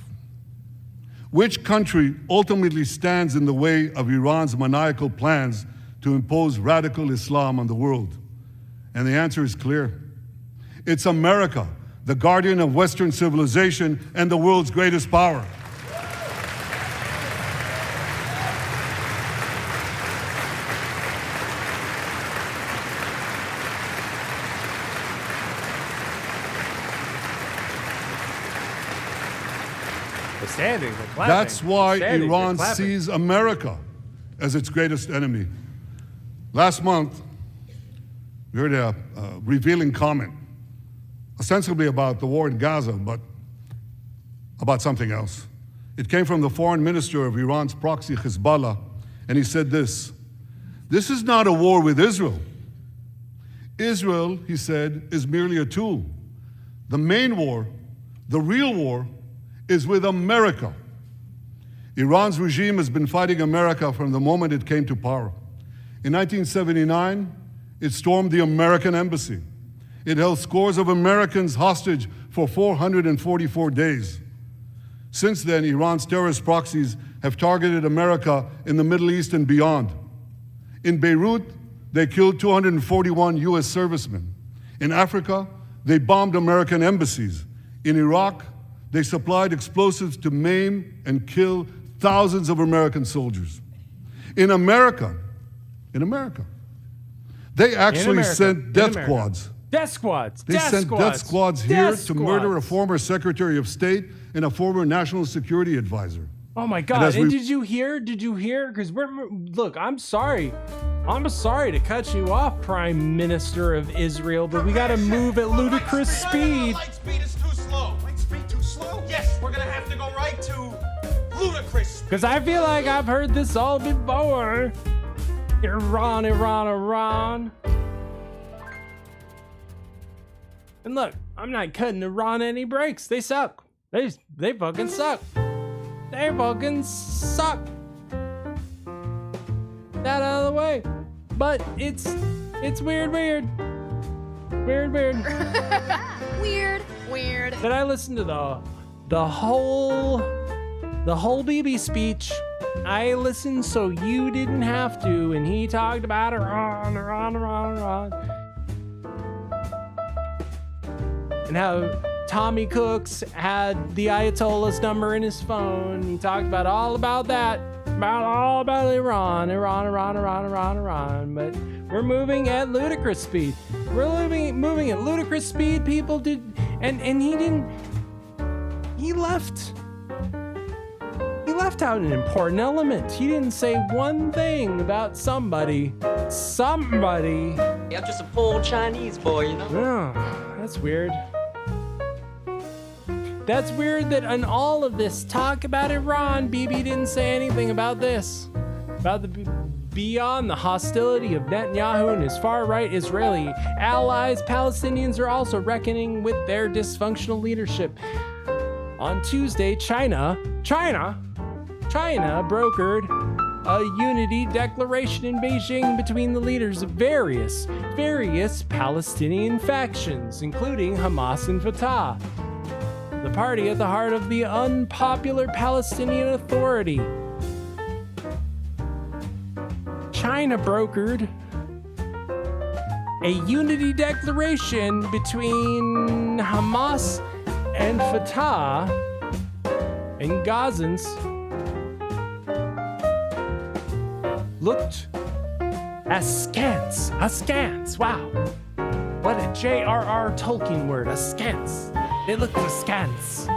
which country ultimately stands in the way of Iran's maniacal plans to impose radical Islam on the world? And the answer is clear. It's America, the guardian of Western civilization and the world's greatest power. Standing, they're clapping. That's why Standing, Iran they're clapping. sees America as its greatest enemy. Last month, we heard a revealing comment, ostensibly about the war in Gaza, but about something else. It came from the foreign minister of Iran's proxy, Hezbollah, and he said this: "This is not a war with Israel. Israel," he said, "is merely a tool. The main war, the real war, is with America." Iran's regime has been fighting America from the moment it came to power. In 1979, it stormed the American embassy. It held scores of Americans hostage for 444 days. Since then, Iran's terrorist proxies have targeted America in the Middle East and beyond. In Beirut, they killed 241 U.S. servicemen. In Africa, they bombed American embassies. In Iraq, they supplied explosives to maim and kill thousands of American soldiers. In America, they actually sent death squads. Death squads. They sent death squads here to murder a former Secretary of State and a former National Security Advisor. Oh my God! And did you hear? Because look, I'm sorry to cut you off, Prime Minister of Israel, but we got to move at ludicrous speed. Light speed is too slow. Light speed too slow? Yes, we're gonna have to go right to ludicrous. Because I feel like I've heard this all before. Iran, Iran, Iran. And look, I'm not cutting Iran any breaks. They suck. They fucking suck. They fucking suck. That out of the way. But it's weird. Weird. Did I listen to the whole Bibi speech? I listened so you didn't have to, and he talked about Iran. And how Tommy Cooks had the Ayatollah's number in his phone. He talked about all about that, all about Iran. But we're moving at ludicrous speed. We're moving at ludicrous speed. People did, and he didn't. He left out an important element. He didn't say one thing about somebody. I'm just a poor Chinese boy, you know? Oh, that's weird. That's weird that in all of this talk about Iran, Bibi didn't say anything about this. About the beyond the hostility of Netanyahu and his far-right Israeli allies, Palestinians are also reckoning with their dysfunctional leadership. On Tuesday, China brokered a unity declaration in Beijing between the leaders of various Palestinian factions, including Hamas and Fatah, the party at the heart of the unpopular Palestinian Authority. China brokered a unity declaration between Hamas and Fatah and Gazans looked askance. Wow. What a J.R.R. Tolkien word, askance. They looked askance.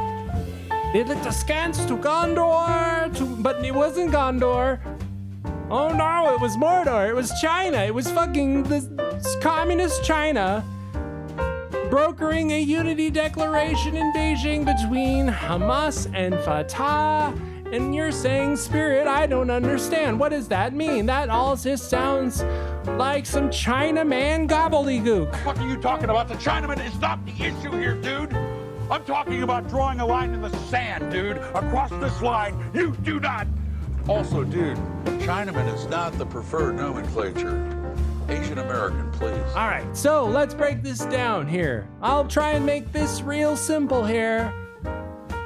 They looked askance to Gondor, but it wasn't Gondor. Oh no, it was Mordor. It was China. It was fucking the communist China brokering a unity declaration in Beijing between Hamas and Fatah. And you're saying, Spirit, I don't understand. What does that mean? That all just sounds like some Chinaman gobbledygook. What the fuck are you talking about? The Chinaman is not the issue here, dude. I'm talking about drawing a line in the sand, dude. Across this line, you do not. Also, dude, Chinaman is not the preferred nomenclature. Asian American, please. All right, so let's break this down here. I'll try and make this real simple here.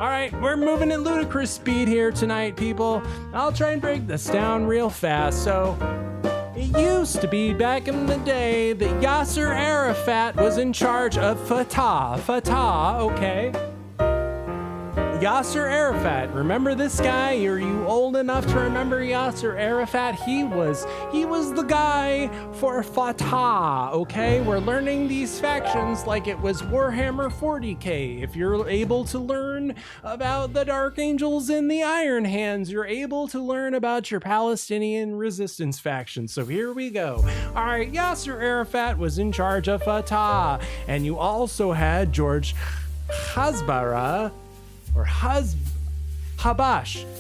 All right, we're moving at ludicrous speed here tonight, people. I'll try and break this down real fast. So, it used to be back in the day that Yasser Arafat was in charge of Fatah. Okay? Yasser Arafat. Remember this guy? Are you old enough to remember Yasser Arafat? He was the guy for Fatah, okay? We're learning these factions like it was Warhammer 40K. If you're able to learn about the Dark Angels and the Iron Hands, you're able to learn about your Palestinian resistance faction. So here we go. All right, Yasser Arafat was in charge of Fatah. And you also had George Hasbara, or Habash,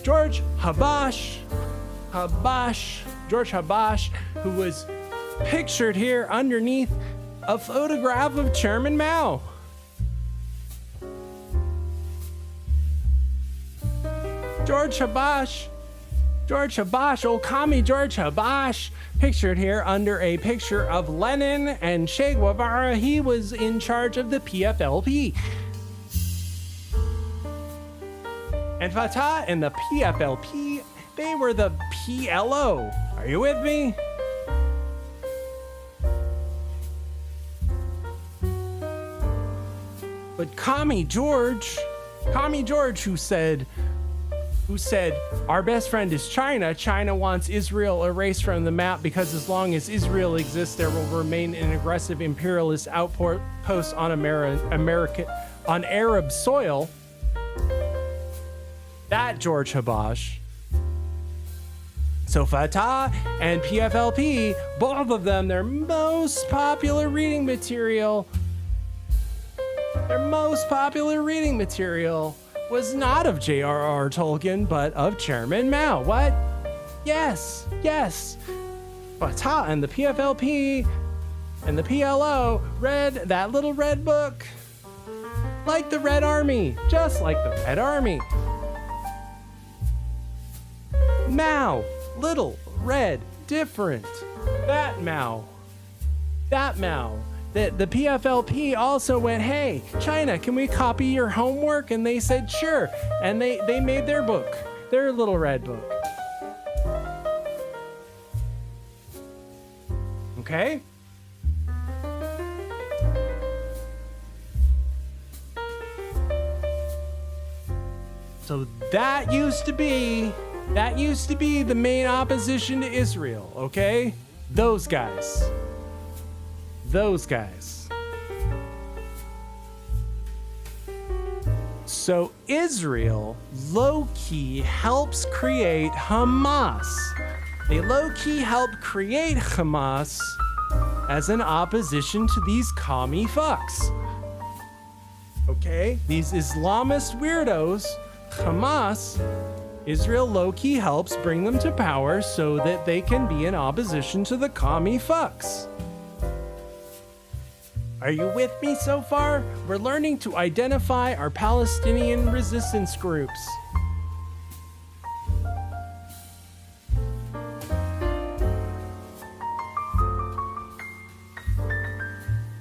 George Habash, who was pictured here underneath a photograph of Chairman Mao. George Habash, old commie George Habash, pictured here under a picture of Lenin and Che Guevara. He was in charge of the PFLP. And Fatah and the PFLP, they were the PLO. Are you with me? But Commie George, who said, our best friend is China. China wants Israel erased from the map because as long as Israel exists, there will remain an aggressive imperialist outpost on Arab soil. That George Habash. So Fatah and PFLP, both of them, their most popular reading material was not of J.R.R. Tolkien, but of Chairman Mao. What? Yes. Fatah and the PFLP and the PLO read that little red book like the Red Army, just like the Red Army. Mao, little, red, different. That Mao. The PFLP also went, hey, China, can we copy your homework? And they said, sure. And they made their book, their little red book. Okay? So that used to be the main opposition to Israel, okay? Those guys. So Israel low-key helps create Hamas. They low-key help create Hamas as an opposition to these commie fucks. Okay? These Islamist weirdos, Hamas, Israel low-key helps bring them to power so that they can be in opposition to the commie fucks. Are you with me so far? We're learning to identify our Palestinian resistance groups.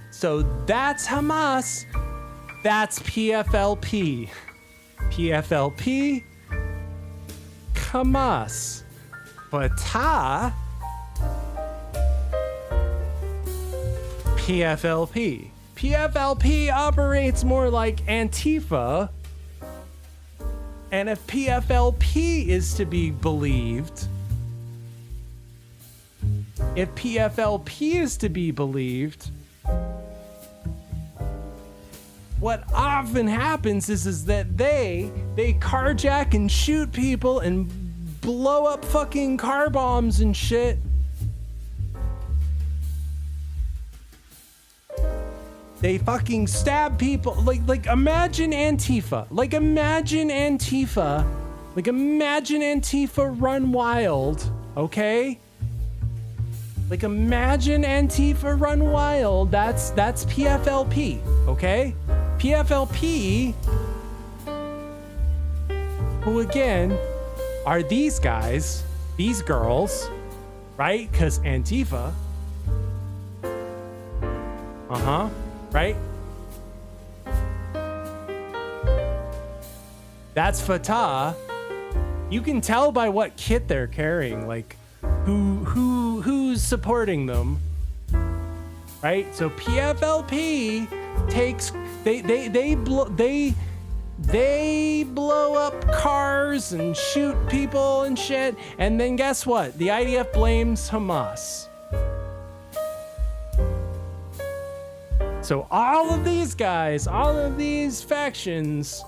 So that's Hamas, that's PFLP. PFLP, Hamas, Fatah, PFLP. PFLP operates more like Antifa, and if PFLP is to be believed, what often happens is that they carjack and shoot people and blow up fucking car bombs and shit. They fucking stab people. Like imagine Antifa. Imagine Antifa run wild, okay? Imagine Antifa run wild. That's PFLP, okay? PFLP, who again are these guys, these girls, right? Because Antifa, right? That's Fatah. You can tell by what kit they're carrying, who's supporting them, right? So PFLP takes they blow up cars and shoot people and shit, and then guess what? The IDF blames Hamas. So all of these guys, all of these factions,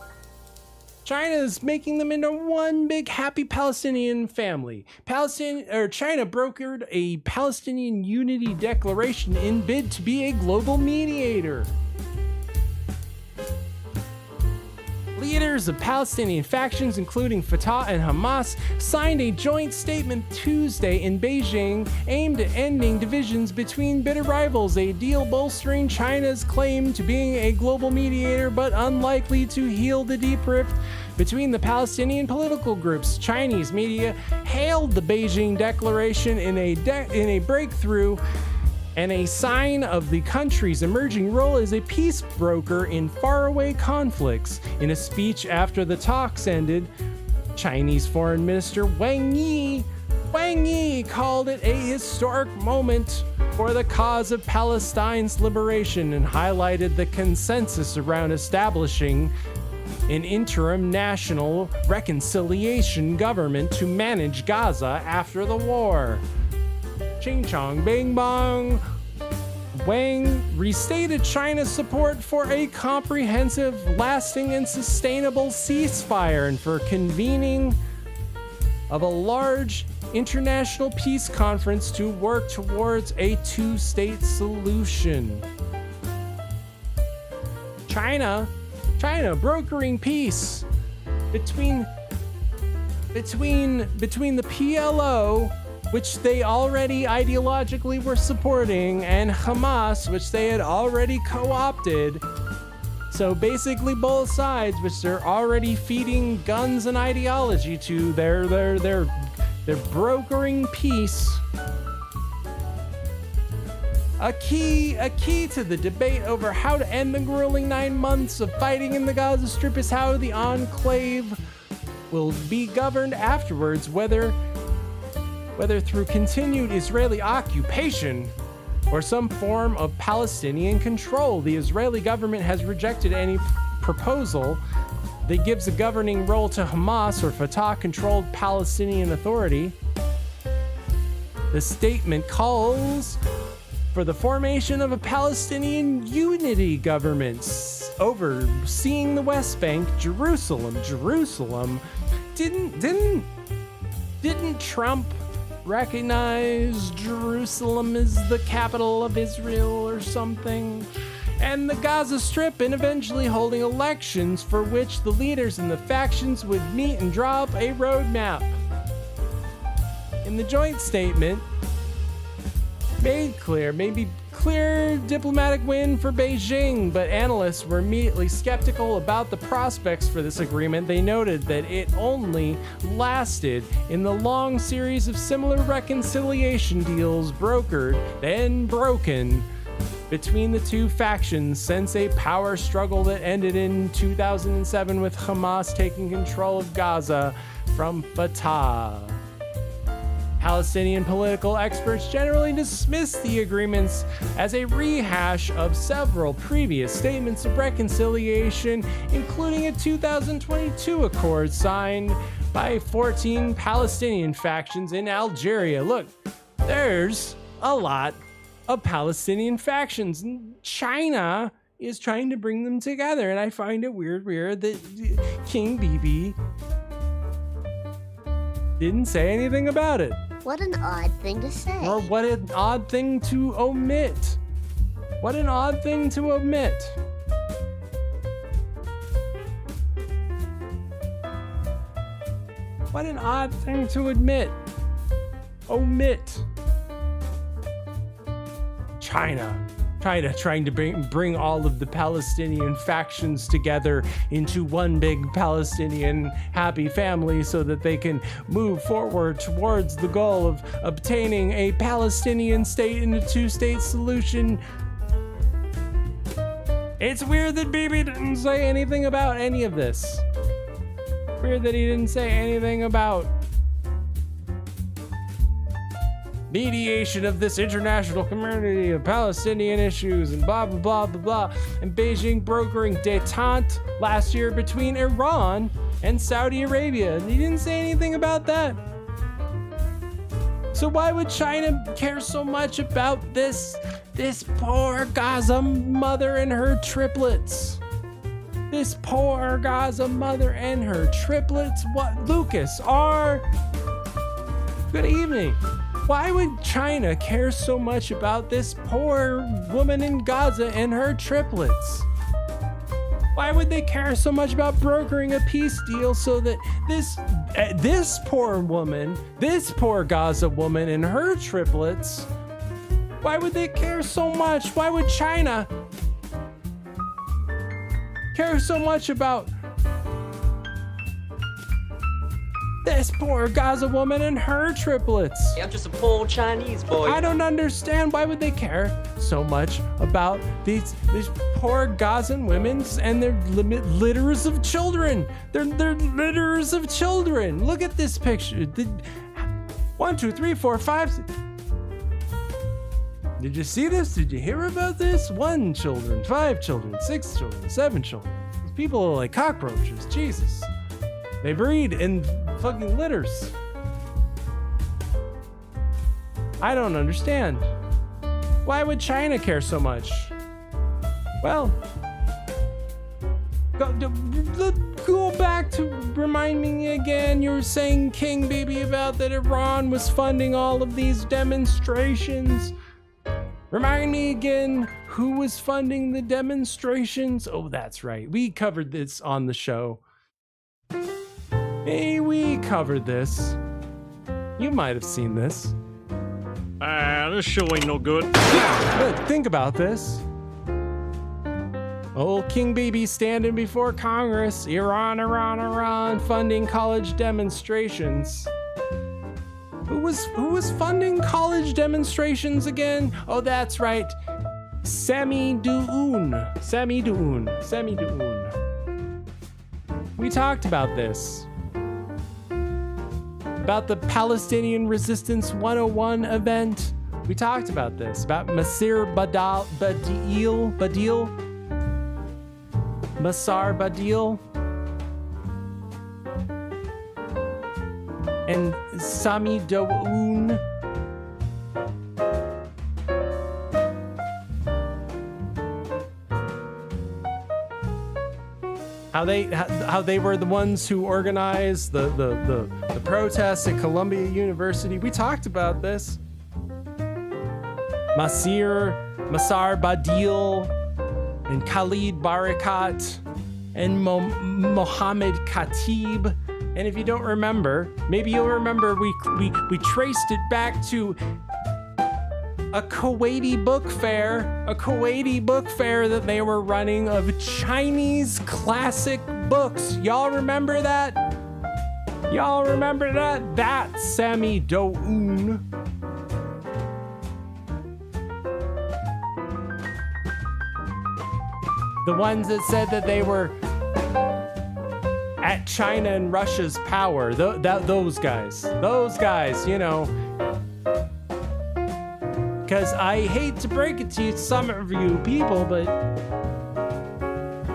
China's making them into one big happy Palestinian family. China brokered a Palestinian unity declaration in bid to be a global mediator. Leaders of Palestinian factions, including Fatah and Hamas, signed a joint statement Tuesday in Beijing aimed at ending divisions between bitter rivals, a deal bolstering China's claim to being a global mediator but unlikely to heal the deep rift between the Palestinian political groups. Chinese media hailed the Beijing declaration in a breakthrough and a sign of the country's emerging role as a peace broker in faraway conflicts. In a speech after the talks ended, Chinese Foreign Minister Wang Yi called it a historic moment for the cause of Palestine's liberation and highlighted the consensus around establishing an interim national reconciliation government to manage Gaza after the war. Ching chong bing bong. Wang restated China's support for a comprehensive, lasting, and sustainable ceasefire and for convening of a large international peace conference to work towards a two-state solution. China brokering peace between the PLO which they already ideologically were supporting, and Hamas, which they had already co-opted. So basically both sides, which they're already feeding guns and ideology to, they're brokering peace. A key to the debate over how to end the grueling 9 months of fighting in the Gaza Strip is how the enclave will be governed afterwards, whether through continued Israeli occupation or some form of Palestinian control. The Israeli government has rejected any proposal that gives a governing role to Hamas or Fatah-controlled Palestinian Authority. The statement calls for the formation of a Palestinian unity government overseeing the West Bank, Jerusalem. Didn't Trump recognize Jerusalem as the capital of Israel or something? And the Gaza Strip, and eventually holding elections for which the leaders in the factions would meet and draw up a roadmap. In the joint statement, made clear diplomatic win for Beijing, but analysts were immediately skeptical about the prospects for this agreement. They noted that it only lasted in the long series of similar reconciliation deals brokered, then broken, between the two factions since a power struggle that ended in 2007 with Hamas taking control of Gaza from Fatah. Palestinian political experts generally dismiss the agreements as a rehash of several previous statements of reconciliation, including a 2022 accord signed by 14 Palestinian factions in Algeria. Look, there's a lot of Palestinian factions, and China is trying to bring them together, and I find it weird that King Bibi didn't say anything about it. What an odd thing to say. Or what an odd thing to omit. What an odd thing to omit. What an odd thing to admit. Omit. China trying to bring all of the Palestinian factions together into one big Palestinian happy family so that they can move forward towards the goal of obtaining a Palestinian state and a two-state solution. It's weird that Bibi didn't say anything about any of this. Weird that he didn't say anything about mediation of this international community of Palestinian issues and blah, blah, blah, blah, blah. And Beijing brokering détente last year between Iran and Saudi Arabia. And he didn't say anything about that. So why would China care so much about this poor Gaza mother and her triplets? This poor Gaza mother and her triplets? What? Lucas, good evening. Why would China care so much about this poor woman in Gaza and her triplets? Why would they care so much about brokering a peace deal so that this poor woman, this poor Gaza woman and her triplets, why would they care so much? Why would China care so much about this poor Gaza woman and her triplets? I'm just a poor Chinese boy. I don't understand. Why would they care so much about these poor Gazan women and their litters of children? They're litters of children. Look at this picture. 1, 2, 3, 4, 5. Did you see this? Did you hear about this? 1 children, 5 children, 6 children, 7 children. These people are like cockroaches. Jesus. They breed in fucking litters. I don't understand. Why would China care so much? Well, go back to reminding me again. You were saying, King Bibi, about that Iran was funding all of these demonstrations. Remind me again, who was funding the demonstrations? Oh, that's right. We covered this on the show. Hey, we covered this. You might have seen this. This show ain't no good. But think about this. Old King Bibi standing before Congress, Iran, funding college demonstrations. Who was funding college demonstrations again? Oh, that's right. Sami Duun. We talked about this. About the Palestinian Resistance 101 event. We talked about this. About Masar Badil and Sami Doun. How they were the ones who organized the protests at Columbia University. We talked about this. Masar Badil and Khalid Barakat and Mohammed Khatib. And if you don't remember, maybe you'll remember we traced it back to a Kuwaiti book fair that they were running of Chinese classic books. Y'all remember that? That's Sami Doun. The ones that said that they were at China and Russia's power. Those guys, you know. Because I hate to break it to you, some of you people, but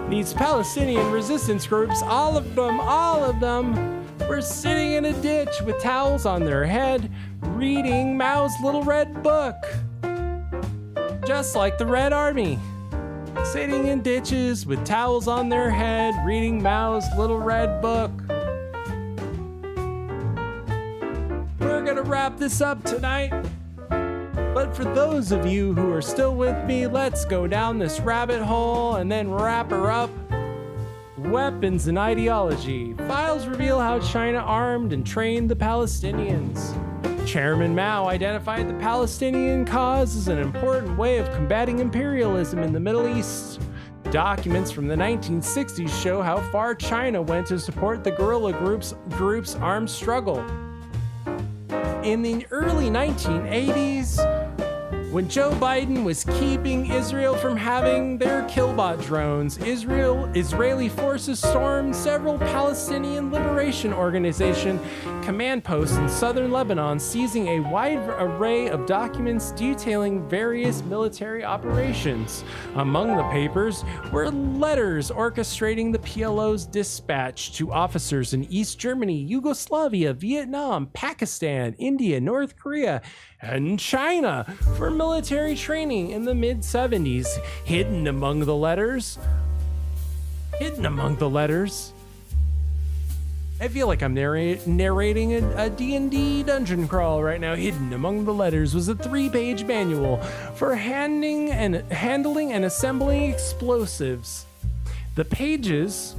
these Palestinian resistance groups, all of them, were sitting in a ditch with towels on their head, reading Mao's Little Red Book. Just like the Red Army. Sitting in ditches with towels on their head, reading Mao's Little Red Book. We're gonna wrap this up tonight. But for those of you who are still with me, let's go down this rabbit hole and then wrap her up. Weapons and ideology. Files reveal how China armed and trained the Palestinians. Chairman Mao identified the Palestinian cause as an important way of combating imperialism in the Middle East. Documents from the 1960s show how far China went to support the guerrilla group's armed struggle. In the early 1980s, when Joe Biden was keeping Israel from having their Killbot drones, Israeli forces stormed several Palestinian Liberation Organization command posts in southern Lebanon, seizing a wide array of documents detailing various military operations. Among the papers were letters orchestrating the PLO's dispatch to officers in East Germany, Yugoslavia, Vietnam, Pakistan, India, North Korea, and China for military training in the mid-70s. Hidden among the letters. I feel like I'm narrating a D&D dungeon crawl right now. Hidden among the letters was a 3-page manual for handling and assembling explosives. The pages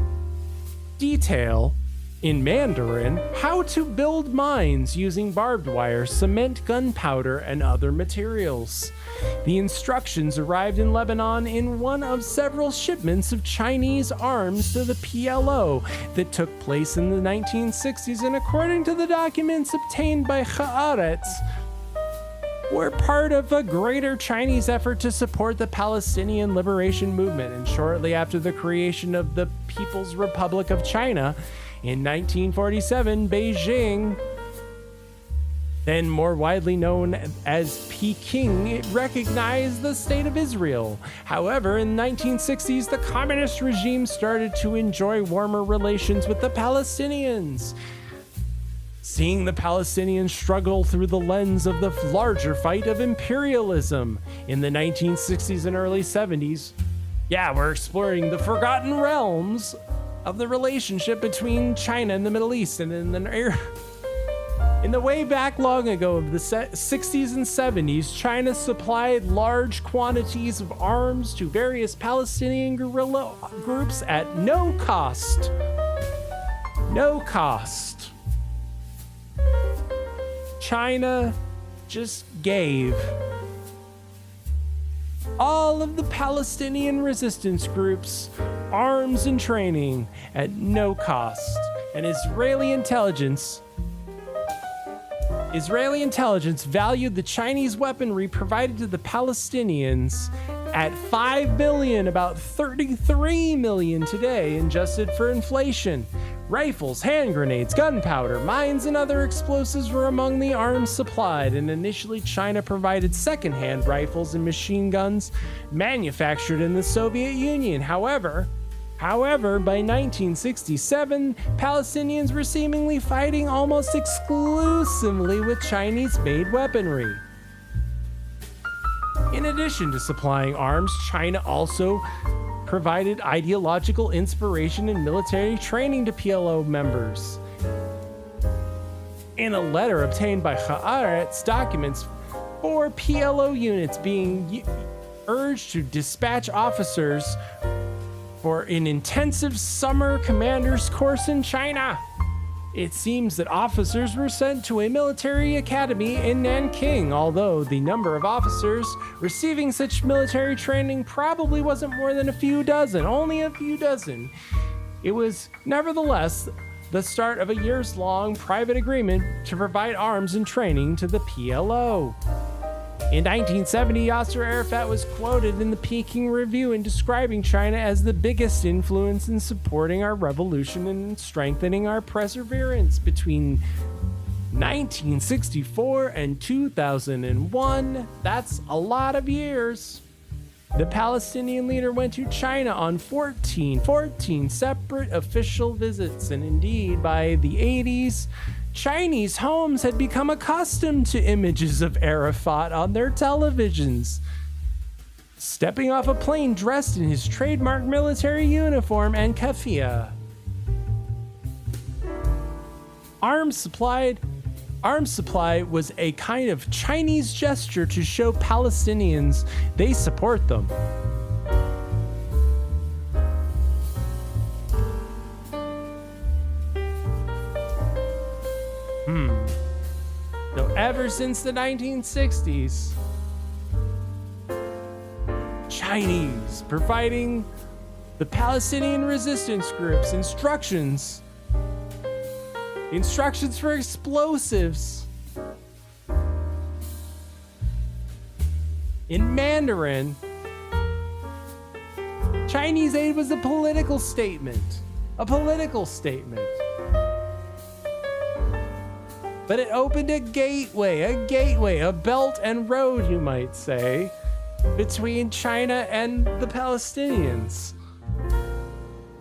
detail in Mandarin how to build mines using barbed wire, cement, gunpowder, and other materials. The instructions arrived in Lebanon in one of several shipments of Chinese arms to the PLO that took place in the 1960s, and according to the documents obtained by Haaretz, were part of a greater Chinese effort to support the Palestinian liberation movement. And shortly after the creation of the People's Republic of China, in 1947, Beijing, then more widely known as Peking, recognized the State of Israel. However, in the 1960s, the communist regime started to enjoy warmer relations with the Palestinians. Seeing the Palestinians struggle through the lens of the larger fight of imperialism in the 1960s and early 70s, we're exploring the forgotten realms of the relationship between China and the Middle East. And in the way back long ago of the 60s and 70s, China supplied large quantities of arms to various Palestinian guerrilla groups at no cost. China just gave all of the Palestinian resistance groups arms and training at no cost. And Israeli intelligence valued the Chinese weaponry provided to the Palestinians at $5 billion, about $33 million today, adjusted for inflation. Rifles, hand grenades, gunpowder, mines, and other explosives were among the arms supplied, and initially China provided second-hand rifles and machine guns manufactured in the Soviet Union. However, by 1967, Palestinians were seemingly fighting almost exclusively with Chinese-made weaponry. In addition to supplying arms, China also provided ideological inspiration and military training to PLO members. In a letter obtained by Haaretz documents 4 PLO units being urged to dispatch officers for an intensive summer commander's course in China. It seems that officers were sent to a military academy in Nanking, although the number of officers receiving such military training probably wasn't more than a few dozen, only a few dozen. It was nevertheless the start of a years-long private agreement to provide arms and training to the PLO. In 1970, Yasser Arafat was quoted in the Peking Review in describing China as the biggest influence in supporting our revolution and strengthening our perseverance. Between 1964 and 2001, that's a lot of years. The Palestinian leader went to China on 14 separate official visits, and indeed, by the 80s, Chinese homes had become accustomed to images of Arafat on their televisions. Stepping off a plane dressed in his trademark military uniform and keffiyeh. Arms supply was a kind of Chinese gesture to show Palestinians they support them. So ever since the 1960s, Chinese providing the Palestinian resistance groups instructions for explosives in Mandarin. Chinese aid was a political statement. But it opened a gateway, a belt and road, you might say, between China and the Palestinians.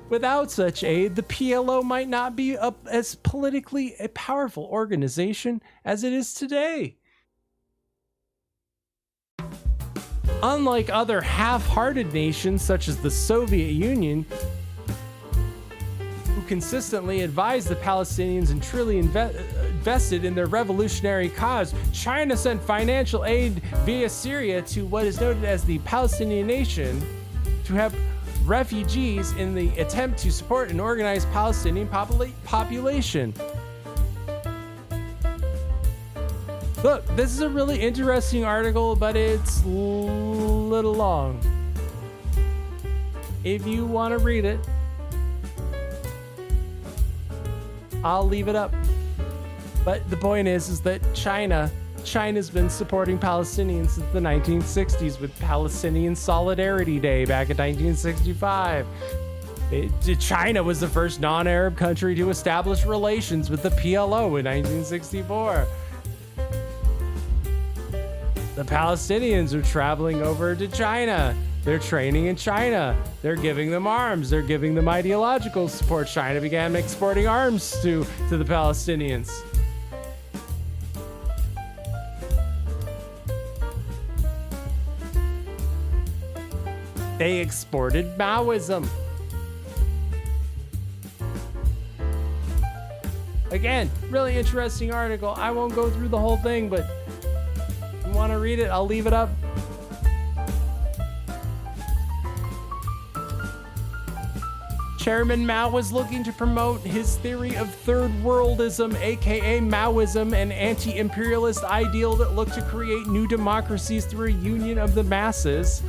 Without such aid, the PLO might not be as politically a powerful organization as it is today. Unlike other half-hearted nations such as the Soviet Union, who consistently advised the Palestinians and truly invested in their revolutionary cause, China sent financial aid via Syria to what is noted as the Palestinian nation to have refugees in the attempt to support an organized Palestinian population. Look, this is a really interesting article, but it's a little long. If you want to read it, I'll leave it up. But the point is that China's been supporting Palestinians since the 1960s with Palestinian Solidarity Day back in 1965. China was the first non-Arab country to establish relations with the PLO in 1964. The Palestinians are traveling over to China. They're training in China. They're giving them arms. They're giving them ideological support. China began exporting arms to the Palestinians. They exported Maoism. Again, really interesting article. I won't go through the whole thing, but if you want to read it, I'll leave it up. Chairman Mao was looking to promote his theory of third worldism, aka Maoism, an anti-imperialist ideal that looked to create new democracies through a union of the masses.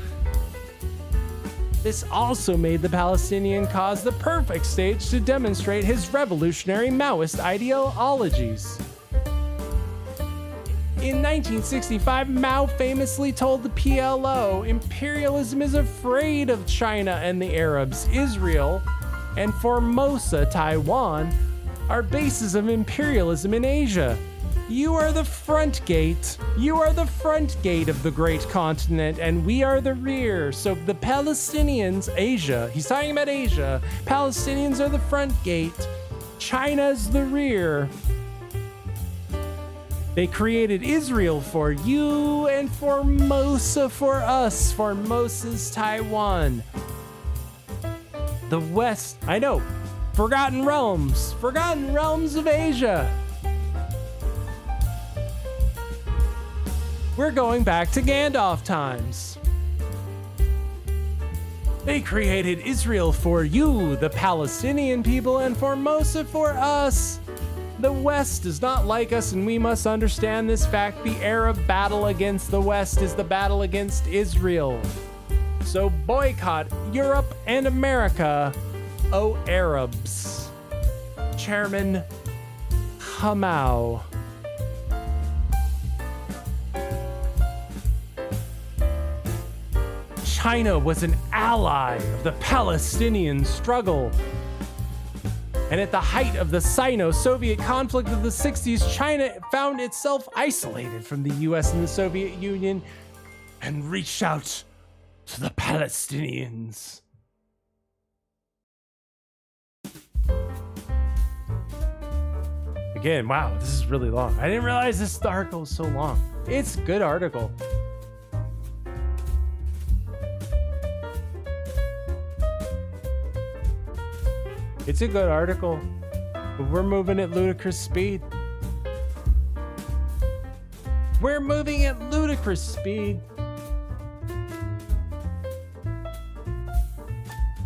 This also made the Palestinian cause the perfect stage to demonstrate his revolutionary Maoist ideologies. In 1965, Mao famously told the PLO, imperialism is afraid of China and the Arabs. Israel and Formosa, Taiwan, are bases of imperialism in Asia. You are the front gate. You are the front gate of the great continent, and we are the rear. So the Palestinians, Asia, he's talking about Asia, Palestinians are the front gate. China's the rear. They created Israel for you and Formosa for us. Formosa's Taiwan. The West, I know, forgotten realms of Asia. We're going back to Gandalf times. They created Israel for you, the Palestinian people, and Formosa for us. The West does not like us, and we must understand this fact. The Arab battle against the West is the battle against Israel. So boycott Europe and America, oh Arabs. Chairman Mao. China was an ally of the Palestinian struggle. And at the height of the Sino-Soviet conflict of the 60s, China found itself isolated from the US and the Soviet Union and reached out to the Palestinians. Again, wow, this is really long. I didn't realize this article was so long. It's a good article. It's a good article, but we're moving at ludicrous speed. We're moving at ludicrous speed.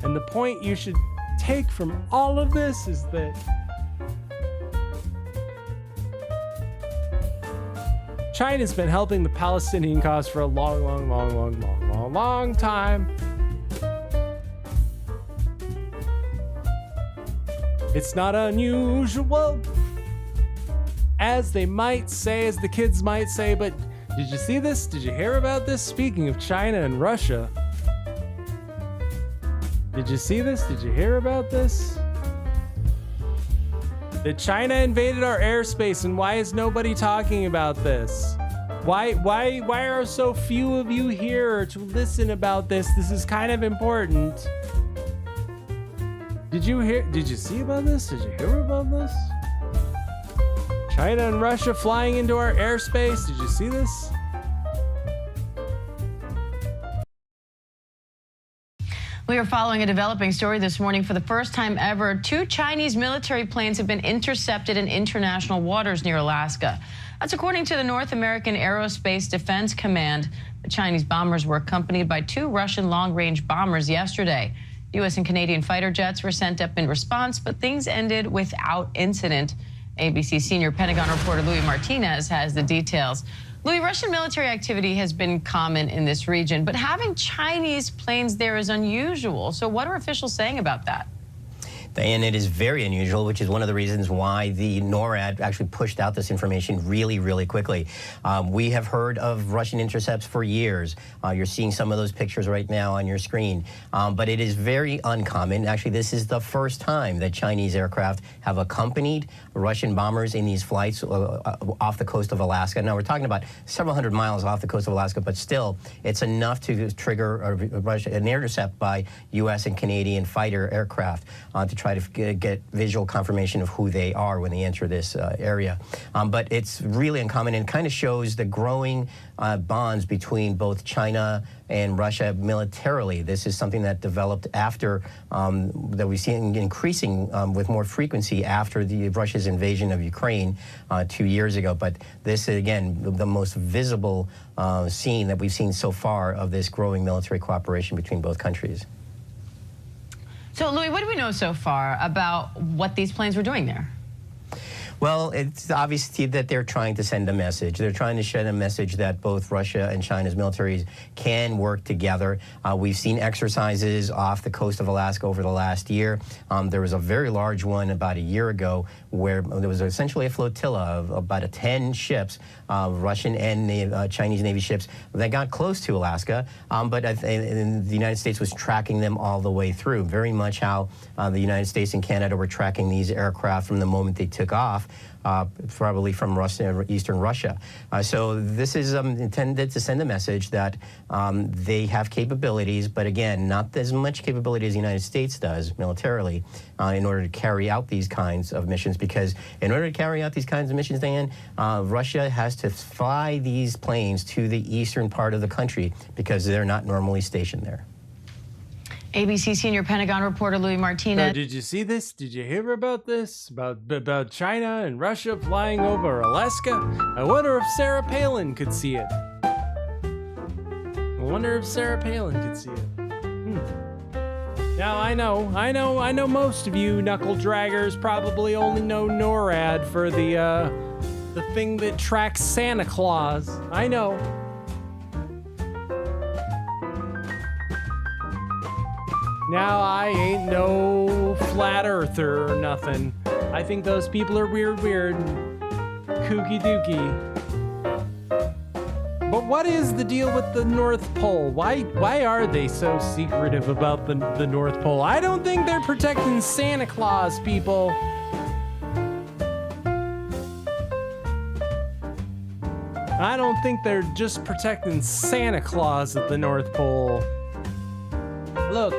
And the point you should take from all of this is that China's been helping the Palestinian cause for a long time. It's not unusual, as they might say, as the kids might say, but did you see this? Did you hear about this? Speaking of China and Russia, did you see this? Did you hear about this? That China invaded our airspace, and why is nobody talking about this? Why are so few of you here to listen about this? This is kind of important. Did you see about this? Did you hear about this? China and Russia flying into our airspace. Did you see this? We are following a developing story this morning. For the first time ever, 2 Chinese military planes have been intercepted in international waters near Alaska. That's according to the North American Aerospace Defense Command. The Chinese bombers were accompanied by 2 Russian long-range bombers yesterday. U.S. and Canadian fighter jets were sent up in response, but things ended without incident. ABC senior Pentagon reporter Louis Martinez has the details. Louis, Russian military activity has been common in this region, but having Chinese planes there is unusual. So what are officials saying about that? And it is very unusual, which is one of the reasons why the NORAD actually pushed out this information really, really quickly. We have heard of Russian intercepts for years. You're seeing some of those pictures right now on your screen. But it is very uncommon. Actually, this is the first time that Chinese aircraft have accompanied Russian bombers in these flights off the coast of Alaska. Now, we're talking about several hundred miles off the coast of Alaska, but still, it's enough to trigger an intercept by U.S. and Canadian fighter aircraft to try to get visual confirmation of who they are when they enter this area. But it's really uncommon and kind of shows the growing bonds between both China and Russia militarily. This is something that developed after, that we've seen increasing with more frequency after Russia's invasion of Ukraine 2 years ago. But this is, again, the most visible scene that we've seen so far of this growing military cooperation between both countries. So, Louis, what do we know so far about what these planes were doing there? Well, it's obvious that they're trying to send a message. They're trying to send a message that both Russia and China's militaries can work together. We've seen exercises off the coast of Alaska over the last year. There was a very large one about a year ago where there was essentially a flotilla of about 10 ships, Russian and Chinese Navy ships, that got close to Alaska, but the United States was tracking them all the way through, very much how the United States and Canada were tracking these aircraft from the moment they took off. Probably from Russia, eastern Russia. So this is intended to send a message that they have capabilities, but again, not as much capability as the United States does militarily in order to carry out these kinds of missions, because in order to carry out these kinds of missions, Dan, Russia has to fly these planes to the eastern part of the country because they're not normally stationed there. ABC senior Pentagon reporter Louis Martinez. Did you see this? Did you hear about this? About China and Russia flying over Alaska? I wonder if Sarah Palin could see it. Now, I know most of you knuckle draggers probably only know NORAD for the thing that tracks Santa Claus. I know. Now, I ain't no flat earther or nothing. I think those people are weird, kooky dooky. But what is the deal with the North Pole? Why are they so secretive about the North Pole? I don't think they're protecting Santa Claus, people. I don't think they're just protecting Santa Claus at the North Pole. Look,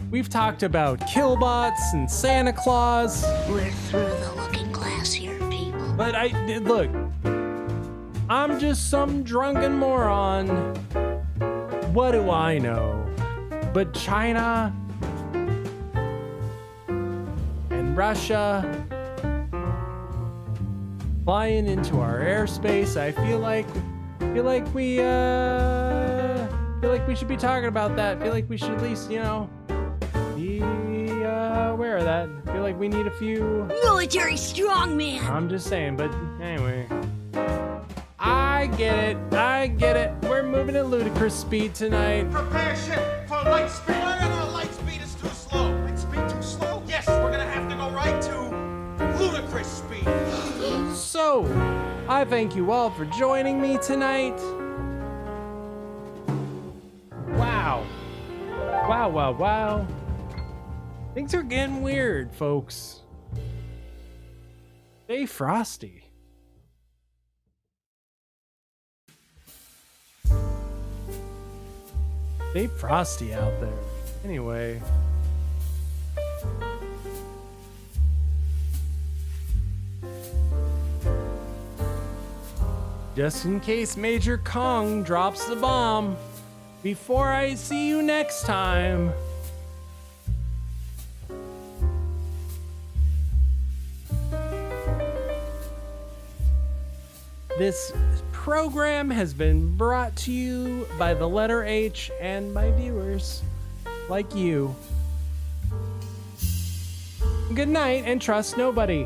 we've talked about Killbots and Santa Claus. We're through the looking glass here, people. But look, I'm just some drunken moron. What do I know? But China and Russia flying into our airspace, I feel like we should be talking about that. I feel like we should at least, be aware of that. I feel like we need a few Military strongman. I'm just saying, but anyway. I get it. We're moving at ludicrous speed tonight. Prepare ship for light speed. No, light speed is too slow. Light speed too slow? Yes, we're gonna have to go right to ludicrous speed. So, I thank you all for joining me tonight. Wow. Things are getting weird, folks. Stay frosty. Stay frosty out there. Anyway. Just in case Major Kong drops the bomb, before I see you next time, this program has been brought to you by the letter H and by viewers like you. Good night and trust nobody.